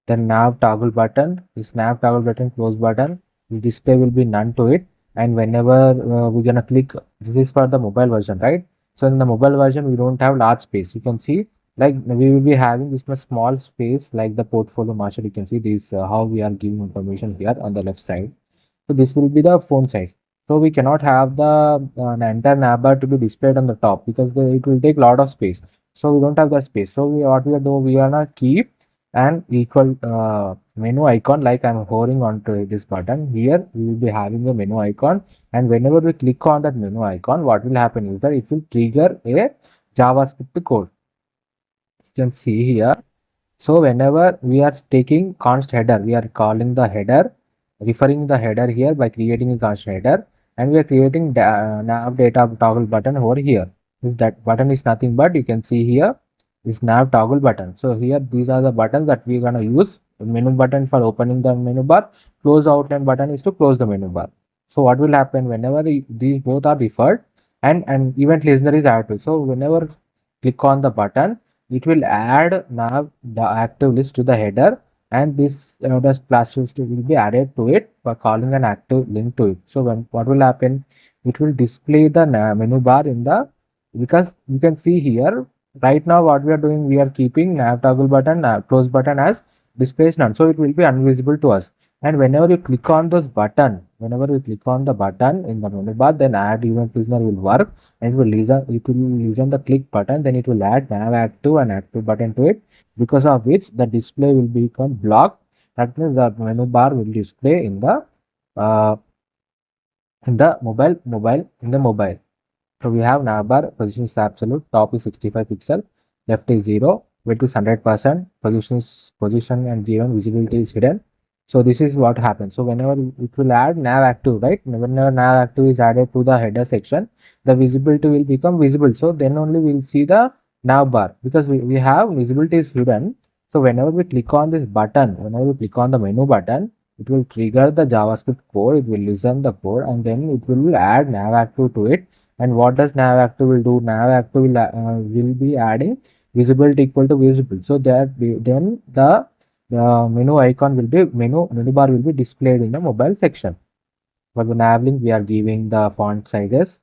Then nav toggle button, this nav toggle button close button, the display will be none to it, and whenever we're gonna click, this is for the mobile version, right? So in the mobile version we don't have large space. You can see like we will be having this much small space like the portfolio master. You can see this how we are giving information here on the left side. So this will be the font size. So we cannot have the entire navbar to be displayed on the top because it will take a lot of space. So we don't have that space. So what we are doing, we are gonna keep an equal menu icon. Like I'm hovering onto this button here, we will be having a menu icon, and whenever we click on that menu icon, what will happen is that it will trigger a JavaScript code. You can see here So whenever we are taking const header, we are calling the header, referring the header here by creating a const header, and we are creating nav data toggle button over here. That button is nothing but, you can see here, is nav toggle button. So here these are the buttons that we are gonna use. The menu button for opening the menu bar, close outline button is to close the menu bar. So what will happen whenever these both are referred, and event listener is added. So whenever click on the button, it will add now the active list to the header, and this the splash list will be added to it by calling an active link to it. So when what will happen, it will display the menu bar in the, because you can see here right now what we are doing, we are keeping nav toggle button, close button as displays none, so it will be invisible to us. And whenever you click on those button, whenever you click on the button in the menu bar, then add event listener will work, and it will listen the click button, then it will add nav active and active button to it, because of which the display will become blocked. That means the menu bar will display uh, in the mobile. So we have navbar, position is absolute, top is 65 pixel, left is 0, width is 100%, position and given visibility is hidden. So this is what happens. So whenever it will add nav active, right? Whenever nav active is added to the header section, the visibility will become visible. So then only we will see the nav bar, because we have visibility is hidden. So whenever we click on this button, whenever we click on the menu button, it will trigger the JavaScript code, it will listen the code, and then it will add nav active to it. And what does nav active will do? Nav active will be adding visibility equal to visible. So that then the menu icon will be menu bar will be displayed in the mobile section. For the nav link, we are giving the font sizes.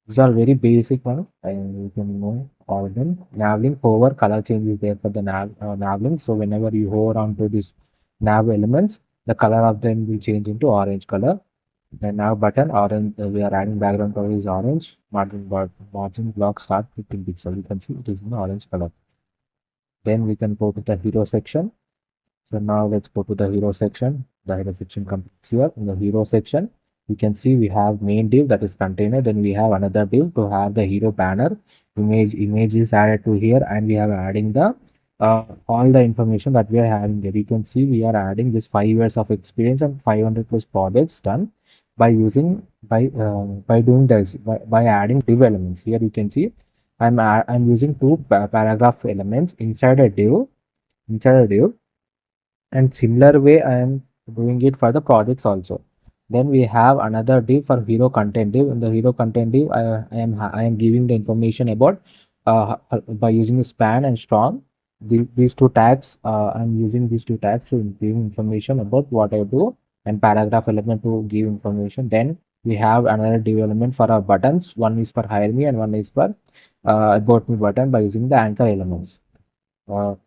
These are very basic one, and you can know all of them. Nav link hover color change is there for the nav link. So whenever you hover onto this nav elements, the color of them will change into orange color. The nav button orange, we are adding background color is orange. Margin block start 15 pixel. You can see it is in orange color. Then we can go to the hero section. So now let's go to the hero section. The hero section completes here. In the hero section, you can see we have main div, that is container. Then we have another div to have the hero banner. Image is added to here, and we have adding the all the information that we are having there. You can see we are adding this 5 years of experience and 500 plus projects done by using by doing this by adding div elements. Here you can see I'm using two paragraph elements inside a div, and similar way I am doing it for the projects also. Then we have another div for hero content div. In the hero content div, I am giving the information about by using span and strong. These two tags, I'm using these two tags to give information about what I do, and paragraph element to give information. Then we have another div element for our buttons. One is for hire me and one is for about me button by using the anchor elements. You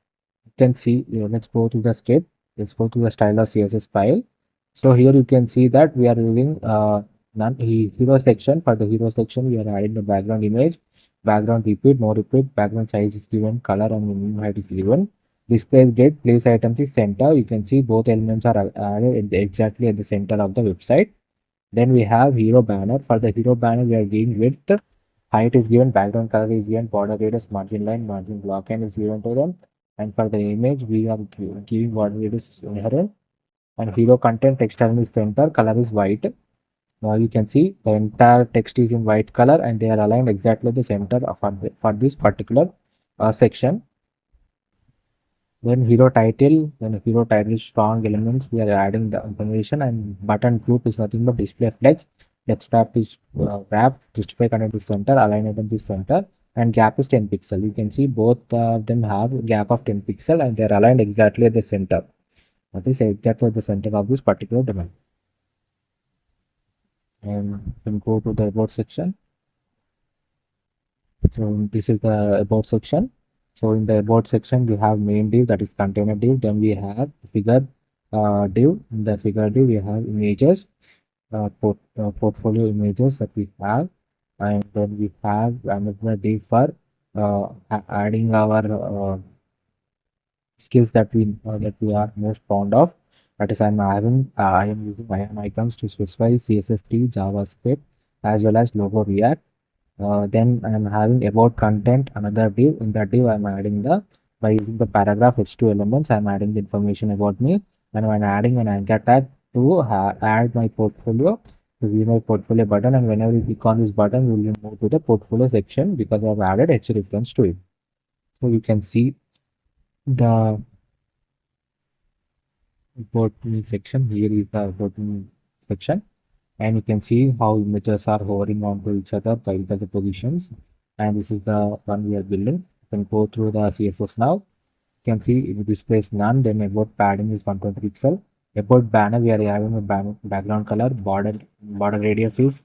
can see, let's go to the script. Let's go to the style of CSS file. So here you can see that we are using hero section. For the hero section, we are adding the background image, background repeat, no repeat, background size is given, color and minimum height is given. Display date, place items is center. You can see both elements are added exactly at the center of the website. Then we have hero banner. For the hero banner, we are giving width, height is given, background color is given, border radius, margin line, margin block and is given to them. And for the image, we are giving border radius inherent, and hero content text element is center, color is white. Now you can see the entire text is in white color, and they are aligned exactly the center for this particular section. Then hero title, strong elements, we are adding the information, and button group is nothing but display flex. Desktop is wrap, justify content is center, align item is center, and gap is 10 pixel. You can see both of them have gap of 10 pixel, and they are aligned exactly at the center. That is exactly at the center of this particular domain. And then go to the about section. So this is the about section. So in the about section, we have main div, that is container div. Then we have figure div. In the figure div, we have images, portfolio images that we have, and then we have another div for adding our skills that we are most fond of. That is, I am using ion icons to specify CSS3, JavaScript, as well as logo React. Then I am having about content, another div. In that div, I am adding the By using the paragraph H2 elements, I'm adding the information about me, and I'm adding an anchor tag to add my portfolio to view my portfolio button, and whenever you click on this button, we will move to the portfolio section because I've added H reference to it. So you can see the about me section. Here is the about me section, and you can see how images are hovering onto each other by the positions, and this is the one we are building. You can go through the CSS now. You can see it displays none. Then about padding is 120 pixel. About banner, we are having a background color. Border radius is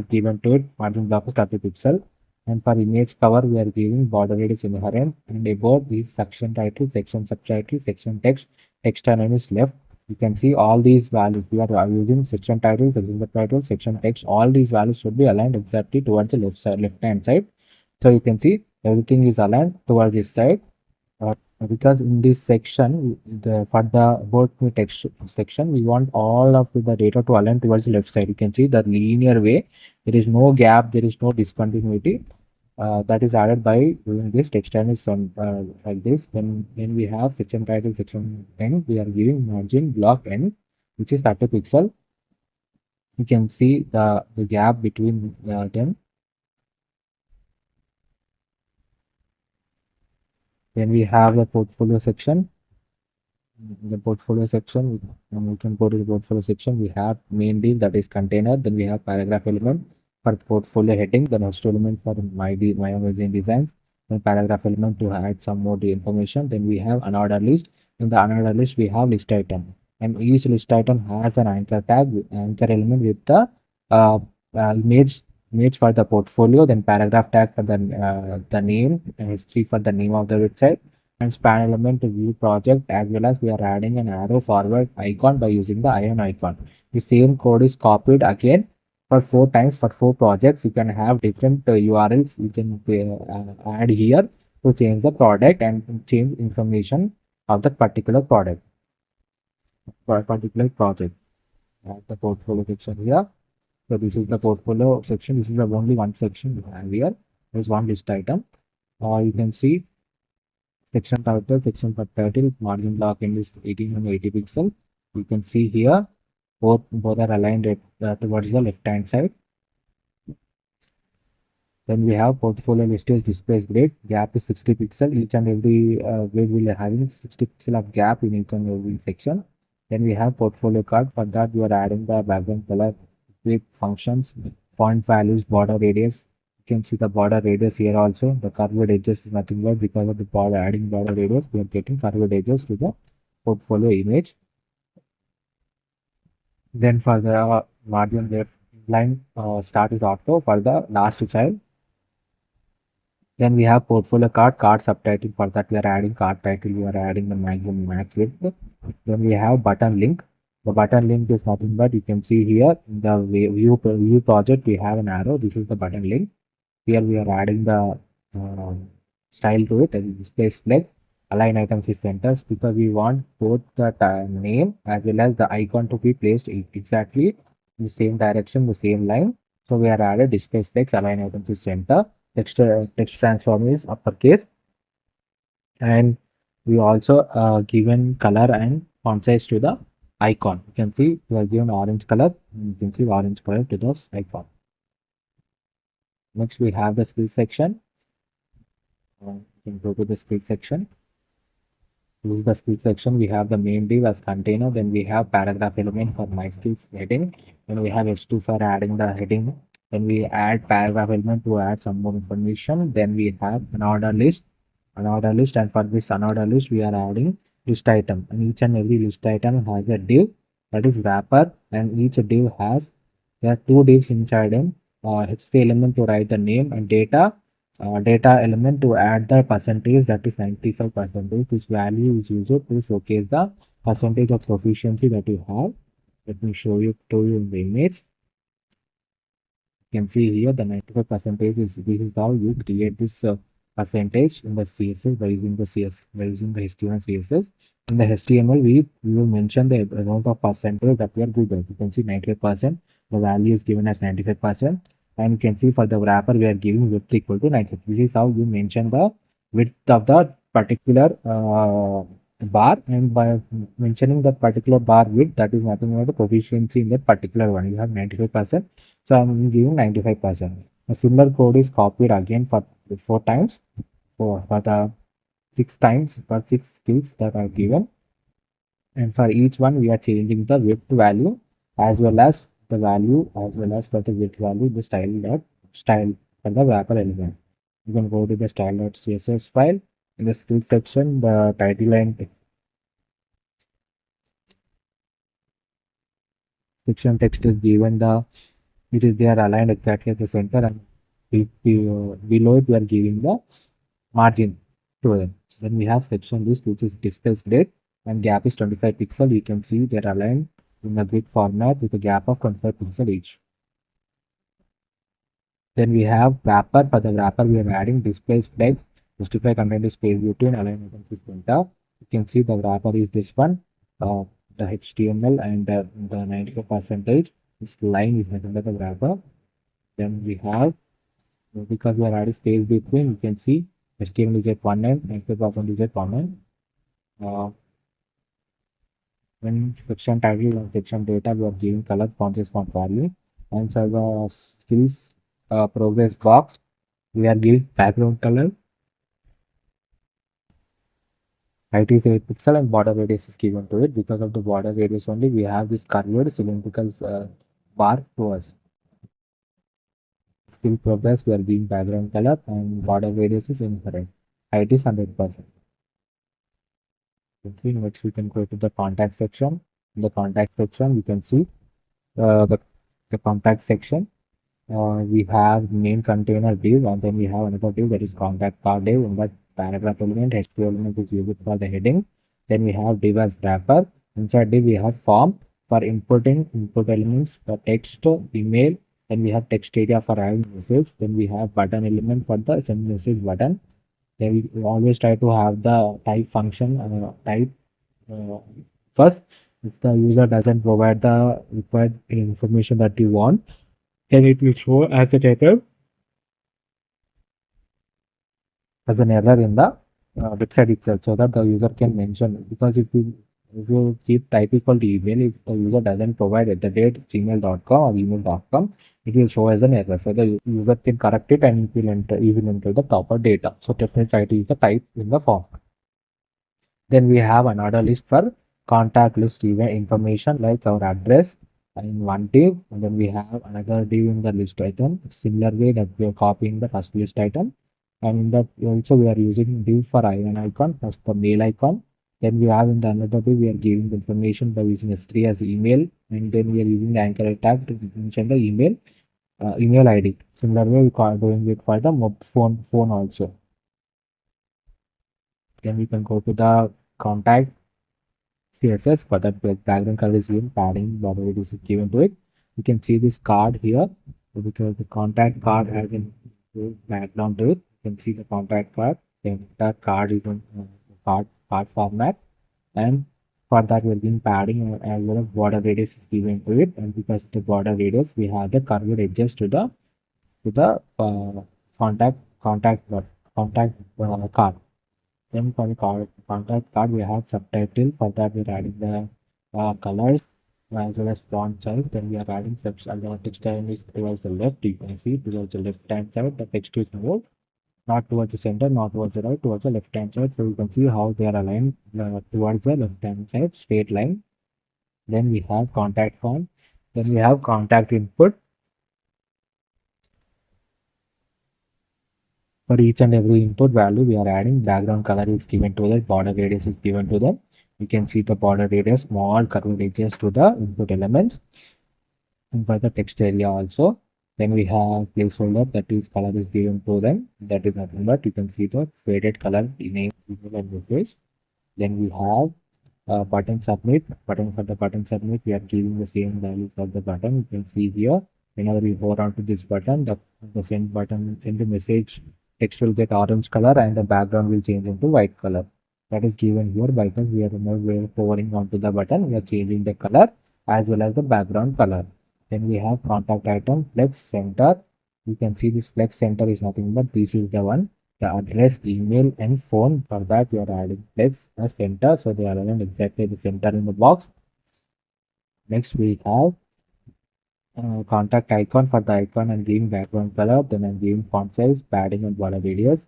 given to it. Margin block is 30 pixel. And for image cover, we are giving border radius inherent. And about these section title, section subtitle, section text, text name is left. You can see all these values. We are using section title, section subtitle, section text. All these values should be aligned exactly towards the left hand side. So you can see everything is aligned towards this side. Because in this section, for the about me text section, we want all of the data to align towards the left side. You can see the linear way. There is no gap. There is no discontinuity. That is added by doing this text line is on like this. When we have section title, section n, we are giving margin block n, which is 30 pixel. You can see the gap between them. Then we have the portfolio section. The portfolio section, and we can go to the portfolio section. We have main div, that is container. Then we have paragraph element for portfolio heading. Then host element for my amazing designs. Then paragraph element to add some more information. Then we have unordered list. In the unordered list, we have list item, and each list item has an anchor tag, anchor element with the uh, image for the portfolio. Then paragraph tag for the name, and history for the name of the website, and span element to view project, as well as we are adding an arrow forward icon by using the iron icon. The same code is copied again for 4 times for 4 projects. You can have different URLs you can add here to change the product and change information of that particular product for a particular project. The portfolio section here. So this is the portfolio section. This is the only one section we have here. There's one list item. You can see section title, section for title, margin block in this 1880 pixel. You can see here both are aligned towards the left hand side. Then we have portfolio list is displays grid, gap is 60 pixel. Each and every grid will having 60 pixel of gap in each and every section. Then we have portfolio card. For that, we are adding the background color with functions, font values, border radius. You can see the border radius here also. The curved edges is nothing but because of the border adding border radius, we are getting curved edges to the portfolio image. Then for the margin left line start is auto for the last child. Then we have portfolio card subtitle. For that, we are adding card title, we are adding the maximum max width. Then we have button link. The button link is nothing but you can see here in the view project, we have an arrow. This is the button link. Here we are adding the style to it, and display flex. Align items is centers because we want both the name as well as the icon to be placed exactly in the same direction, the same line. So we are added display flex, align items is center. Text transform is uppercase, and we also given color and font size to the icon. You can see we are given orange color. You can see orange color to the icon. Next we have the skill section. You can go to the skill section. This is the skill section. We have the main div as container. Then we have paragraph element for my skills heading. Then we have h2 for adding the heading. Then we add paragraph element to add some more information. Then we have an order list, and for this unordered list we are adding list item, and each and every list item has a div, that is wrapper, and each div has there are 2 divs inside them. HT element to write the name, and data element to add the percentage, that is 95%. This value is used to showcase the percentage of proficiency that you have. Let me show you in the image. You can see here the 95% is this is how you create this percentage in the CSS by using the HTML and CSS. In the HTML, we will mention the amount of percentage that we are good at. You can see 95%. The value is given as 95%, and you can see for the wrapper we are giving width equal to 95. This is how you mention the width of the particular bar, and by mentioning that particular bar width, that is nothing but the proficiency in that particular one. You have 95%, so I'm giving 95%. A similar code is copied again for 4 times, for the 6 times for 6 skills that are given, and for each one we are changing the width value as well as the value, as well as for the width value the style for the wrapper element. You can go to the style.css file. In the skill section, the title and section text is given, they are aligned exactly at the center, and below it we are giving the margin to them. Then we have section list, which is displays grid, and gap is 25 pixel. You can see they're aligned in a grid format with a gap of 25 pixel each. Then we have wrapper. For the wrapper, we are adding displays flex, justify content is space between, align items is center. You can see the wrapper is this one, the HTML, and the 95%. This line is nothing but the wrapper. Then we have, because we are adding space between, you can see HTML is at 1 end, 95% is at 1 end. When section title and section data, we are giving color, font is font value, and for the skills progress box, we are giving background color, height is 8 pixel, and border radius is given to it. Because of the border radius only, we have this curved cylindrical bar to us. Skill progress, we are giving background color, and border radius is incorrect. Height is 100%. Next, we can go to the contact section. In the contact section, you can see the contact section. We have main container div, and then we have another div, that is contact card div. In that paragraph element, HTML element is used for the heading. Then we have div as wrapper. Inside div we have form for inputting input elements, for text, email. Then we have text area for adding message. Then we have button element for the send message button. Then we always try to have the type function type first. If the user doesn't provide the required information that you want, then it will show as a type as an error in the website itself, so that the user can mention. Because if you keep type equal to email, if the user doesn't provide at the date gmail.com or email.com, it will show as an error, so the user can correct it and it will enter the proper data. So definitely try to use the type in the form. Then we have another list for contact list event information, like our address in one div, and then we have another div in the list item. Similar way that we are copying the first list item, and in that also we are using div for icon as the mail icon. Then we have in the another div we are giving the information by using S3 as email, and then we are using the anchor tag to mention the email ID. Similar way we are doing it for the phone also. Then we can go to the contact CSS. For that, background color is given, padding, border radius is given to it. You can see this card here, because the contact card has a background to it. You can see the contact card. Then that card is in card format, and for that we're giving padding as well as border radius is given to it. And because of the border radius, we have the curved edges to the contact card. Then for the contact card, we have subtitle. For that, we're adding the colors as well as font size. Then we are adding the text time is towards the left. You can see towards the left hand side, the text is moved, not towards the center, not towards the right, towards the left hand side. So you can see how they are aligned towards the left hand side, straight line. Then we have contact font. Then we have contact input. For each and every input value, we are adding background color is given to that, border radius is given to them. You can see the border radius, small curved edges to the input elements. And for the text area also, then we have placeholder, that is color is given to them. That is nothing but you can see the faded color name, email, and message. Then we have button submit. Button, for the button submit, we are giving the same values of the button. You can see here, whenever we hold on to this button, the send button, send the message text will get orange color, and the background will change into white color. That is given here because we are hovering onto the button, we are changing the color as well as the background color. Then we have contact item flex center. You can see this flex center is nothing but this is the one. the address, email, and phone. For that, we are adding flex as center, so they are aligned exactly the center in the box. Next, we have contact icon. For the icon, I'm giving background color, then I'm giving font size, padding, and border radius.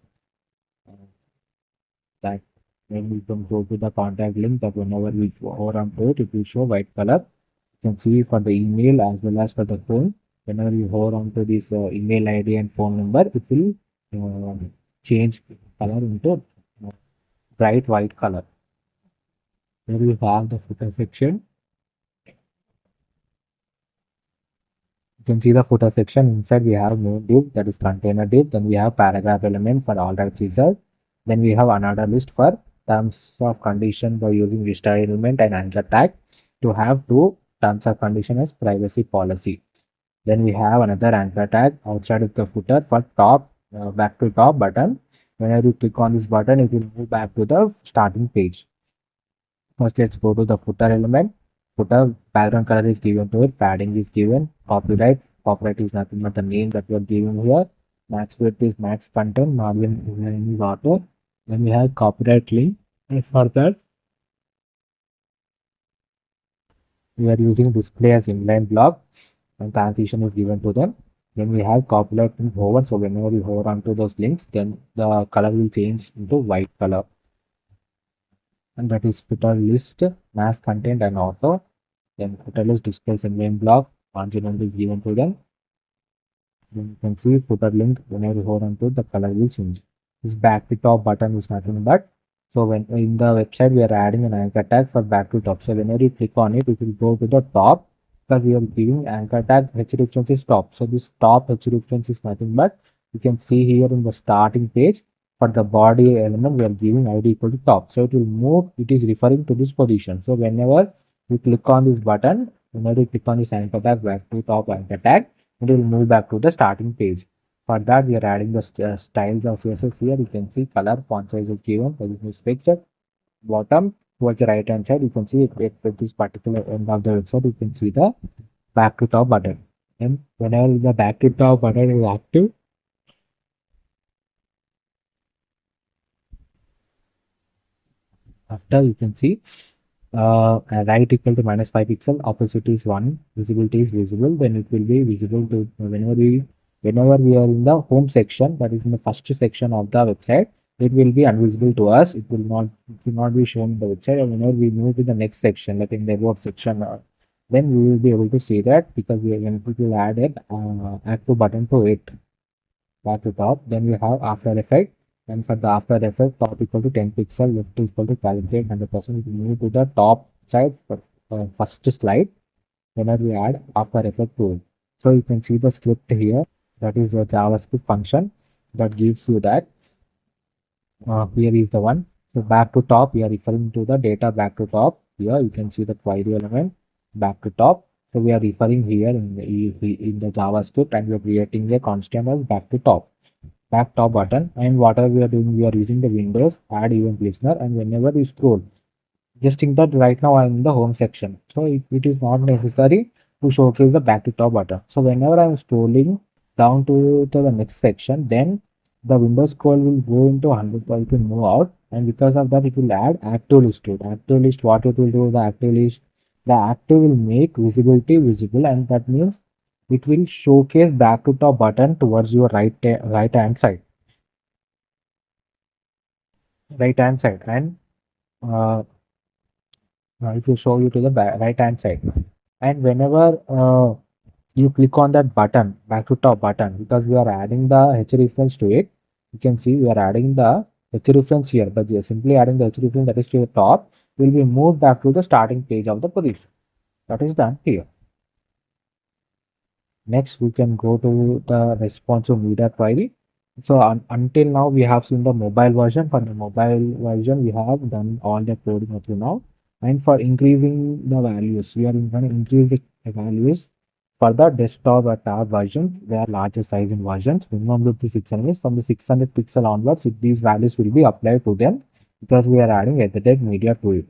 That then we can go to the contact link that whenever we hover onto it, it will show white color. You can see for the email as well as for the phone. Whenever you hover onto this email ID and phone number, it will change color into bright white color. Here we have the footer section. You can see the footer section. Inside we have main div, that is container div. Then we have paragraph element for all that result. Then we have another list for terms of condition by using register element and anchor tag to have two terms of condition as privacy policy. Then we have another anchor tag outside of the footer for top back to top button. Whenever you click on this button, it will move back to the starting page. First, let's go to the footer element. Footer background color is given to it, padding is given, copyright. Copyright is nothing but the name that we are giving here. Max width is max content, margin is auto. Then we have copyright link. And for that, we are using display as inline block and transition is given to them. Then we have copyright link hover. So whenever we hover onto those links, then the color will change into white color. And that is footer list, mass content and auto. Then footer list displays inline block, margin is given to them. Then you can see footer link whenever you hold onto the color will change. This back to top button is nothing but, so when in the website we are adding an anchor tag for back to top. So whenever you click on it, it will go to the top because we are giving anchor tag h reference is top. So this top h reference is nothing but, you can see here in the starting page for the body element we are giving id equal to top. So it will move, it is referring to this position. So whenever you click on this button, whenever you click on this anchor tag back to top anchor tag, it will move back to the starting page. For that, we are adding the styles of CSS here. You can see color, font size is given, position is fixed. Bottom towards the right hand side, you can see it at this particular end of the website, you can see the back to top button. And whenever the back to top button is active, after you can see right equal to -5 pixel, opacity is 1, visibility is visible, then it will be visible to whenever we are in the home section, that is in the first section of the website, it will be invisible to us. It will not be shown in the website. And whenever we move to the next section, like in the about section, then we will be able to see that because we will add an active button to it back to top. Then we have after effect. And for the after effect, top equal to 10 pixel, left equal to calculate 100%. We move to the top side for first slide whenever we add after effect tool. So you can see the script here, that is the JavaScript function that gives you that. Here is the one. So back to top, we are referring to the data back to top. Here you can see the query element back to top. So we are referring here in the JavaScript, and we are creating a constant as back to top. Back top button, and whatever we are doing, we are using the Windows add event listener, and whenever you scroll, just think that right now I'm in the home section, so it is not necessary to showcase the back to top button. So whenever I'm scrolling down to the next section, then the Windows scroll will go into 100%, it will move out, and because of that it will add active list to it. Active list, what it will do, the active list, the active will make visibility visible, and that means it will showcase back to top button towards your right hand side, and uh, it will show you to the right hand side. And whenever you click on that button, back to top button, because we are adding the h reference to it, you can see we are adding the h reference here, but we are simply adding the h reference, that is to the top, will be moved back to the starting page of the position. That is done here. Next, we can go to the responsive media query. So until now, we have seen the mobile version. For the mobile version, we have done all the coding up to now. And for increasing the values, we are going to increase the values for the desktop or tab version. They are larger size in versions. Minimum width is 600. From the 600 pixel onwards, these values will be applied to them because we are adding edited media to it.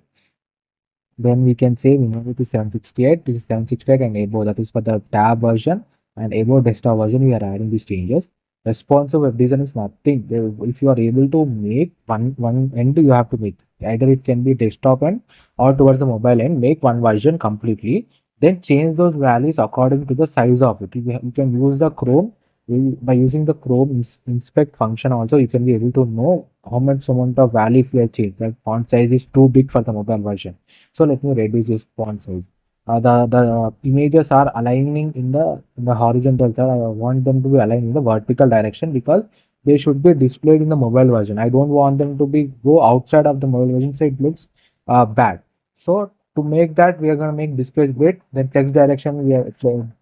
Then we can say minimum width is 768. This is 768 and above. That is for the tab version, and above desktop version we are adding these changes. Responsive web design is nothing. If you are able to make one end, you have to make either it can be desktop end or towards the mobile end. Make one version completely, then change those values according to the size of it. You can use the Chrome by using the Chrome inspect function. Also, you can be able to know how much amount of value if you have changed. Like font size is too big for the mobile version, so let me reduce this font size. The images are aligning in the horizontal side. I want them to be aligned in the vertical direction because they should be displayed in the mobile version. I don't want them to be go outside of the mobile version, so it looks bad. So to make that, we are going to make displays grid. Then flex direction, we are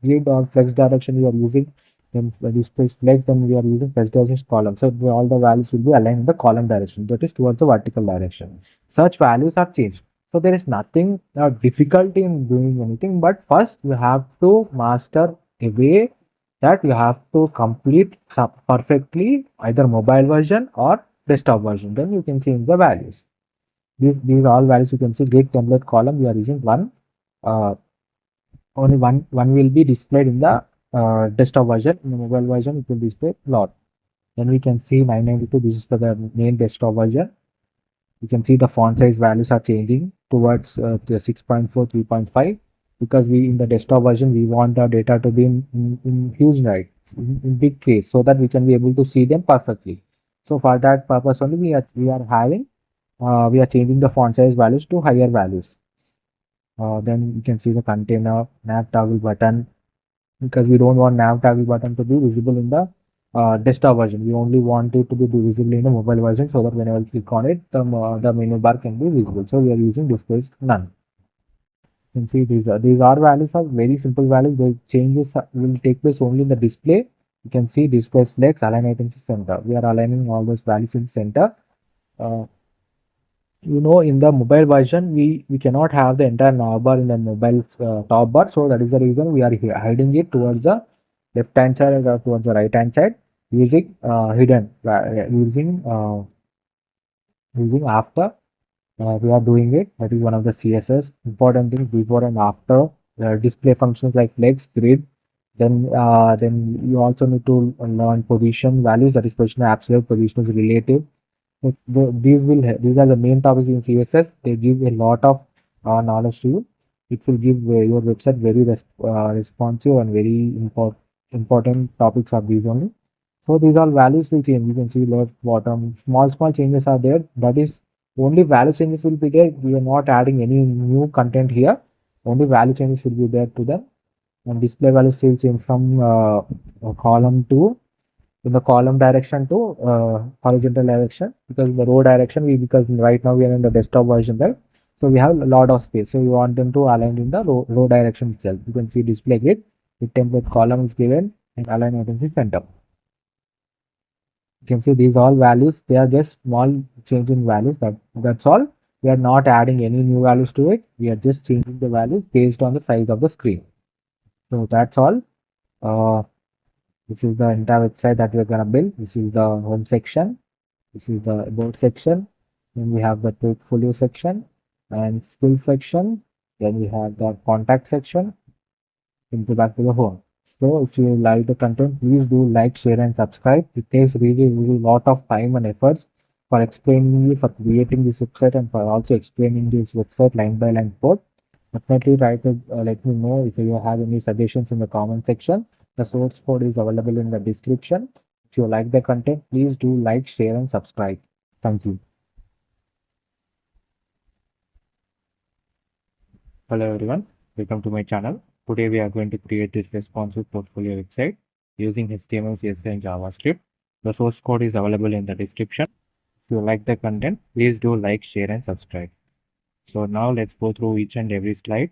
grid or flex direction we are using. Then displays flex, then we are using flex direction column. So all the values will be aligned in the column direction, that is towards the vertical direction. Such values are changed. So there is nothing difficulty in doing anything, but first you have to master a way that you have to complete perfectly either mobile version or desktop version. Then you can change the values. These are all values you can see. Grid template column we are using one. Uh, Only one will be displayed in the desktop version. In the mobile version, it will display lot. Then we can see 992. This is for the main desktop version. You can see the font size values are changing towards the 6.4, 3.5 because we in the desktop version we want the data to be in huge, right, in big case, so that we can be able to see them perfectly. So for that purpose only we are changing the font size values to higher values. Then you can see the container nav toggle button because we don't want nav toggle button to be visible in the desktop version. We only want it to be visible in the mobile version so that whenever we click on it, the menu bar can be visible. So we are using displays none. You can see these are values are very simple values. The changes will take place only in the display. You can see display flex, align items to center. We are aligning all those values in center. Uh, in the mobile version, we cannot have the entire navbar in the mobile top bar. So that is the reason we are hiding it towards the left hand side or towards the right hand side using hidden using after we are doing it. That is one of the CSS important things before and after display functions like flex, grid. Then you also need to learn position values. That is position absolute, position is relative. These are the main topics in CSS. They give a lot of knowledge to you. It will give your website very responsive and very important topics are these only. So these all values will change. You can see left, bottom, small changes are there. That is only value changes will be there. We are not adding any new content here. Only value changes will be there to them. And display value still change from column to in the column direction to horizontal direction because in the row direction because right now we are in the desktop version, right? So we have a lot of space, so we want them to align in the row direction itself. You can see display grid with template column is given and align items is center. You can see these all values, they are just small change in values. That's all. We are not adding any new values to it. We are just changing the values based on the size of the screen. So that's all. This is the entire website that we're gonna build. This is the home section. This is the about section. Then we have the portfolio section and skill section. Then we have the contact section. Then go back to the home. So if you like the content, please do like, share, and subscribe. It takes really lot of time and efforts for explaining you for creating this website and for also explaining this website line by line code. Definitely try to let me know if you have any suggestions in the comment section. The source code is available in the description. If you like the content, please do like, share, and subscribe. Thank you. Hello everyone, welcome to my channel. Today we are going to create this responsive portfolio website using HTML, CSS, and JavaScript. The source code is available in the description. If you like the content, please do like, share, and subscribe. So now let's go through each and every slide.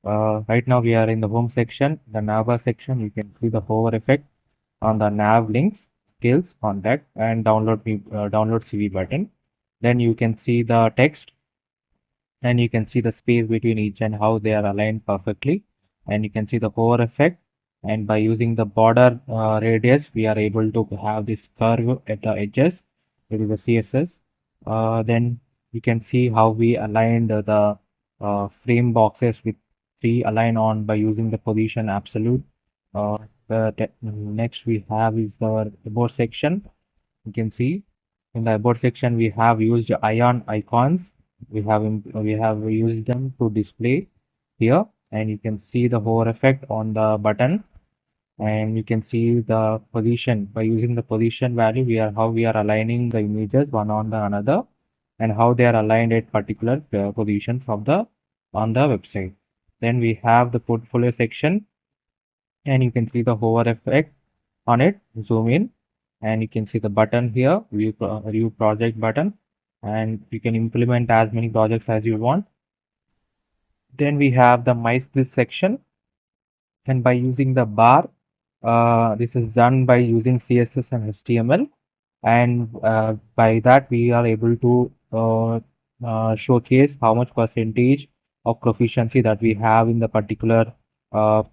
Right now we are in the home section, the navbar section. You can see the hover effect on the nav links, skills, contact, and download CV button. Then you can see the text, and you can see the space between each and how they are aligned perfectly. And you can see the hover effect. And by using the border radius, we are able to have this curve at the edges. It is a CSS. Then you can see how we aligned the frame boxes with 3 align on by using the position absolute. Next we have is our about section. You can see in the about section we have used ion icons. We have used them to display here, and you can see the hover effect on the button, and you can see the position. By using the position value, we are aligning the images one on the another, and how they are aligned at particular positions of the on the website. Then we have the portfolio section, and you can see the hover effect on it. Zoom in, and you can see the button here, view project button, and you can implement as many projects as you want. Then we have the my skills section, and by using the bar, this is done by using CSS and HTML, and by that we are able to showcase how much percentage of proficiency that we have in the particular uh,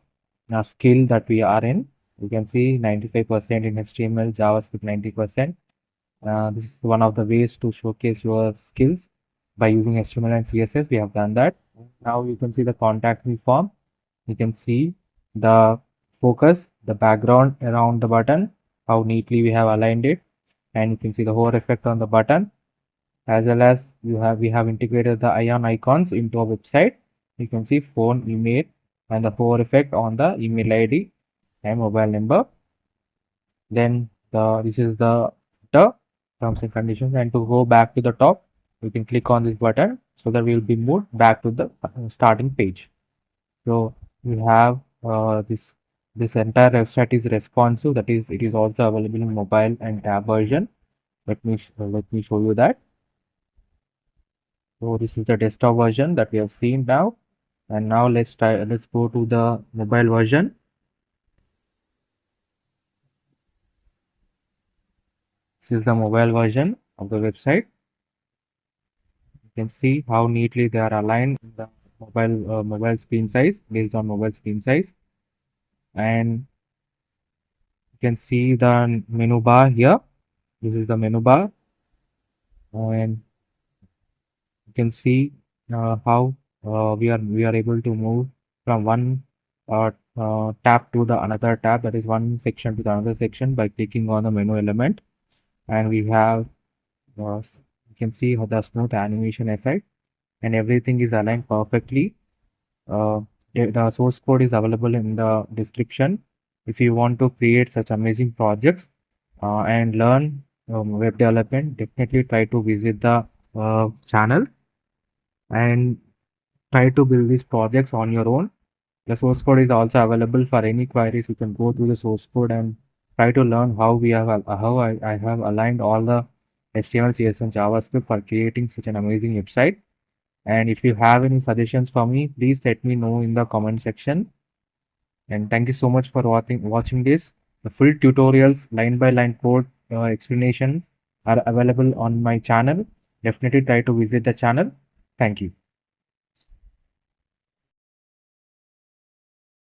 skill that we are in. You can see 95% in HTML, JavaScript 90%. This is one of the ways to showcase your skills by using HTML and CSS. We have done that. Now you can see the contact me form. You can see the focus, the background around the button, how neatly we have aligned it, and you can see the hover effect on the button, as well as we have integrated the ion icons into our website. You can see phone, email, and the hover effect on the email ID and mobile number. Then this is the terms and conditions, and to go back to the top, you can click on this button so that we will be moved back to the starting page. So we have this entire website is responsive, that is, it is also available in mobile and tab version. Let me show you that. So this is the desktop version that we have seen now, and now let's go to the mobile version. This is the mobile version of the website. You can see how neatly they are aligned in the mobile screen size, based on mobile screen size, and you can see the menu bar here. This is the menu bar, and you can see how we are able to move from one tab to the another tab, that is one section to the another section, by clicking on the menu element. And we have you can see how the smooth animation effect, and everything is aligned perfectly. The source code is available in the description. If you want to create such amazing projects and learn web development, definitely try to visit the channel and try to build these projects on your own. The source code is also available for any queries. You can go through the source code and try to learn how I have aligned all the HTML, CSS, and JavaScript for creating such an amazing website. And if you have any suggestions for me, please let me know in the comment section. And thank you so much for watching this. The full tutorials, line by line code explanations are available on my channel. Definitely try to visit the channel. Thank you.